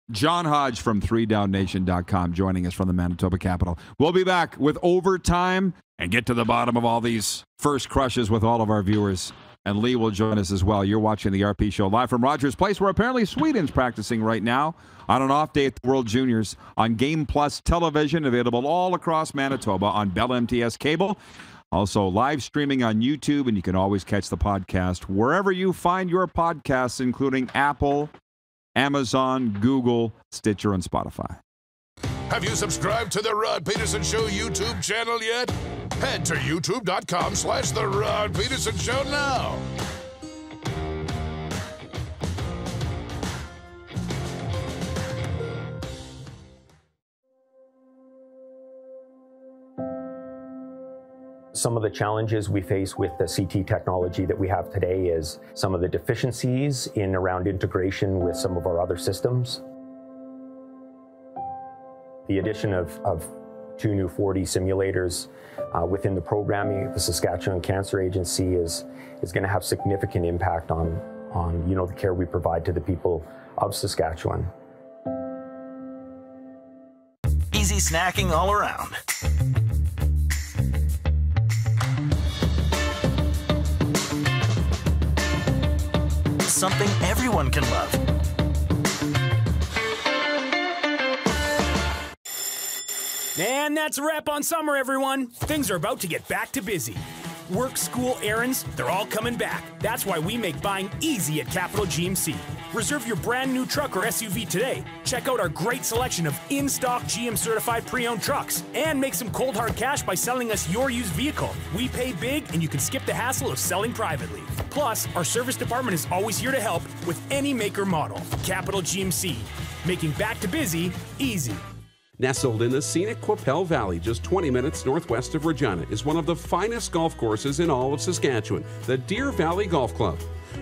John Hodge from 3downnation.com joining us from the Manitoba capital. We'll be back with overtime and get to the bottom of all these first crushes with all of our viewers. And Lee will join us as well. You're watching the RP Show live from Rogers Place, where apparently Sweden's practicing right now on an off day at the World Juniors on Game Plus television, available all across Manitoba on Bell MTS cable. Also live streaming on YouTube, and you can always catch the podcast wherever you find your podcasts, including Apple, Amazon, Google, Stitcher, and Spotify. Have you subscribed to the Rod Pedersen Show YouTube channel yet? Head to youtube.com/The Rod Pedersen Show now. Some of the challenges we face with the CT technology that we have today is some of the deficiencies in around integration with some of our other systems. The addition of 2 new 4D simulators within the programming of the Saskatchewan Cancer Agency is going to have significant impact on the care we provide to the people of Saskatchewan. Easy snacking all around. Something everyone can love. And that's a wrap on summer, everyone. Things are about to get back to busy. Work, school, errands, they're all coming back. That's why we make buying easy at Capital GMC. Reserve your brand new truck or SUV today. Check out our great selection of in-stock GM certified pre-owned trucks. And make some cold hard cash by selling us your used vehicle. We pay big and you can skip the hassle of selling privately. Plus, our service department is always here to help with any make or model. Capital GMC, making back to busy easy. Nestled in the scenic Qu'Appelle Valley, just 20 minutes northwest of Regina, is one of the finest golf courses in all of Saskatchewan, the Deer Valley Golf Club.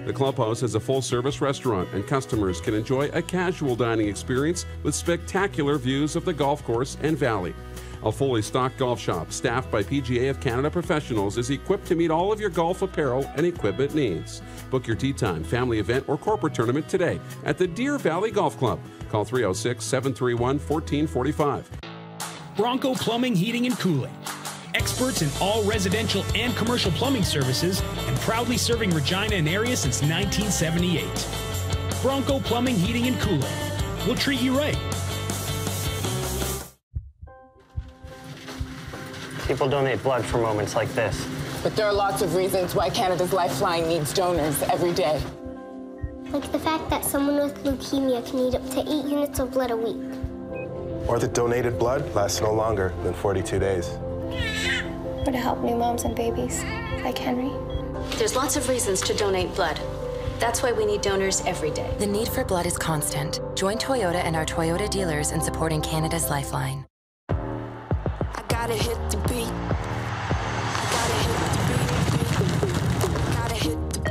The clubhouse has a full-service restaurant, and customers can enjoy a casual dining experience with spectacular views of the golf course and valley. A fully stocked golf shop, staffed by PGA of Canada professionals, is equipped to meet all of your golf apparel and equipment needs. Book your tee time, family event, or corporate tournament today at the Deer Valley Golf Club. Call 306-731-1445. Bronco Plumbing, Heating, and Cooling. Experts in all residential and commercial plumbing services, and proudly serving Regina and area since 1978. Bronco Plumbing, Heating, and Cooling. We'll treat you right. People donate blood for moments like this. But there are lots of reasons why Canada's Lifeline needs donors every day. Like the fact that someone with leukemia can need up to 8 units of blood a week. Or that donated blood lasts no longer than 42 days. Or to help new moms and babies, like Henry. There's lots of reasons to donate blood. That's why we need donors every day. The need for blood is constant. Join Toyota and our Toyota dealers in supporting Canada's lifeline. I gotta hit the beat. I gotta hit the beat. Gotta hit the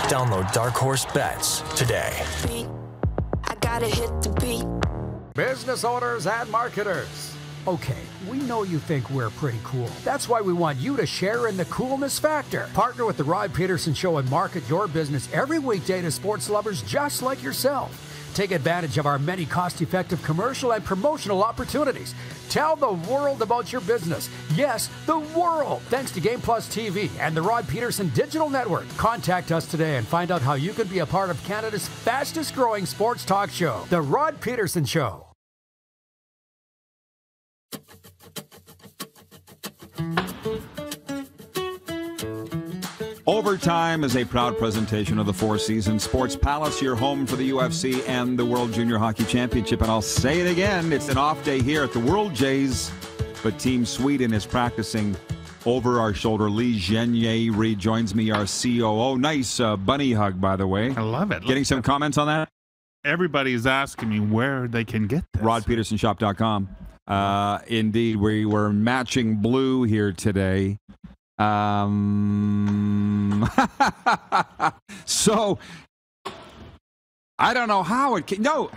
Download Dark Horse Bets today. I gotta hit the beat. Business owners and marketers. Okay, we know you think we're pretty cool. That's why we want you to share in the coolness factor. Partner with the Rod Pedersen Show and market your business every weekday to sports lovers just like yourself. Take advantage of our many cost-effective commercial and promotional opportunities. Tell the world about your business. Yes, the world. Thanks to Game Plus TV and the Rod Pedersen Digital Network. Contact us today and find out how you can be a part of Canada's fastest-growing sports talk show, The Rod Pedersen Show. Overtime is a proud presentation of the Four Seasons Sports Palace, your home for the UFC and the World Junior Hockey Championship. And I'll say it again, it's an off day here at the World Jays, but Team Sweden is practicing over our shoulder. Lee Genier rejoins me, our COO. Nice bunny hug, by the way. I love it. Getting some comments on that? Everybody's asking me where they can get this. RodPetersonShop.com. Indeed, we were matching blue here today. So I don't know how it came. No,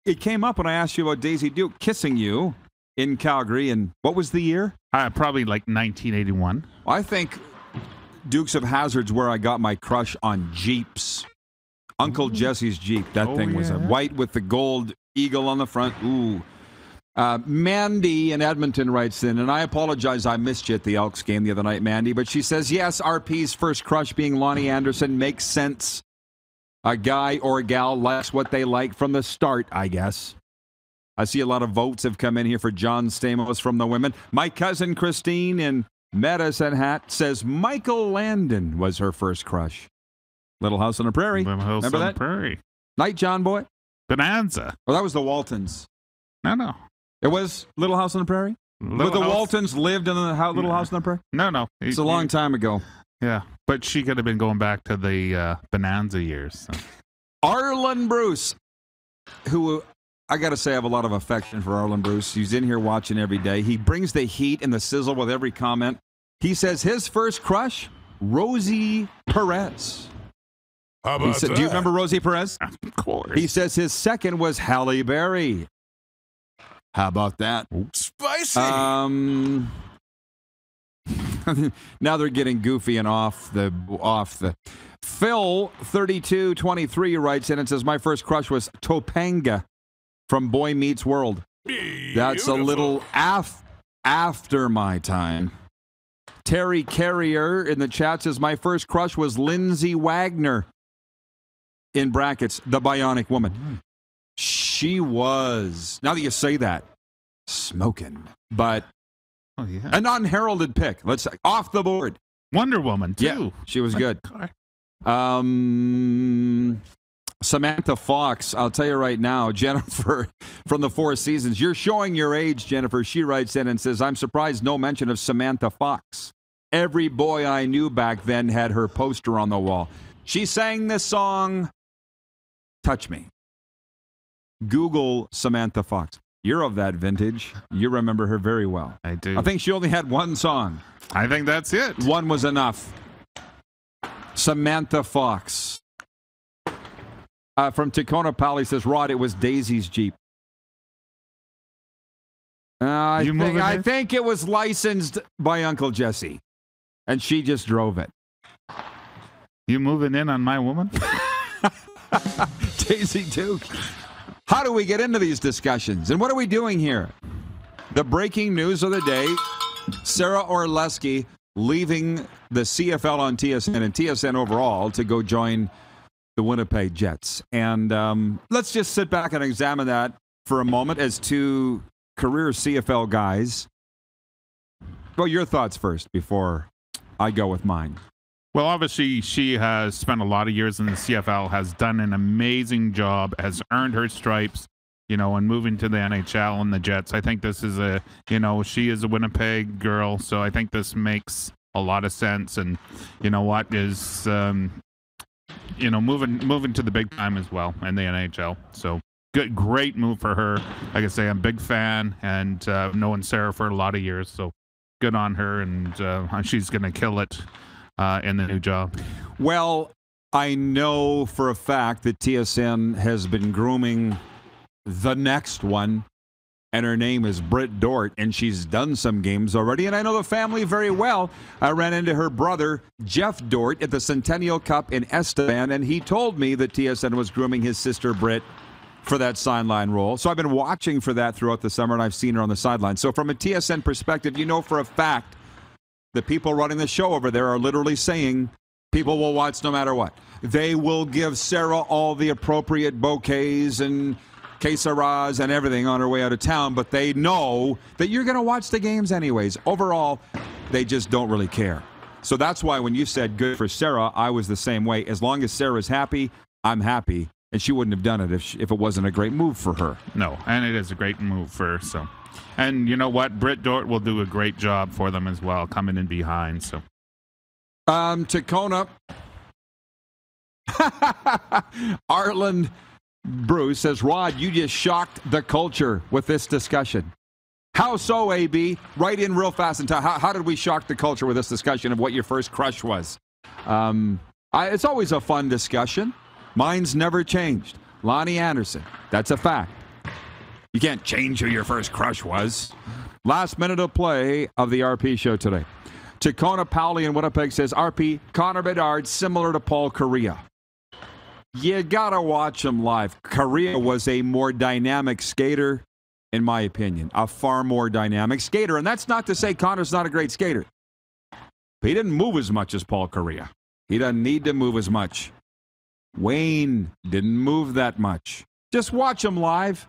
it came up when I asked you about Daisy Duke kissing you in Calgary. And what was the year? Probably like 1981. I think Dukes of Hazzard's where I got my crush on Jeeps. Uncle Jesse's Jeep. That thing was a white with the gold eagle on the front. Ooh. Mandy in Edmonton writes in, and I apologize, I missed you at the Elks game the other night, Mandy, but she says, yes, RP's first crush being Lonnie Anderson makes sense. A guy or a gal likes what they like from the start, I guess. I see a lot of votes have come in here for John Stamos from the women. My cousin Christine in Medicine Hat says Michael Landon was her first crush. Little House on the Prairie. Remember that? Prairie. Night, John Boy. Bonanza. Oh, that was the Waltons. No. It was Little House on the Prairie? But the Waltons lived in the Little House on the Prairie? No. It's a long time ago. Yeah, but she could have been going back to the Bonanza years. So. Arlen Bruce, who I got to say I have a lot of affection for Arlen Bruce. He's in here watching every day. He brings the heat and the sizzle with every comment. He says his first crush, Rosie Perez. How about that? Do you remember Rosie Perez? Of course. He says his second was Halle Berry. How about that? Spicy. Now they're getting goofy and off the. Phil 3223 writes in and says, my first crush was Topanga from Boy Meets World. That's a little after my time. Terry Carrier in the chat says, my first crush was Lindsay Wagner. In brackets, the Bionic Woman. She was, now that you say that, smoking. But an unheralded pick. Let's say, off the board. Wonder Woman, too. Yeah, she was good. Samantha Fox, I'll tell you right now, Jennifer from the Four Seasons. You're showing your age, Jennifer. She writes in and says, I'm surprised no mention of Samantha Fox. Every boy I knew back then had her poster on the wall. She sang this song, Touch Me. Google Samantha Fox. You're of that vintage. You remember her very well. I do. I think she only had one song. I think that's it. One was enough. Samantha Fox. From Tacona Pally says, Rod, it was Daisy's Jeep. I think it was licensed by Uncle Jesse. And she just drove it. You moving in on my woman? Daisy Duke. How do we get into these discussions? And what are we doing here? The breaking news of the day, Sarah Orleski leaving the CFL on TSN and TSN overall to go join the Winnipeg Jets. And let's just sit back and examine that for a moment as two career CFL guys. Well, your thoughts first before I go with mine. Well, obviously, she has spent a lot of years in the CFL, has done an amazing job, has earned her stripes, and moving to the NHL and the Jets. I think this is she is a Winnipeg girl, so I think this makes a lot of sense. And moving to the big time as well and the NHL. So good, great move for her. Like I say, I'm a big fan and knowing Sarah for a lot of years. So good on her, and she's going to kill it in the new job. Well, I know for a fact that TSN has been grooming the next one, and her name is Britt Dort, and she's done some games already, and I know the family very well. I ran into her brother, Jeff Dort, at the Centennial Cup in Estevan, and he told me that TSN was grooming his sister, Britt, for that sideline role. So I've been watching for that throughout the summer, and I've seen her on the sideline. So from a TSN perspective, for a fact the people running the show over there are literally saying people will watch no matter what. They will give Sarah all the appropriate bouquets and quesadillas and everything on her way out of town, but they know that you're going to watch the games anyways. Overall, they just don't really care. So that's why when you said good for Sarah, I was the same way. As long as Sarah's happy, I'm happy. And she wouldn't have done it if it wasn't a great move for her. No, and it is a great move for her. So, and you know what? Britt Dort will do a great job for them as well, coming in behind. So, Tacona, Artland Bruce says, Rod, you just shocked the culture with this discussion. How so, AB? Right in real fast and how did we shock the culture with this discussion of what your first crush was? It's always a fun discussion. Mine's never changed. Lonnie Anderson. That's a fact. You can't change who your first crush was. Last minute of play of the RP show today. Tacona Powley in Winnipeg says, RP, Connor Bedard, similar to Paul Correa. You got to watch him live. Correa was a more dynamic skater, in my opinion. A far more dynamic skater. And that's not to say Connor's not a great skater. He didn't move as much as Paul Correa. He doesn't need to move as much. Wayne didn't move that much. Just watch him live.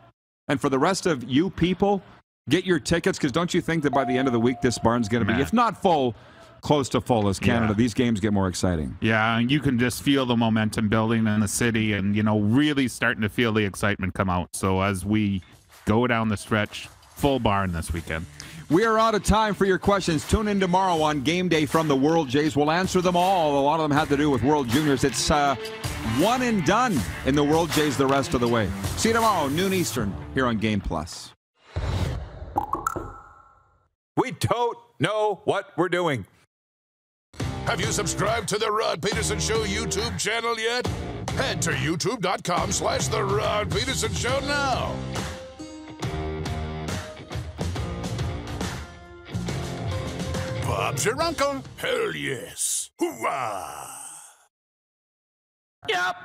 And for the rest of you people, get your tickets, because don't you think that by the end of the week this barn's going to be, if not full, close to full as Canada. Yeah. These games get more exciting. Yeah, and you can just feel the momentum building in the city and, really starting to feel the excitement come out. So as we go down the stretch, full barn this weekend. We are out of time for your questions. Tune in tomorrow on Game Day from the World Jays. We'll answer them all. A lot of them had to do with World Juniors. It's one and done in the World Jays the rest of the way. See you tomorrow, noon Eastern, here on Game Plus. We don't know what we're doing. Have you subscribed to the Rod Pedersen Show YouTube channel yet? Head to youtube.com/The Rod Pedersen Show now. Bob's your uncle. Hell yes. Hoorah! Yep.